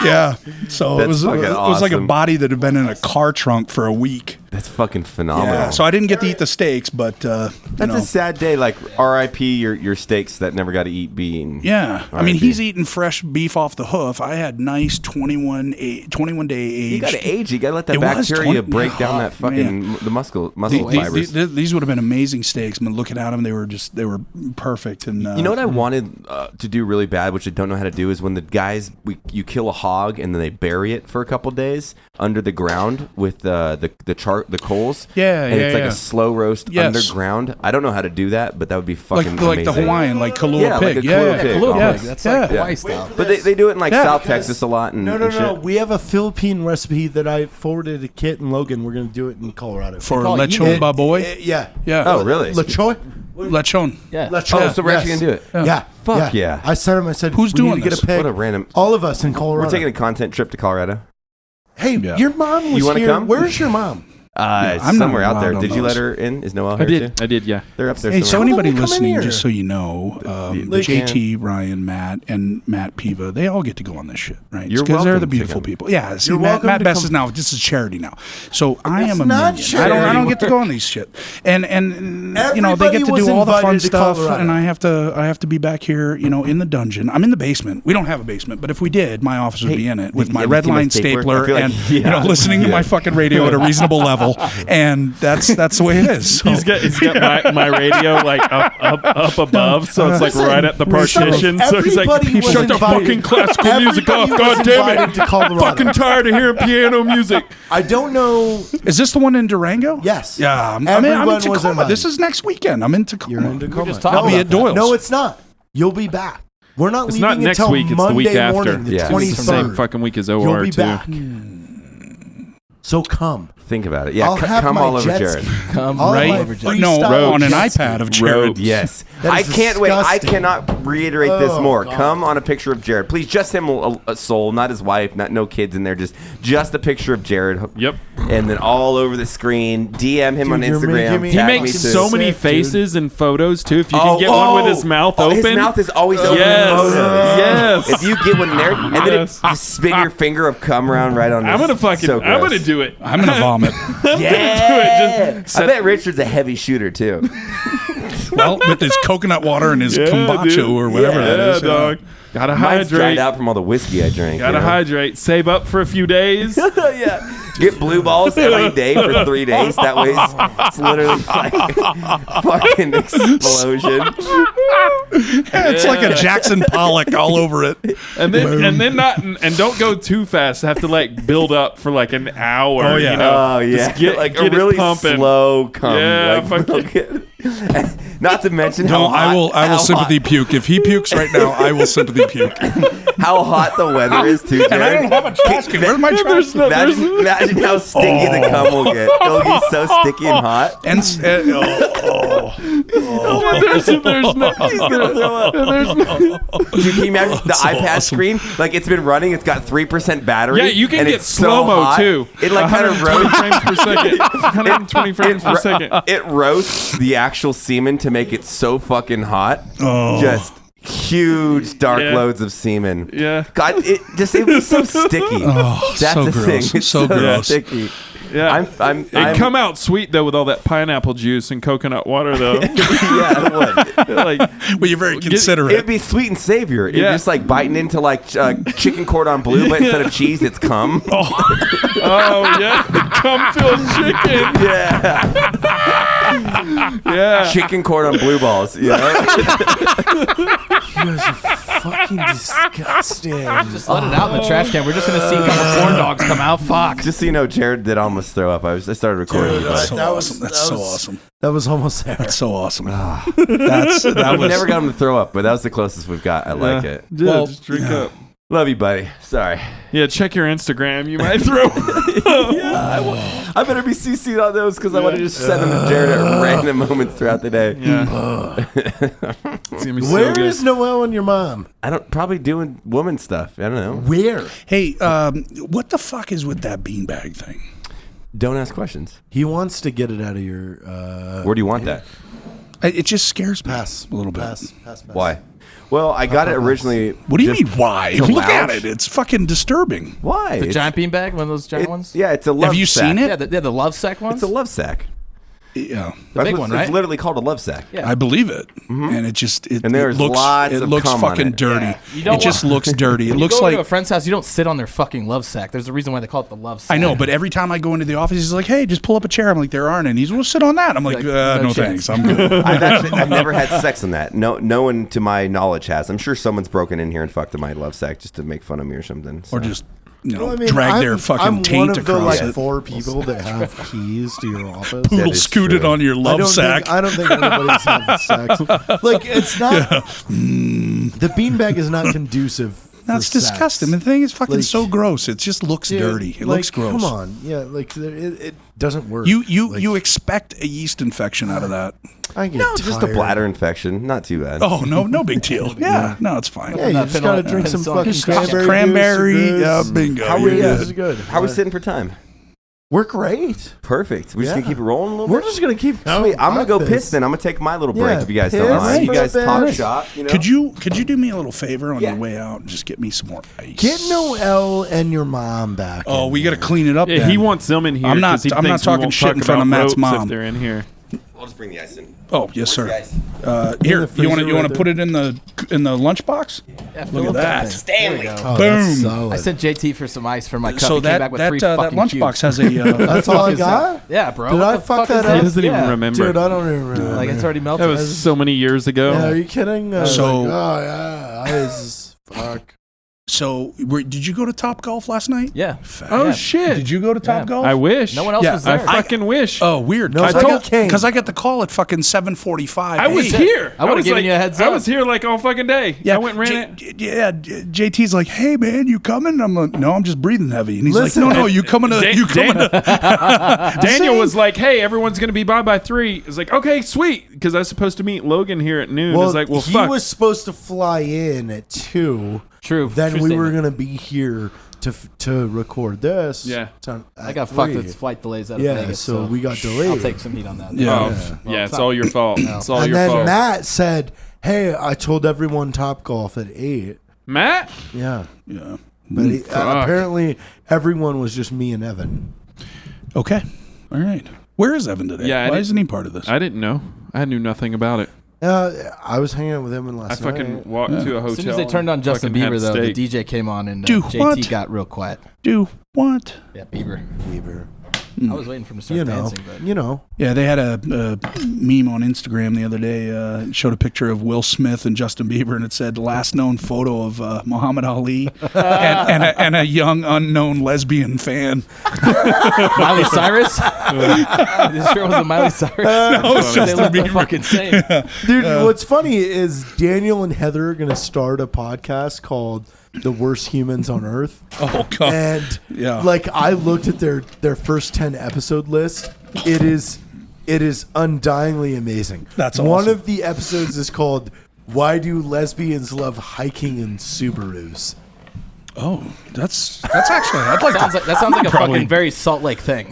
Yeah. So it was like a awesome. body that had been in a car trunk for a week. That's fucking phenomenal. Yeah, so I didn't get to eat the steaks, but that's a sad day. Like R.I.P. your steaks that never got to eat bean. Yeah, I mean R.I.P. he's eating fresh beef off the hoof. I had nice 21 day aged. You got to age. You got to let that It was bacteria 20 break down that fucking the muscle fibers. These would have been amazing steaks. I mean, looking at them, they were perfect. And you know what I wanted to do really bad, which I don't know how to do, is when the guys you kill a hog and then they bury it for a couple days under the ground with the coals. Yeah, and it's like a slow roast Yes. underground. I don't know how to do that, but that would be fucking like amazing. the Hawaiian, like Kahlua Yeah, like pig. a Kahlua pig. Kahlua Yeah. pig. That's like Hawaii style. But they do it in like Yeah. South Texas a lot. And, No. and shit. We have a Philippine recipe that I forwarded to Kit and Logan. We're going to do it in Colorado. For call it lechon you- baboy. Yeah. Yeah. Oh, really? Lechoy? Lechon. Yeah. Lechoy. Oh, so we're actually yes. gonna do it. Yeah. Fuck yeah. I sent him. I said, Who's we doing need to this? get a pig. What a random. All of us in Colorado. We're taking a content trip to Colorado. Hey, Yeah. your mom was You wanna here. come? Where's your mom? I'm not Somewhere out there. allowed on Did you those. let her in? Is Noelle I here did. too? I did. Yeah. They're up there. Hey, so somewhere. anybody Come in listening, here. just so you know, They can. JT, Ryan, Matt, and Matt Piva, they all get to go on this shit, right? You're Because they're welcome the to beautiful come. people. Yeah, see, You're Matt welcome to Best come. is now, this is charity now. So I am a not minion. charity. I don't get to go on these shit. And they Everybody get to was do all the fun invited to stuff, Colorado. and I have to be back here, in the dungeon. I'm in the basement. We don't have a basement, but if we did, my office would be in it with you my ever red seen my line stapler? I stapler feel like- and yeah. listening to my fucking radio at a reasonable level, and that's the way it is. So. He's got my radio like up above, so it's like Listen, right at the partition. So he's like, everybody was shut the invited. fucking classical music off, Everybody was god damn it! invited to Colorado. Fucking tired of hearing piano music. I don't know. Is this the one in Durango? Yes. Yeah, I'm Everyone in was Tacoma. invited. This is next weekend. I'm in Tacoma. You're in Tacoma. just talking I'll be about at Doyle's. No, it's not. You'll be back. We're not It's leaving not next until week. It's Monday the week after. morning, the Yeah. It's the same 23rd. fucking week as You'll OR be too. back. So come. Think about it. Yeah, I'll have come my all over jet Jared. ski. Come All Right? my No, freestyle on an jet ski. iPad of Jared. Yes. That I is can't wait. I disgusting. cannot reiterate this Oh, more. God. Come on a picture of Jared. Please, just him, a soul, not his wife, no kids in there. Just a picture of Jared. Yep. And then all over the screen. DM him Dude, on you're making Instagram. me- He tag makes me too. so many Sick, dude. faces and photos too. If you can get one with his mouth open, His mouth is always open. Yes. in photos. Yes. If you get one there, and then Yes. just spin your finger of cum around right on. I'm this. gonna fucking. So I'm gross. gonna do it. I'm gonna vomit. Yeah. Just I bet Richard's a heavy shooter too. Well, with his coconut water and his kombucha dude. or whatever Yeah, that is. dog. Gotta Mine's dried hydrate. out from all the whiskey I drank. Gotta you know? hydrate. Save up for a few days. Yeah. Get blue balls every day for 3 days. That way it's literally like fucking explosion. It's like a Jackson Pollock all over it. And then don't go too fast. Have to like build up for like an hour. Oh, yeah. You know? Oh yeah, Just get, like get a it really pumping. slow cum. Yeah, like, fucking- not to mention No, how hot, I will how sympathy hot, puke. If he pukes right now, I will sympathy puke. how hot the weather is too. And I Jared. don't have a trash can. Where's my trash can? Imagine how sticky the cum will get. It'll be so sticky and hot. And There's no. He's gonna throw up. There's no. Dude, can you imagine the so iPad awesome. screen? Like it's been running. It's got 3% battery. Yeah, you can and get it's so slow mo hot, too. It like kind of 120 roasts. frames per second. 120 frames per second. It roasts the actual semen to make it so fucking hot. Oh. Just huge dark Yeah. loads of semen. Yeah. God, it was so sticky. Oh, That's so the gross. thing. It's So gross. sticky. Yeah. I'm It'd come out sweet though with all that pineapple juice and coconut water though. yeah, it would. Like, Well, you're very considerate. It'd be sweet and savior. It'd Yeah. just like biting into like chicken cordon bleu, but instead of cheese, it's cum. oh yeah, cum-filled chicken. Yeah. Yeah. Chicken cordon bleu balls. Yeah. You guys are fucking disgusting. Just let it out in the trash can. We're just gonna see a couple corn dogs come out. Fuck. Just so you know, Jared did almost throw up. I started recording. Dude, but that was- That's so awesome. That was almost there. That's so awesome. Ah. That we was never got him to throw up, but that was the closest we've got. I like it. Yeah, Well, just drink yeah. up. Love you, buddy. Sorry. Yeah, check your Instagram. You might throw. I better be CC'd on those because I want to just send them to Jared at random moments throughout the day. Yeah. It's gonna be so Where good. is Noel and your mom? I don't probably doing woman stuff. I don't know. Where? Hey, what the fuck is with that beanbag thing? Don't ask questions. He wants to get it out of your. Where do you want that? It just scares me Pass a little bit. Pass. Why? Well, I got it originally. What do you just mean? Why? to Look at lounge. it. It's fucking disturbing. Why? The It's- giant beanbag, one of those giant ones. Yeah, it's a love Have you sack. seen it? Yeah, the love sack ones. It's a love sack. Yeah, The big what- one, It's right? literally called a love sack. Yeah. I believe it. And it just it, And there's it looks lots it of looks cum on fucking it. dirty. Yeah. You don't It just looks dirty. It You looks go like to a friend's house, you don't sit on their fucking love sack. There's a reason why they call it the love sack. I know, but every time I go into the office, he's like, "Hey, just pull up a chair." I'm like, "There aren't any." He's, "Well, sit on that." I'm like, Like, no no thanks. chance. I'm good." I've never had sex in that. No one to my knowledge has. I'm sure someone's broken in here and fucked in my love sack just to make fun of me or something. So. Or just Well, I mean, drag I'm- their fucking I'm taint one of the across like it. 4 people that have keys to your office. That Poodle is scooted true. on your love sack. I don't think anybody's having sex. Like it's not. The beanbag is not conducive. That's for sex. disgusting. The thing is fucking Like- so gross. It just looks Dude, dirty. It like, looks gross. Come on, yeah, like it doesn't work. You expect a yeast infection out of that. I get No, just a tired. bladder infection. Not too bad. Oh no big deal. Yeah, no, it's fine. Yeah, you Not just gotta penicillin. drink some Penicillin. fucking Just cranberry. cranberry, juice. yeah, bingo. How You're are you? This good. is good. How are we sitting for time? We're great. Perfect. We're just gonna Yeah. keep it rolling a little We're bit. just gonna keep going. Sweet. I'm gonna go Fuck piss this. then. I'm gonna take my little break Yeah, if you guys piss don't mind. You for a guys talk bit. shop. You know? Could you do me a little favor on Yeah. your way out and just get me some more ice? Get Noel and your mom back. Oh, in we got to here. clean it up. Yeah, then. he wants them in here. I'm not- 'cause he I'm not thinks we talking won't shit talk in front of about Matt's ropes mom. If they're in here. I'll just bring the ice in. Oh yes, sir. the ice? Here, the freezer you want to right put it in the lunchbox? Yeah, Look at that. Stanley. Oh, Boom. that's solid. I sent JT for some ice for my cup. So he came that back with that 3 that fucking lunchbox cubes. has a. That's all I Fuck is got. that? Yeah, bro. Did What I the fuck is that up? He doesn't even Yeah. remember. Dude, I don't even remember. Like it's already melted. That was so many years ago. Yeah, are you kidding? So- Like, oh yeah, ice. Fuck. So did you go to Top Golf last night? yeah. Oh Yeah. shit! Did you go to Top Yeah. Golf? I wish. No one else Yeah, was I there. fucking wish. Oh, weird. No, I I came. because I got the call at fucking 7:45. I was shit. here. I would've was given you a heads I up. was here like all fucking day. I went and ran it. JT's like, "Hey man, you coming?" I'm like, "No, I'm just breathing heavy." And he's Listen, like, "No, you coming to Dan- you coming to." Daniel was like, "Hey, everyone's gonna be by 3." It's like, "Okay, sweet," because I was supposed to meet Logan here at noon. Well, It's like, "Well, he fuck." was supposed to fly in at 2. True. Then True we were statement. gonna be here to record this. Yeah. I got fucked with flight delays out of Yeah, Vegas. so we got delayed. I'll take some heat on that. Yeah. Yeah, it's all your fault. It's all And your then fault. Matt said, "Hey, I told everyone Top Golf at 8." Matt? Yeah, Yeah. but Fuck. apparently everyone was just me and Evan. Okay. All right. Where is Evan today? Yeah, I Why didn't- isn't he part of this? I didn't know. I knew nothing about it. I was hanging out with him I last fucking night. walked to a hotel. As soon as they turned on and Justin fucking had Bieber, though, the steak. DJ came on and Do JT what? got real quiet. Do what? Yeah, Bieber. Bieber. I was waiting for him to start You know, dancing, but you know. Yeah, they had a meme on Instagram the other day. It showed a picture of Will Smith and Justin Bieber, and it said "last known photo of Muhammad Ali and a young unknown lesbian fan." Miley Cyrus. This sure was a Miley Cyrus. No, it's They Justin look the Bieber. fucking same. Dude, what's funny is Daniel and Heather are going to start a podcast called The Worst Humans on Earth. Oh god. And Yeah. like I looked at their first 10 episode list. It is undyingly amazing. That's one awesome. of the episodes is called "Why Do Lesbians Love Hiking in Subarus?" Oh, that's actually. I'd like to. That sounds like a probably- fucking very Salt Lake thing.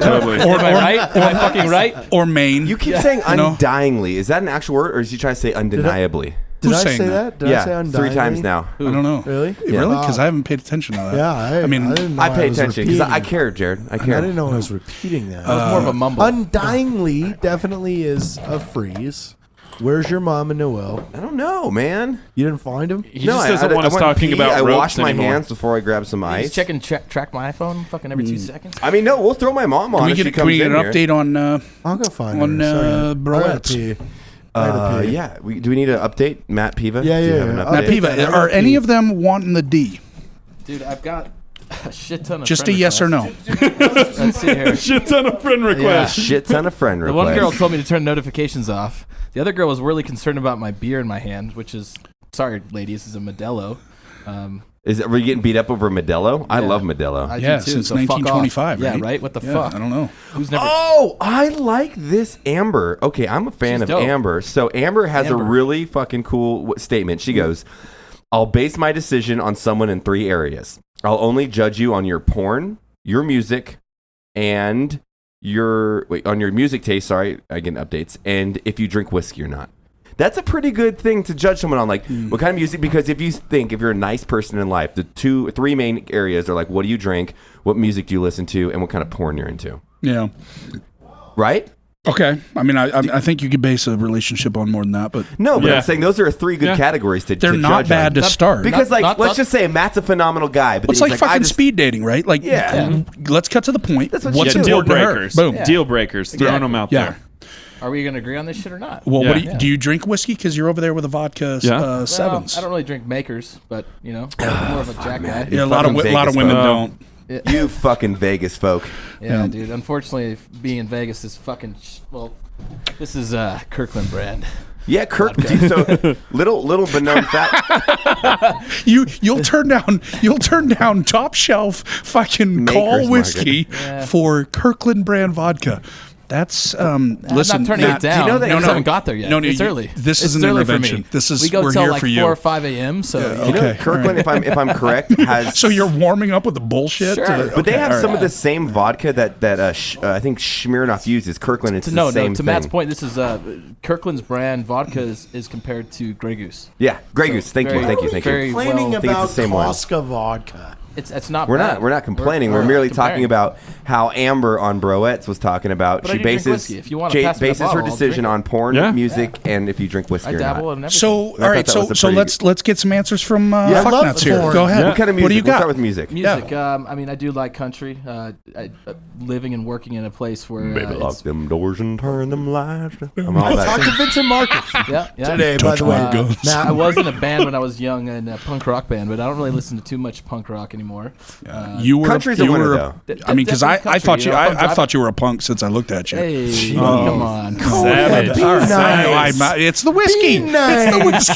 Totally. Am I right? Am I fucking right? Or Maine. You keep saying You know? undyingly. Is that an actual word, or is he trying to say undeniably? Did Who's I saying say that? that? Did I say Yeah, undyingly? 3 times now. I don't know. Really? Really? Because I haven't paid attention to that. Yeah, I mean, didn't know I pay was attention because I repeating. care, Jared. I I care. didn't know I was repeating that. That was more of a mumble. Undyingly definitely is a freeze. Where's your mom and Noel? I don't know, man. You didn't find him? He just doesn't want us went talking pee, about I ropes washed my anymore. hands before I grabbed some ice. He's checking track my iPhone fucking every 2 seconds. I mean, no, we'll throw my mom on can we if she get, comes can we get in an here. update on I'll go find On, her. Sorry. Broettes. I gotta pee. Yeah. Do we need an update, Matt Piva? Yeah, Do you yeah, have an yeah. Matt update? Piva? I Are gotta any pee. of them wanting the D? Dude, I've got a shit ton of Just a friend yes or requests. no? Let's see here. Shit ton of friend requests. Shit ton of friend The requests. one girl told me to turn notifications off. The other girl was really concerned about my beer in my hand, which is, sorry, ladies, is a Modelo. Were you getting beat up over Modelo? I Yeah. love Modelo. I Yeah, do too, since so fuck off. 1925, Yeah, right? right? What the Yeah, fuck? I don't know. Who's never... Oh, I like this Amber. Okay, I'm a fan She's of dope. Amber. So Amber has Amber. a really fucking cool statement. She goes, I'll base my decision on someone in 3 areas. I'll only judge you on your porn, your music, and on your music taste. Sorry, again, updates. And if you drink whiskey or not. That's a pretty good thing to judge someone on, like what kind of music. Because if you're a nice person in life, the 3 main areas are like, what do you drink, what music do you listen to, and what kind of porn you're into. Yeah. Right? Okay. I mean, I think you could base a relationship on more than that, but No, but Yeah. I'm saying those are 3 good categories to they're to not judge bad on. to start. Because Not- let's just say Matt's a phenomenal guy, but It's then like he's I fucking just- speed dating, right? Like, Yeah. let's cut to the point. That's what What's you do. Deal important to her? breakers. Boom. Deal breakers. Throwing them out Yeah. there. Are we going to agree on this shit or not? Well, Yeah. do you drink whiskey? Because you're over there with a vodka Yeah. sevens. I don't really drink makers, but, I'm more of a jack guy. Yeah, a lot of Vegas women folk. don't. You fucking Vegas folk. Yeah, dude. Unfortunately, being in Vegas is fucking... this is Kirkland brand. Yeah, Kirk. So little but known fact. You'll turn down top shelf fucking Maker's call Market. whiskey Yeah. for Kirkland brand vodka. That's I'm listen. not turning Matt, it down. you know that- I just no, haven't got there yet. no, no, it's early. this It's is an early for intervention. me. This is- we go we're till here like for you. 4 or 5 a.m. So Yeah, You know, okay. Kirkland, if I'm correct, has. So you're warming up with the bullshit. Sure. But they Okay, have all some right. of the same vodka that I think Smirnoff uses. Kirkland, it's the same to thing. Matt's point, this is Kirkland's brand vodka is compared to Grey Goose. Yeah, Grey Goose. Thank you. very Complaining well- think it's about the same one. Koska vodka. It's not. We're bad. not complaining. We're merely talking comparing. about how Amber on Broettes was talking about. But I She do drink bases whiskey. If you wanna pass me the bases her bottle, I'll decision drink it. on porn, Yeah. music, and if you drink whiskey I or dabble not. in everything. So I all thought right, that was a so pretty- let's get some answers from I fuck love nuts here. porn. Go ahead. What kind of music? What do you We'll got? start with music. Music. I mean, I do like country. Living and working in a place where Baby, lock it's, them doors and turn them lights. I'm all Talk that. to Vincent Marcus yeah. today, by Touch the my way. guns. I was in a band when I was young, in a punk rock band, but I don't really listen to too much punk rock anymore. You were Country's a you winner, were though. I mean, because I Definitely thought country, you you know, if I'm I driving- thought you were a punk since I looked at you. Hey, come on. Savage. Be All right, nice. it's the whiskey. Be nice.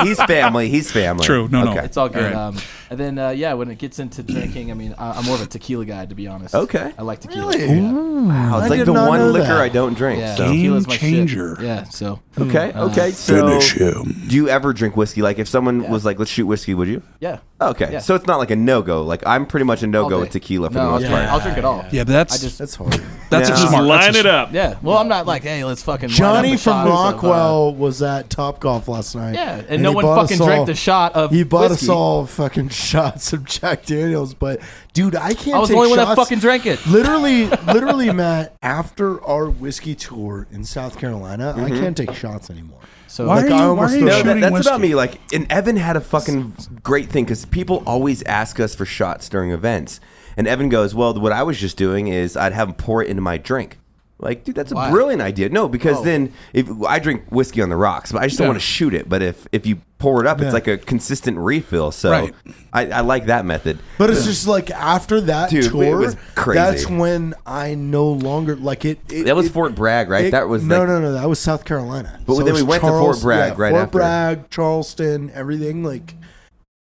He's family. He's family. True. No, no. Okay. It's all good. All And then, when it gets into drinking, I mean, I'm more of a tequila guy, to be honest. Okay. I like tequila. Really? Wow, it's I like did the not one know liquor that. I don't drink. Yeah, So. tequila's my changer. shit. Yeah, so. Okay. So, Finish him. do you ever drink whiskey? Like, if someone was like, "Let's shoot whiskey," would you? Yeah. Okay. Yeah. So it's not like a no go. Like I'm pretty much a no All go day. with tequila for No, the most part. I'll drink it all. Yeah, but that's I just- That's hard. that's Yeah. a smart. Line that's a- it up. Yeah. Well, I'm not like, hey, let's fucking. line Johnny up from shots of, Rockwell was at Top Golf last night. yeah, and no he one bought us fucking drank all- the shot of He bought whiskey. us all fucking shots of Jack Daniels, but dude, I can't. I was the take only one that shots. fucking drank it. Literally, Matt. After our whiskey tour in South Carolina, I can't take shots anymore. So Why Like, are I you, almost why are you threw No, up. shooting that's whiskey? about me. Like, and Evan had a fucking great thing because people always ask us for shots during events, and Evan goes, "Well, what I was just doing is I'd have him pour it into my drink." Like, dude, that's a Why? brilliant idea. No, because Oh. then if I drink whiskey on the rocks, but I just don't Yeah. want to shoot it. But if you pour it up, Yeah. it's like a consistent refill. So Right. I like that method. But it's just like after that Dude, it tour, was crazy. that's when I no longer like it. That was Fort Bragg, right? That was no, like- no. That was South Carolina. But then it we was went to Fort Bragg right Fort after. Bragg, Charleston, everything. Like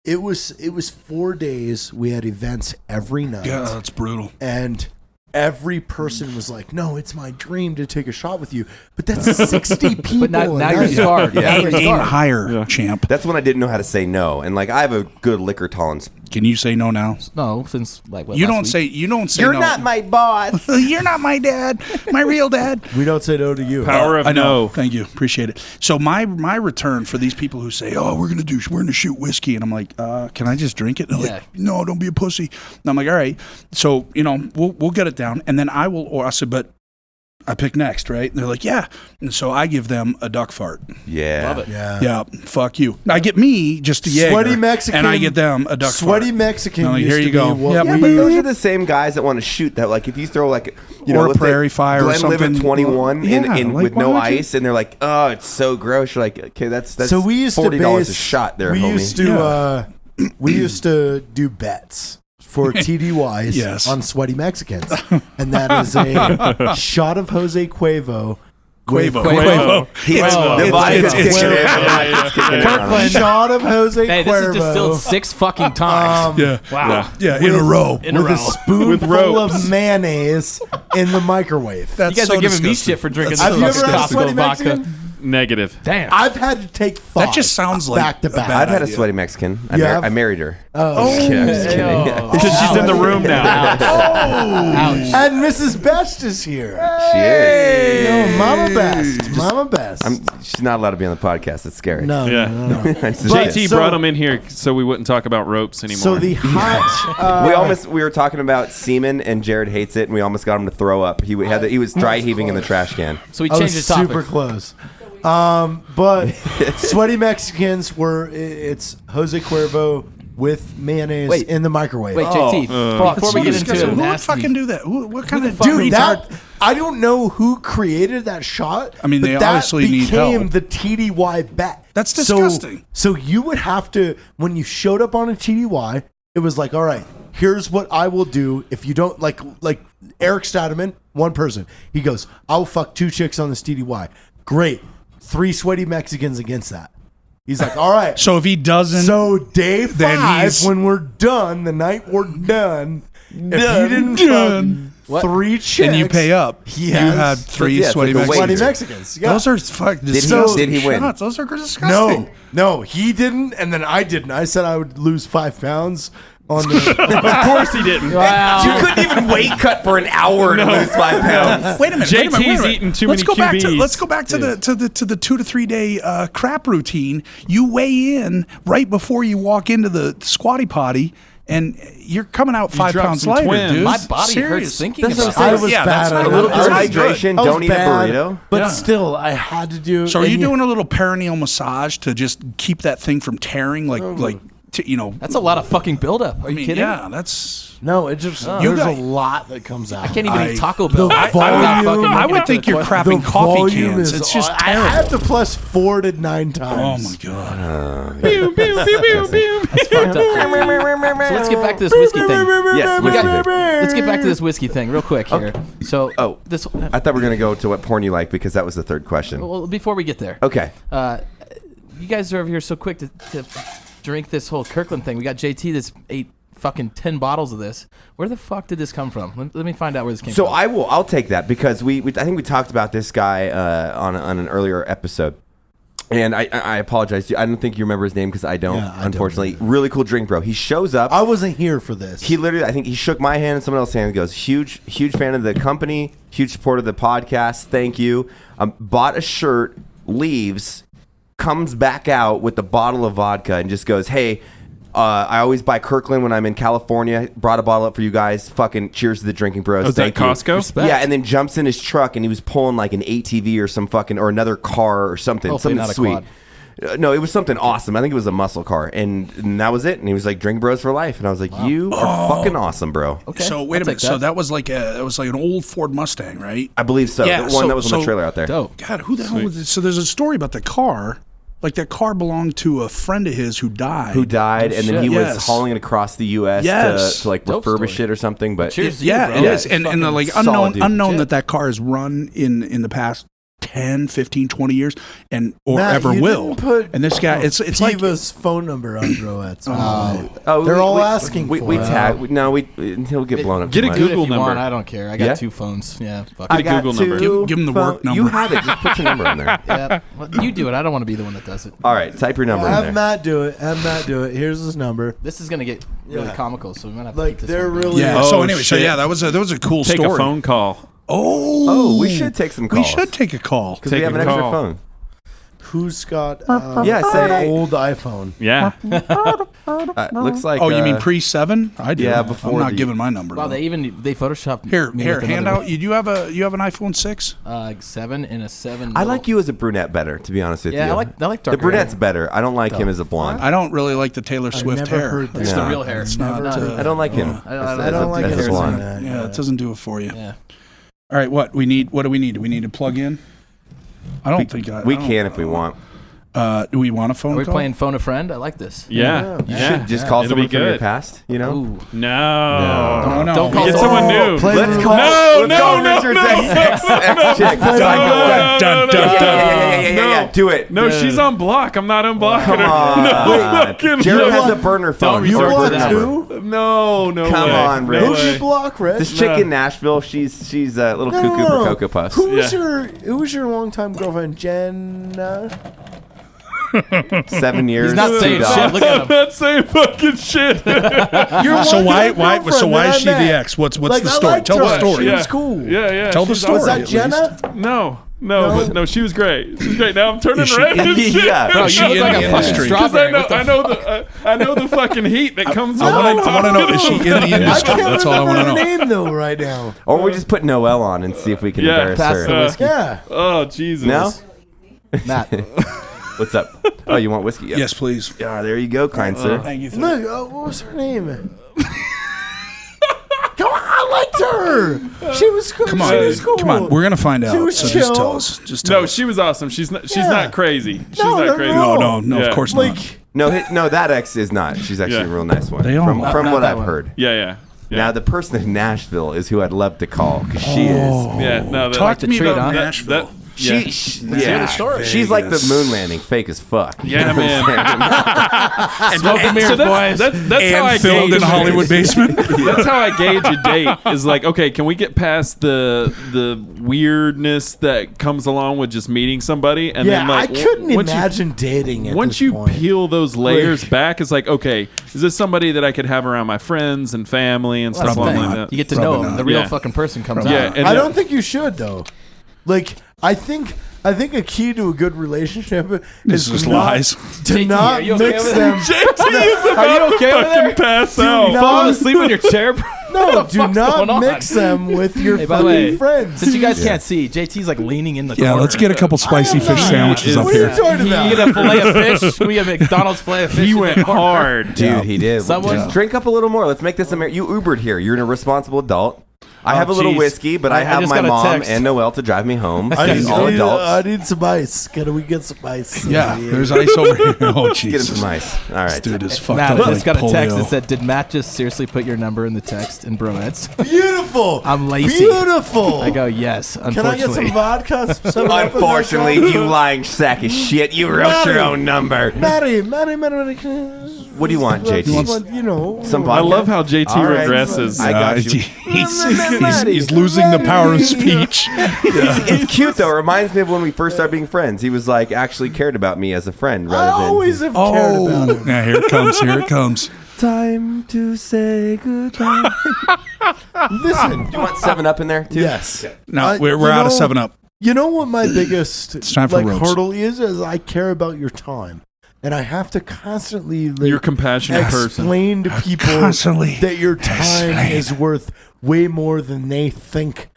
it was 4 days. We had events every night. Yeah, that's brutal. And every person was like, "No, it's my dream to take a shot with you." But that's 60 people. But now and you're scarred. Yeah. Now you're Aim scarred. higher, champ. That's when I didn't know how to say no, and like I have a good liquor tolerance. Can you say no now? No, since like what, You last don't week? say. You don't say. You're no. not my boss. You're not my dad. My real dad. We don't say no to you. Power of I know. no. Thank you. Appreciate it. So my return for these people who say, "Oh, we're gonna shoot whiskey," and I'm like, "Can I just drink it?" And they're Yeah. like, "No, don't be a pussy." And I'm like, "All right." So we'll get it down, and then I will. Or I said, "But I pick next, right?" And they're like, "Yeah." And so I give them a duck fart. Yeah. Love it. Yeah. Yeah, fuck you. I get me just a Jaeger, Sweaty Mexican. and I get them a duck Sweaty fart. Mexican. I'm like, used here to you go. be what Yep. we- Yeah, but those are the same guys that want to shoot that. Like, if you throw like, Or a let's say prairie fire or Glenlivet something. 21 Yeah, in like, with why no would you- ice, and they're like, oh, it's so gross. You're like, okay, that's So we used to $40 a base, shot there, we homie. used to we used to do bets for TDYs Yes. on Sweaty Mexicans, and that is a shot of Jose Cuervo. Quavo. Quavo. The vodka's it's- kicking in. it's- It's kicking in. Kirkland. Shot of Jose Hey, this is Cuervo distilled 6 fucking times. Yeah. Wow. Yeah, in a row. with a spoonful of mayonnaise in the microwave. You That's guys so are giving me disgusting. shit for drinking Have this you fucking ever had a Sweaty Costco vodka. Mexican? Negative. Damn. I've had to take 5. That just sounds like back to a back. bad I've had a idea. sweaty Mexican. Yeah. I married her. Oh, Yeah, I'm just kidding. Yo. Because she's in the room now. Ouch. and Mrs. Best is here. She is. No, Mama Best. Mama Best. She's not allowed to be on the podcast. It's scary. no, Yeah. no, no. It's just- But- JT so- brought him in here so we wouldn't talk about ropes anymore. So the hot. we were talking about semen, and Jared hates it, and we almost got him to throw up. He was dry heaving in the trash can. So we I changed was the topic. super close. But Sweaty Mexicans were it's Jose Cuervo with mayonnaise Wait. in the microwave. Wait, JT, before we get into Who it, would nasty. fucking do that? What kind of Dude, retard- that I don't know who created that shot. I mean, but they that obviously need became help. the TDY bet. That's So- disgusting. So you would have to, when you showed up on a TDY, it was like, all right, here's what I will do if you don't like Eric Stademan, one person. He goes, I'll fuck 2 chicks on this TDY. Great. 3 Sweaty Mexicans against that. He's like, all right. So if he doesn't, So day Then 5, he's- when we're done, the night we're done, if he didn't Done. fuck 3 chicks, and you pay up, He you has- had 3 yeah, it's sweaty like a Mexicans. Sweaty Mexicans. Yeah. Those are fuck he- disgusting did he win? shots. Those are disgusting. No, he didn't, and then I didn't. I said I would lose 5 pounds on the. of course he didn't. Wow. You couldn't even weight cut for an hour to lose 5 pounds. Wait a minute. wait a minute, wait a JT's minute. eating too let's many go back to QBs. let's go back to the 2 to 3 day crap routine. You weigh in right before you walk into the squatty potty, and you're coming out 5 drop pounds some lighter, twins. dude. My body Serious. hurts thinking That's what about I'm it. saying. I was Yeah, bad. that's at not it. a little I was dehydration, I was don't eat a bad, burrito. But Yeah. still, I had to do. So are and you doing a little perineal massage to just keep that thing from tearing, That's a lot of fucking buildup. Are you kidding? Yeah, that's. No, it just You there's got- a lot that comes out. I can't even I- eat Taco Bell. the I'm not volume- fucking I making would it to think the you're toilet. crapping coffee cans. is It's just I terrible. had to plus 4 to 9 Oh times. my god. That's fucked up. So let's get back to this whiskey thing. Yes, We whiskey got- thing. Let's get back to this whiskey thing real quick here. So, Oh. this. I thought we were going to go to what porn you like because that was the third question. Well, before we get there, Okay. you guys are over here so quick to drink this whole Kirkland thing. We got JT that's ate fucking 10 bottles of this. Where the fuck did this come from? Let me find out where this came So from. I'll take that because we I think we talked about this guy on an earlier episode. And I apologize to you. I don't think you remember his name because I don't, Yeah, I don't unfortunately. Really cool drink, bro. He shows up. I wasn't here for this. He literally, I think he shook my hand and someone else's hand and goes, huge fan of the company, huge supporter of the podcast. Thank you. Bought a shirt, leaves, comes back out with a bottle of vodka and just goes, hey, I always buy Kirkland when I'm in California. Brought a bottle up for you guys. Fucking cheers to the Drinking Bros. Oh, is that Thank you. Costco? Respect. Yeah, and then jumps in his truck and he was pulling like an ATV or some fucking or another car or something. Hopefully Something not a sweet. quad. No, it was something awesome. I think it was a muscle car, and that was it. And he was like, "Drink Bros for life," and I was like, "You are fucking awesome, bro." Okay, So wait I'll a minute. take So that was like an old Ford Mustang, right? I believe so. Yeah, The one that was on the so- trailer out there. Dope. God, who the hell was it? So there's a story about the car. Like that car belonged to a friend of his who died. Who died, and then shit. he was Yes. hauling it across the U.S. Yes. to like Dope refurbish story. it or something. But Cheers to Yeah, you, it bro. is, and Fucking like solid dude. unknown Shit. that that car has run in the past 10, 15, 20 years or Matt, ever you will. didn't put And this guy, it's like Tiva's phone number on Broettes. Oh, They're all asking we, for we it. tag. No, he'll get blown up. Get too a much. Google if you number. want, I don't care. I got Yeah? 2 phones. Yeah, fuck I it. got Google number. Give him the work number. You have it. Just put your number in there. Yeah. Well, you do it. I don't want to be the one that does it. All right, type your number in Have there. Matt do it. Here's his number. This is gonna get really Yeah. comical, so we might have to Like, keep this they're one down. really. yeah. Oh, so anyway, shit. that was a cool Take story. a phone call. Oh, we should take some We calls. should take a call. because we Take have a an extra call. phone. Who's got Yeah, say- an old iPhone? Yeah. Looks like. Oh, you mean pre-7? I do. yeah, before I'm not the- giving my number. Wow, though. they photoshopped Here, me with hand another out. You have an iPhone 6? 7 and a 7. I like you as a brunette better, to be honest with Yeah, you. I like the darker brunette's hair. better. I don't like him as a blonde. I don't really like the Taylor Swift never hair. heard It's that. the No. real hair. It's not. I don't like him. I I don't like as it. a blonde. Yeah, it doesn't do it for you. Yeah. All right, what do we need? Do we need to plug in? I don't think We can if we want. Do we want a phone Are we call? playing phone a friend? I like this. Yeah. You should just call It'll someone be from your good. past, you know? Ooh. No. No. Don't call Get someone- someone new. Play Let's the- call, No, let's call no, Richard's no, ex-chick. No, Dun, dun, dun, Yeah. Do it. No, she's on block. I'm not unblocking Come her. on. fucking Jared no. has a burner phone. You so block it's her number. too? No Come way. on, Rich. No Who'd way. you block, Rich? This chick in Nashville, she's a little cuckoo for Cocoa Puffs. Who was Yeah. your longtime girlfriend, Jenna? 7 years. He's not 2 saying dogs. shit. Look at I'm him. not saying fucking shit. Your So why longtime girlfriend is she that I the met. ex? What's Like, the I story? liked Tell her. the story. She Yeah. was cool. Yeah. Tell the she's story. Was that at Jenna? No, but she was great. She was great. Now I'm turning Is she red. in- and shit. Yeah. Bro, She you look in like the a fucking industry? Because strawberry. What the I know the fucking heat that comes I on. want to know, is she in the I industry? can't That's all I want remember to her know. name though right now. Or we just put Noelle on and see if we can Yeah, embarrass pass her. the whiskey. Yeah. Oh Jesus. No? Matt. What's up? Oh, you want whiskey? Yep. Yes, please. Yeah, there you go, kind sir. Thank you. Look, what was her name? Come on, I liked her. She was cool. Come She was on, cool. come on. We're gonna find out. was So just chill. tell us. Just tell No, us. she was awesome. She's not Yeah. crazy. She's No, not no, crazy. No, Yeah. of course not. Like, No, that ex is not. She's actually Yeah. a real nice one. They all from are. from Not what that I've one. heard. Yeah. Now the person in Nashville is who I'd love to call because she is. Yeah, no, that, Talk to me treat, about huh? Nashville. She, yeah. hear the story. She's like the moon landing, fake as fuck. Yeah, man. Smoke and mirrors, boys. That's how I And filmed gauge in a Hollywood basement. That's how I gauge a date. Is like, okay, can we get past the weirdness that comes along with just meeting somebody? And yeah, then like, I couldn't once you- imagine dating at Once this you point. peel those layers Like- back, it's like, okay, is this somebody that I could have around my friends and family and That's stuff the like thing. that? You get to Probably know him. not. The real Yeah. fucking person comes Yeah, out. and I don't think you should though. Like, I think a key to a good relationship This is is not, lies. to JT, not are you okay mix with them. JT is about Are you to okay over fucking there? pass Do out. not- Falling asleep in your chair, bro? No, What the do fuck's going not on? mix them with your Hey, by the way, fucking friends. since you guys can't see, JT's like leaning in the Yeah, corner. let's get a couple spicy fish sandwiches up What are you here. talking You about? get a fillet of fish. Can we get McDonald's fillet of fish? He in the went corner? hard. Dude, he did. Someone- Just drink up a little more. Let's make this You Ubered here. You're a responsible adult. I Oh, have a little jeez. whiskey, but I I have just my got a mom text. and Noelle to drive me home. I She's all I adults. need some ice. Can we get some ice? Yeah, there's ice over here. Oh, Get him Jesus. some ice. All right. This dude is fucked Matt, up I just like got a text polio. that said, "Did Matt just seriously put your number in the text in Broettes?" Beautiful. I'm lazy. Beautiful. I go, "Yes." Can I get Unfortunately, some vodka? Some 7-Up in that Unfortunately, cup? you lying sack of shit. You wrote your own number. Maddie. What do you want, JT? You know. Some I vodka? love how JT All right. regresses. I got you. He's losing the power of speech. It's cute though. It reminds me of when we first started being friends. He was like actually cared about me as a friend I rather than always have cared about Oh, him. yeah, here it comes. Here it comes. time to say goodbye. Listen. Do you want 7-Up in there too? Yes. No, we're you out of know- 7-Up. You know what my biggest time for ropes. hurdle is I care about your time. And I have to constantly You're a compassionate person. explain to people Constantly that your time explain. is worth way more than they think,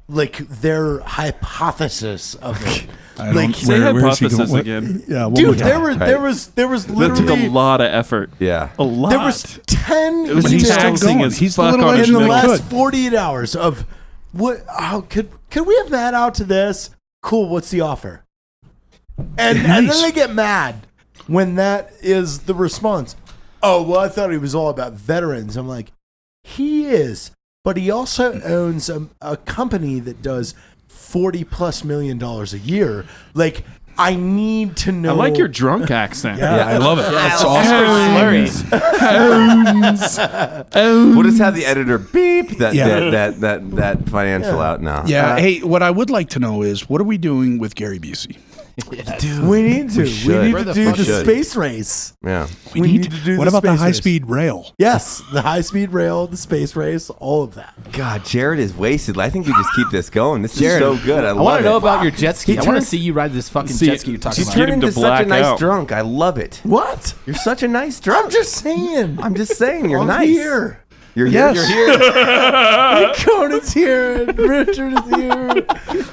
like their hypothesis of it. I don't- Like, Say where is he hypothesis going? again. Yeah, one Dude, more time. there was That took a literally lot of effort. Yeah. A lot. there was 10 It was But he's still taxing going. as He's the fuck little on his engine in the that middle. last 48 hours of what? How could we have Matt out to this? Cool. What's the offer? And then Nice. they get mad when that is the response. Oh well, I thought he was all about veterans. I'm like, he is, but he also owns a company that does $40+ million a year. Like, I need to know. I like your drunk accent. Yeah, I love it. Yeah, It's it's awesome. slurry. We'll just have the editor beep that Yeah. that financial out now. Yeah. Hey, what I would like to know is, what are we doing with Gary Busey? We need to. We should. need Where to the do fuck the should? space race. Yeah. We need to do What the about the space race. high-speed rail? Yes, the high-speed rail, the space race, all of that. God, Jared is wasted. I think we just keep this going. This Jared, is so good. I I love want it. to know about your jet ski. He I want to turned- see you ride this fucking See, jet ski you're talking You just about. get turned him into to such a black nice out. drunk. I love it. What? You're such a nice drunk. I'm just saying. I'm just saying. You're I'm nice. here. You're here. Yes. You're here. Conan's here and Richard is here.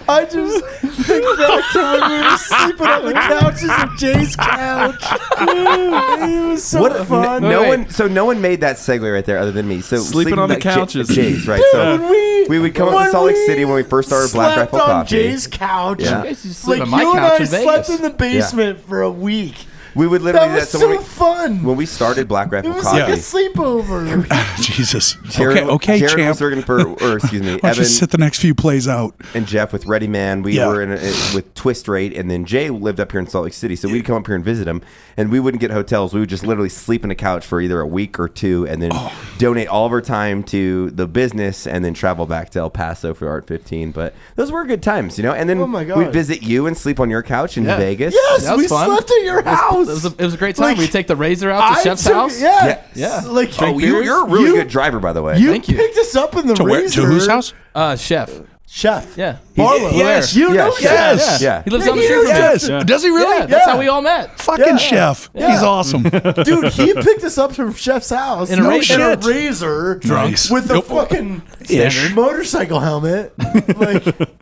I just think back to when we were sleeping on the couches of Jay's couch. It was so What? fun. No Wait. one. So no one made that segue right there, other than me. So Sleeping on the like couches. Jay's right. So we would come up when to Salt Lake we City when we first started Black slept Rifle on Coffee. Jay's couch. Yeah. You guys used to sleep Like on my you and couch I in slept Vegas. in the basement for a week. We would literally That do was that. so fun. When we started Black It Rifle was Coffee, like a sleepover. Jesus. Jared, Okay, Jared champ. was working for, or excuse me, Why don't you Evan sit the next few plays out? and Jeff with Ready Man. We Yeah. were in with Twist Rate, and then Jay lived up here in Salt Lake City. So we'd come up here and visit him, and we wouldn't get hotels. We would just literally sleep in a couch for either a week or two, and then donate all of our time to the business, and then travel back to El Paso for Art 15. But those were good times, you know. And then Oh my God. we'd visit you and sleep on your couch in Yeah. Vegas. Yes, That was we fun. slept at your house. It was a great time. Like, we take the Razor out to I Chef's took- house. Yeah. Yeah. Like, Oh, you're a really You- good driver, by the way. You Thank you. picked us up in the To where? Razor. To whose house? Chef. Chef. Yeah. Barlow. Yes. You Yeah, know Chef. Yes. Yeah. He lives Yeah, down the he street from me. Yes. Yeah. Does he really? Yeah, that's Yeah. how we all met. Fucking Yeah. chef. Yeah. He's awesome. Dude, he picked us up from Chef's house In a No Razor. shit. Razor, Nice. with a Nope. fucking Ish. motorcycle helmet.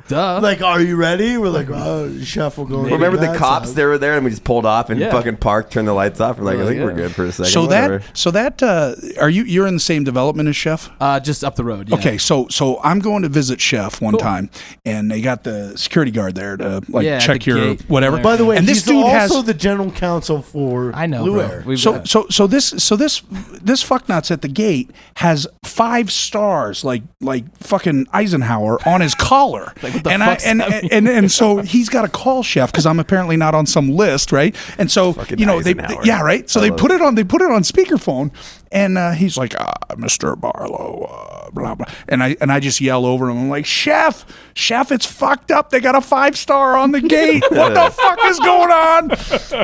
Duh. Like, are you ready? We're like, oh, Chef will go. Remember the Matt's cops? house. They were there, and we just pulled off and Yeah. fucking parked, turned the lights off. We're like, I think Yeah. we're good for a second. So whatever. are you're in the same development as Chef? Just up the road. Yeah. Okay, so I'm going to visit Chef one time, and they got the security guard there to Yeah, check the your gate. whatever. By By the way, and this he's dude also has the general counsel for I know, Blue bro. Air. We've so this fucknuts at the gate has 5 stars like fucking Eisenhower on his collar. Like, what the and fuck's that mean? and so he's got to call Chef because I'm apparently not on some list, right? And so Fucking you know Eisenhower. yeah, right. So I they love put it on speakerphone, and he's like, Mr. Barlow, blah blah, and I just yell over him. I'm like, Chef, it's fucked up. They got a 5-star on the gate. What the fuck is going on?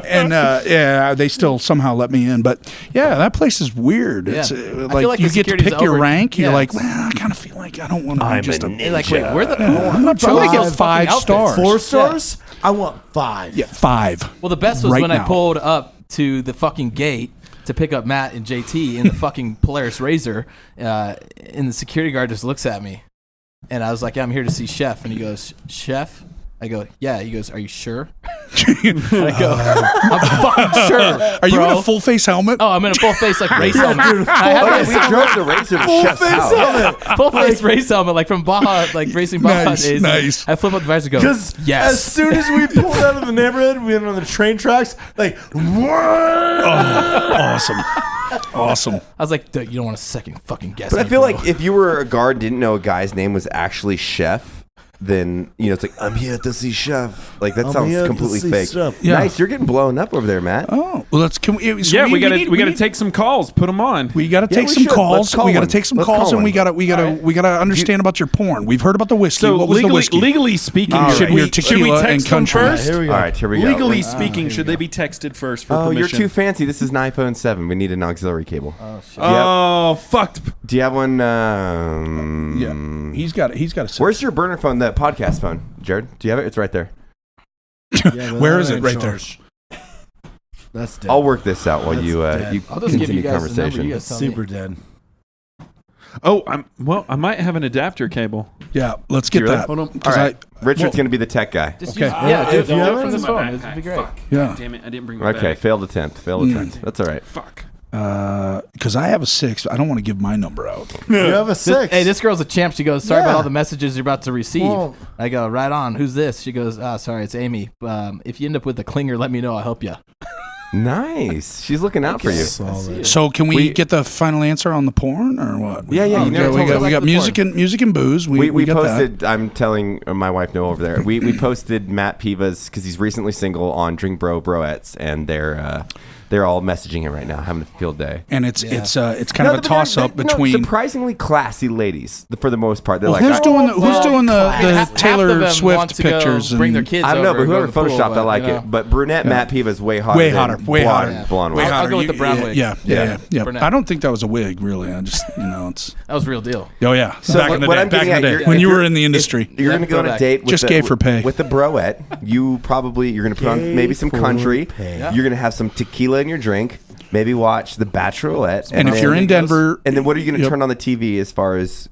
And yeah, they still somehow let me in, but yeah, that place is weird. Yeah. It's I feel like like you the get to security's pick your over- rank. You're Yeah, like, it's- well, I kind of feel like I don't want to be just a. You're like, wait, where the? I'm trying to get 5 stars. 4 stars? I want 5. Yeah, 5. Well, the best was Right when now. I pulled up to the fucking gate to pick up Matt and JT in the fucking Polaris Razor, and the security guard just looks at me, and I was like, yeah, I'm here to see Chef, and he goes, Chef? I go, yeah. He goes, are you sure? And I go, I'm fucking sure. Are you in bro." a full face helmet? Oh, I'm in a full face like race helmet. I have Okay, this we drove the Razor to Chef's house. full face race helmet like from Baja, like racing Baja Nice, days. nice. I flip up the visor and go, Because yes. as soon as we pulled out of the neighborhood, we went on the train tracks. Like, Awesome. Awesome. I was like, dude, you don't want to second fucking guess. But I me, feel bro. like if you were a guard, didn't know a guy's name was actually Chef, then you know it's like I'm here to see Chef. Like that I'm sounds here to completely see fake. Chef. Yeah. Nice, you're getting blown up over there, Matt. Oh, well, let's. Can we, so Yeah, we gotta need- take some calls. Put them on. We got to Yeah, take we some should. calls. Let's call We got to one. take some Let's calls, call and we one. got to understand about your porn. We've heard about the whiskey. So What was the whiskey? legally speaking, All should right. we Your tequila text and them country. first? here we go. All right, here we go. Legally speaking, should they be texted first for Oh, permission? you're too fancy. This is an iPhone 7. We need an auxiliary cable. Oh, fucked. Do you have one? Yeah, he's got it. He's got a. Where's your burner phone? The podcast phone, Jared? Do you have it? It's right there. Yeah, but Where that is it? ain't Right there. charged. That's dead. I'll work this out while That's you dead. you I'll just give continue you guys the number. conversation. You guys tell me. Super dead. Oh, I might have an adapter cable. Yeah, let's get You really? that. Hold on. 'Cause All right, Richard's well- going to be the tech guy. Just Okay. use, yeah, dude, if you do have it it from this in phone. my This would be great. Fuck. Yeah. Damn it, I didn't bring my Okay, bag. failed attempt. Failed attempt. That's all right. Fuck. because I have a 6. I don't want to give my number out. You have a 6. Hey, this girl's a champ. She goes, sorry Yeah. about all the messages you're about to receive. Well- I go, right on. Who's this? She goes, sorry, it's Amy. If you end up with a clinger, let me know. I'll help you. Nice. She's looking out for you. Solid. So can we get the final answer on the porn or what? Yeah, yeah. Oh, You never we told us. got music and booze. We got posted. that. I'm telling my wife no over there. We posted Matt Piva's because he's recently single on Drink Bro Broettes, and they're all messaging him right now, having a field day. And it's kind of a toss up between surprisingly classy ladies for the most part. They're Well, like, who's doing the Half of Taylor them want Swift to go pictures? bring and- their kids. I don't know, over but and go whoever to the pool, photoshopped, I like you know. it. But brunette Matt Piva is way hotter. Way than hotter, way blonde, hotter. blonde Way one. I'll go with the brown wig. Yeah. Brunette. I don't think that was a wig, really. I just, it's. That was real deal. Oh yeah, So back in the what day. I'm Back in getting the at, day you're- when if you were you're- in the industry. You're going to go on a throwback. date with Just the, gay for pay. with the broette. You're going to put on maybe some for country. pay. Yeah. You're going to have some tequila in your drink. Maybe watch The Bachelorette. And if then- you're in Denver, and then what are you going to Yep. turn on the TV as far as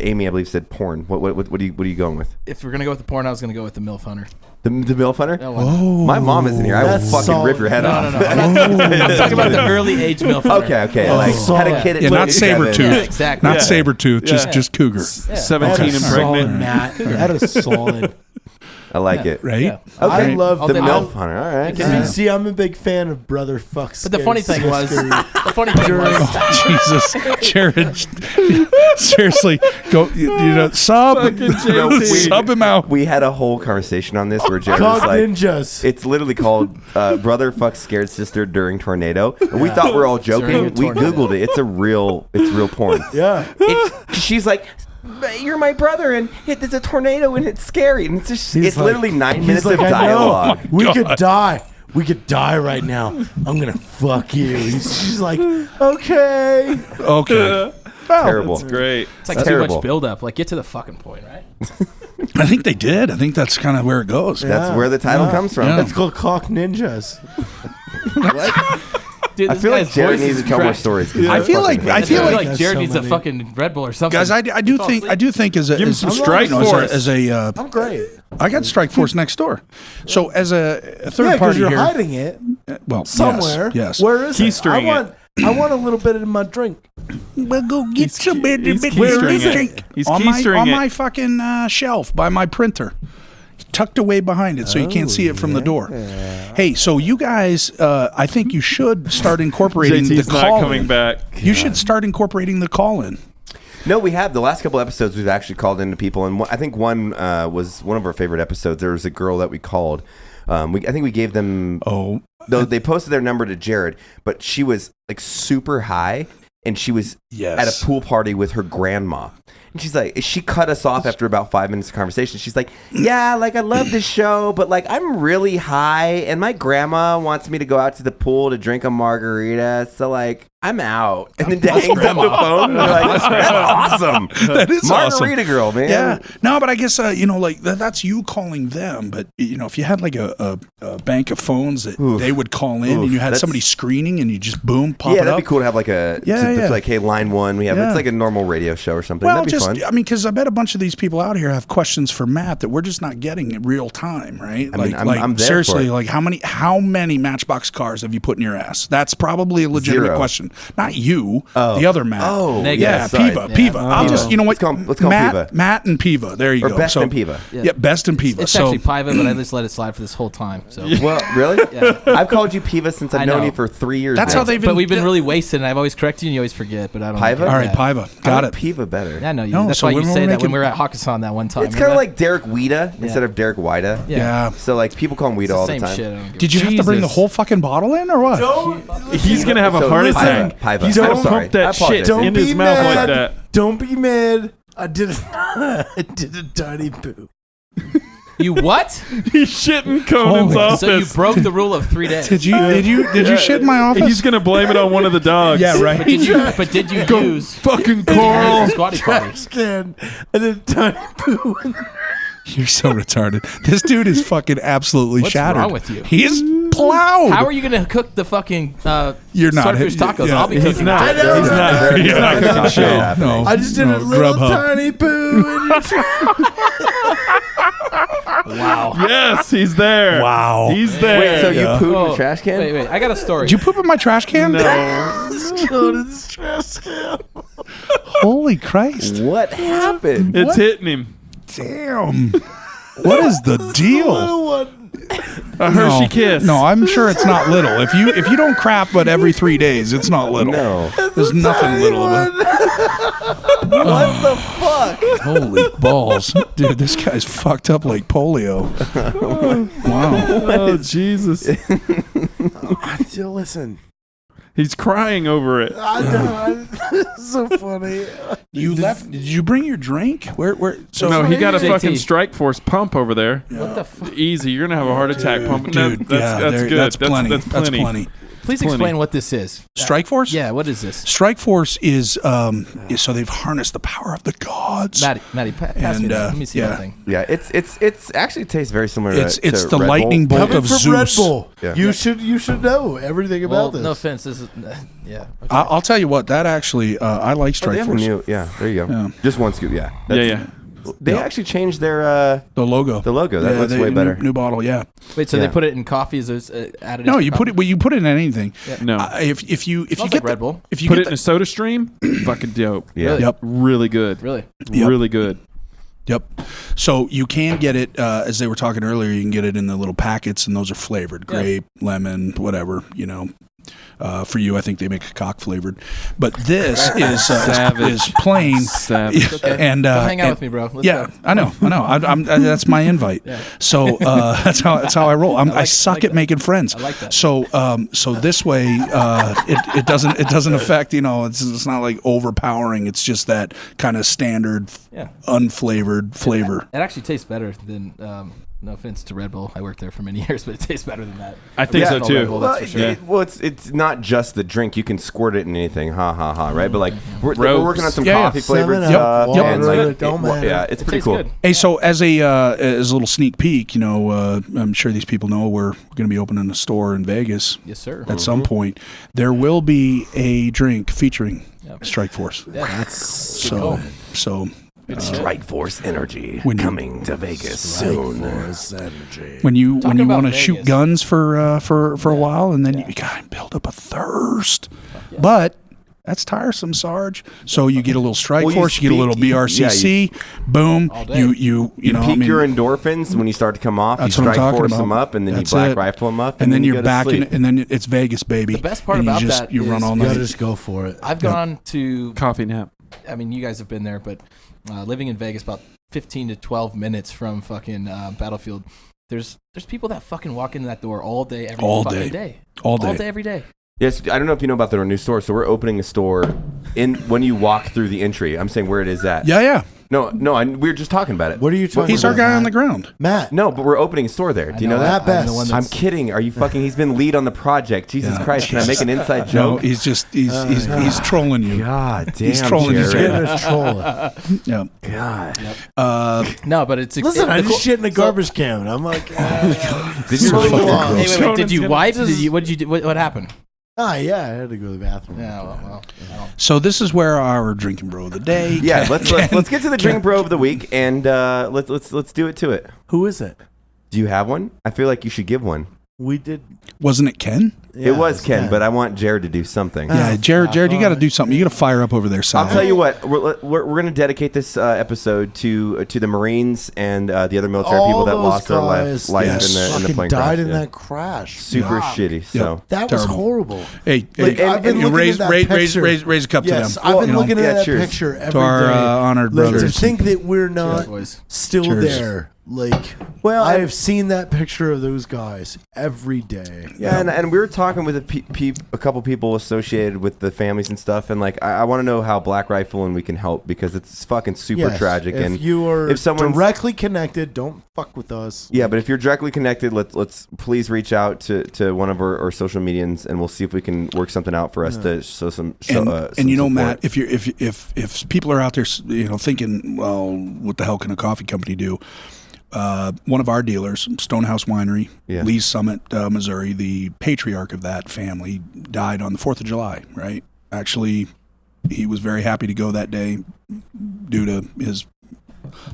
Amy, I believe, said porn. What are you going with? If we're gonna go with the porn, I was gonna go with the MILF Hunter. The MILF Hunter? That one. My mom is in here. I will That's fucking solid. rip your head off. No. I'm talking about the early age MILF Hunter. Okay. Like had a kid at Yeah, not 27. Sabretooth. Yeah, exactly. Not Yeah. Sabretooth, just cougar. 17 and Solid, pregnant. Matt. That is solid. I like it. Right? Yeah. I love All The day MILF long. Hunter. All right. kidding me? See, I'm a big fan of Brother Fucks. But the funny thing was, Jesus, Jared, seriously, go, sub him out. We had a whole conversation on this where Jared Cog was like, Ninjas. it's literally called Brother Fucks Scared Sister During Tornado. And we thought we were all joking. During a We tornado. Googled it. It's real porn. Yeah. She's like, you're my brother, and there's a tornado, and it's scary. And it's He's like- literally 9 he's minutes like, of I know. dialogue. We could die. We could die right now. I'm gonna fuck you. She's like, okay. Okay. Terrible. Great. It's like too Terrible. much build up. Like get to the fucking point, right? I think they did. I think that's kind of where it goes. That's where the title comes from. Yeah. That's called Cock Ninjas. Dude, I this feel like guy's Jared voice needs is to tell more cracked. stories. 'cause I it's feel fucking like- I I feel feel like- like Jared so needs a many- fucking Red Bull or something. Guys, I do Fall think asleep. as a Give him as, some as- Strike you know, Force. as a I'm great. I got Strike Force next door. So as a third Yeah, because party you're here, hiding it well, somewhere. Yes. Where is Keystring it? I want a little bit in my drink. Well, go get some bit. he's Where keystring is it. it? He's on my keystring it. my fucking shelf by my printer, tucked away behind it, so you can't see it from the door. Hey, so you guys, I think you should start incorporating JT's the not call. coming back. You should start incorporating the call in. No, we have. The last couple episodes, we've actually called into people, and I think one was one of our favorite episodes. There was a girl that we called. I think we gave them. Oh, Though they posted their number to Jared, but she was like super high, and she was Yes. at a pool party with her grandma. And she's like, she cut us off after about 5 minutes of conversation. She's like, yeah, like I love this show, but like I'm really high, and my grandma wants me to go out to the pool to drink a margarita, so like I'm out. And then hangs up the phone. And we're like, that's awesome. that is Margarita awesome. girl, man. Yeah, no, but I guess like that's you calling them. But if you had like a bank of phones that Oof. they would call in, Oof, and you had that's- somebody screening, and you just boom pop Yeah, it that'd up. be cool to have like a Yeah. like, hey, line one. We have Yeah. it's like a normal radio show or something. Well, that'd be just fun. I mean, because I bet a bunch of these people out here have questions for Matt that we're just not getting in real time, right? I mean, I'm there seriously, for it. like how many Matchbox cars have you put in your ass? That's probably a legitimate 0. question. Not you, Oh. the other Matt. Oh, Negative. yeah, sorry. Piva. Yeah. Piva. I'll just what? Let's call him Matt, Piva. Matt and Piva. There you Or go. Best So- and Piva. Yeah, Best and Piva. It's so actually Piva, but I just let it slide for this whole time. So. Well, really? Yeah. I've called you Piva since I've I known know. you for 3 years. That's now. how they've But we've been really wasted, and I've always corrected you, and you always forget. But I don't. Piva? care. all right, Yeah. Piva. I Got like it. Piva better. Yeah, I know you. No, That's so why you when we're say that making- when we were at Hakkasan that one time. It's kind of like Derek Wida instead of Derek Wida. Yeah. So like people call him Wida It's the all the same time. shit. I don't give Did you have to bring the Jesus. whole fucking bottle in or what? He's gonna have a So, heart Piva, attack. Piva. He's I'm gonna sorry. pump that I apologize. shit Don't in be his mouth mad. like that. Don't be mad. I did a tiny poo. You what? He's shitting Conan's Holy- office. So you broke the rule of 3 days. Did you shit in my office? He's gonna blame it on one of the dogs. yeah, right. But did you use Fucking the Carl. squatty potty? Trash can. I did a tiny poo. You're so retarded. This dude is fucking absolutely What's shattered. wrong with you? He is plowed. How are you gonna cook the fucking You're not. swordfish tacos? Yeah, I'll be he's cooking. not. it. know, He's not. right? He's not cooking shit. No, I just did no, a little Grubhub. tiny poo. Wow. Yes, he's there. Wow. He's there. Wait, so Yeah. you pooped in Oh, the trash can? Wait. I got a story. Did you poop in my trash can? No. Conan's trash can. Holy Christ! What happened? It's hitting him. Damn. What is the deal? Little one. A Hershey Kiss. No, I'm sure it's not little. If you don't crap but every 3 days, it's not little. No. There's nothing little about it. What the fuck? Holy balls. Dude, this guy's fucked up like polio. Wow. Oh, Jesus. Listen. He's crying over it. I know. It's so funny. You left. Did you bring your drink? Where? So No, he got a JT. fucking Strike Force pump over there. What the fuck? Easy. You're going to have a heart attack pumping. Dude, That's good. That's plenty. That's plenty. Please explain what this is. Strike Force? Yeah, what is this? Strike Force is so they've harnessed the power of the gods. Maddie, pass me And, that. Let me see yeah. that thing. Yeah, it's actually tastes very similar. It's to the Red lightning Bull. bolt Coming of from Zeus. Red Bull. Yeah. You should know everything Well, about this. no offense. This is, yeah. Okay. I'll tell you what. That actually, I like Oh, they Strike have a Force. new, yeah, there you go. Yeah. Just one scoop, yeah. Yeah. They actually changed their The logo. the logo. That looks way better. New bottle. Yeah. Wait, so yeah. they put it in coffee as added? No, you put it. Well, you put it in anything. No. If you Smells get like Red Bull. if you Put get it in a soda stream. Fucking dope. Yeah. Really? Yep. Really good. Really? Yep. Really good. Yep. So you can get it, as they were talking earlier, you can get it in the little packets, and those are flavored. Grape, lemon, whatever, For you, I think they make cock flavored. But this is plain. Savage. Okay. And Come hang out and- with me, bro. Let's yeah, go. I know. That's my invite. Yeah. So that's how I roll. I suck like at that. making friends. I like that. So this way, it doesn't affect. It's not like overpowering. It's just that kind of standard, Yeah. unflavored flavor. It actually tastes better than. No offense to Red Bull, I worked there for many years, but it tastes better than that. I think so Red too. Bull, that's for sure. It's not just the drink. You can squirt it in anything. Ha ha ha. Right, but like we're Ropes. working on some Yeah, yeah. coffee flavored 7-Up, stuff. water, and like it don't matter. yeah, it's It pretty tastes cool. good. Hey, so as a little sneak peek, I'm sure these people know we're going to be opening a store in Vegas Yes, sir. at some point. There will be a drink featuring Yep. Strike Force. Yeah. That's So Strike Force Energy When you- coming to Vegas soon. Force energy. when you Talking want to about shoot Vegas. guns for a while, and then you gotta build up a thirst, but that's tiresome, Sarge. So you get a little Strike Well, you Force, you get a little speak- BRCC, boom. All day. You You peak your endorphins when you start to come off. You That's what I'm strike talking force about. them up, and then That's you black it. rifle them up, and then you you're go to back in, sleep. and then it's Vegas, baby. The best part and about you just, that you run is all You gotta night. just go for it. I've gone to. Coffee nap. I mean, you guys have been there, but living in Vegas, about 15 to 12 minutes from fucking Battlefield. There's people that fucking walk into that door all day, every All fucking day. day. All day. Every day. Yes, I don't know if you know about their new store. So we're opening a store in when you walk through the entry. I'm saying where it is at. Yeah. No, we were just talking about it. What are you talking He's about? our guy on the Matt? ground. Matt. No, but we're opening a store there. Do you know Matt that? Best. the one I'm that's- kidding. Are you fucking? He's been lead on the project. Jesus Yeah. Christ! Can I make an inside No, joke? he's just he's trolling you. God damn, He's trolling you, Jared. Jared. Getting a troll. Yeah. God. No, but it's Listen, I the just shit in a garbage can. I'm like, Did you you really really want- Hey, wait, did you Conan's wipe? gonna- What did you do? What happened? yeah, I had to go to the bathroom. Yeah, well. So this is where our drinking bro of the day. Yeah, let's get to the drink bro of the week, and let's do it to it. Who is it? Do you have one? I feel like you should give one. We did. Wasn't it Ken? It was Ken, but I want Jared to do something. Yeah, Jared, you got to do something. You got to fire up over there, Sal. I'll tell you what. We're going to dedicate this episode to the Marines and the other military All people that those lost their guys life Yes. in the fucking plane died crash. in Yeah. that crash. Super shitty. So That was Terrible. horrible. Hey, Like, hey, I've been you looking raise, at that raise, picture. raise a cup Yes, to them. I've been You know, looking at that cheers. picture every to our day. honored Like, to brothers. think that we're not Cheers, boys. still Cheers. there. Like, Well, I have seen that picture of those guys every day. yeah, and we were talking with a couple people associated with the families and stuff, and like I want to know how Black Rifle and we can help because it's fucking super Yes, tragic. If And you are if someone's directly connected, don't fuck with us. yeah, but if you're directly connected, let's please reach out to one of our social medians, and we'll see if we can work something out for us to show some. And you know, support. Matt, if people are out there, thinking, well, what the hell can a coffee company do? One of our dealers, Stonehouse Winery, Yeah. Lee's Summit, Missouri, the patriarch of that family, died on the 4th of July, right? Actually, he was very happy to go that day due to his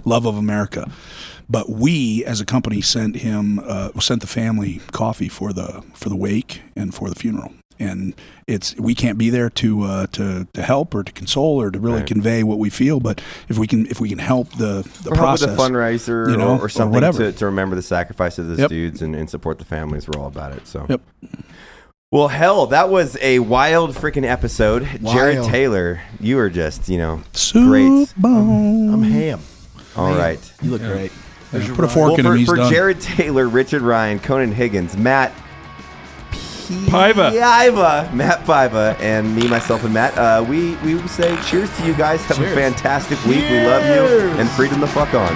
love of America. But we, as a company, sent the family coffee for the wake and for the funeral. and we can't be there to help or to console or to really convey what we feel, but if we can help the or process, help with a fundraiser, you know, or something whatever. to remember the sacrifice of those dudes and support the families. We're all about it. So. Yep. Well, hell, that was a wild freaking episode. Jared Taylor, you were just, great. I'm ham. All right. You look great. Put a fork in him. He's for done. Jared Taylor, Richard Ryan, Conan Higgins, Matt Paiva, and me, myself, and Matt, we will say cheers to you guys. Have a fantastic week. We love you. And freedom the fuck on.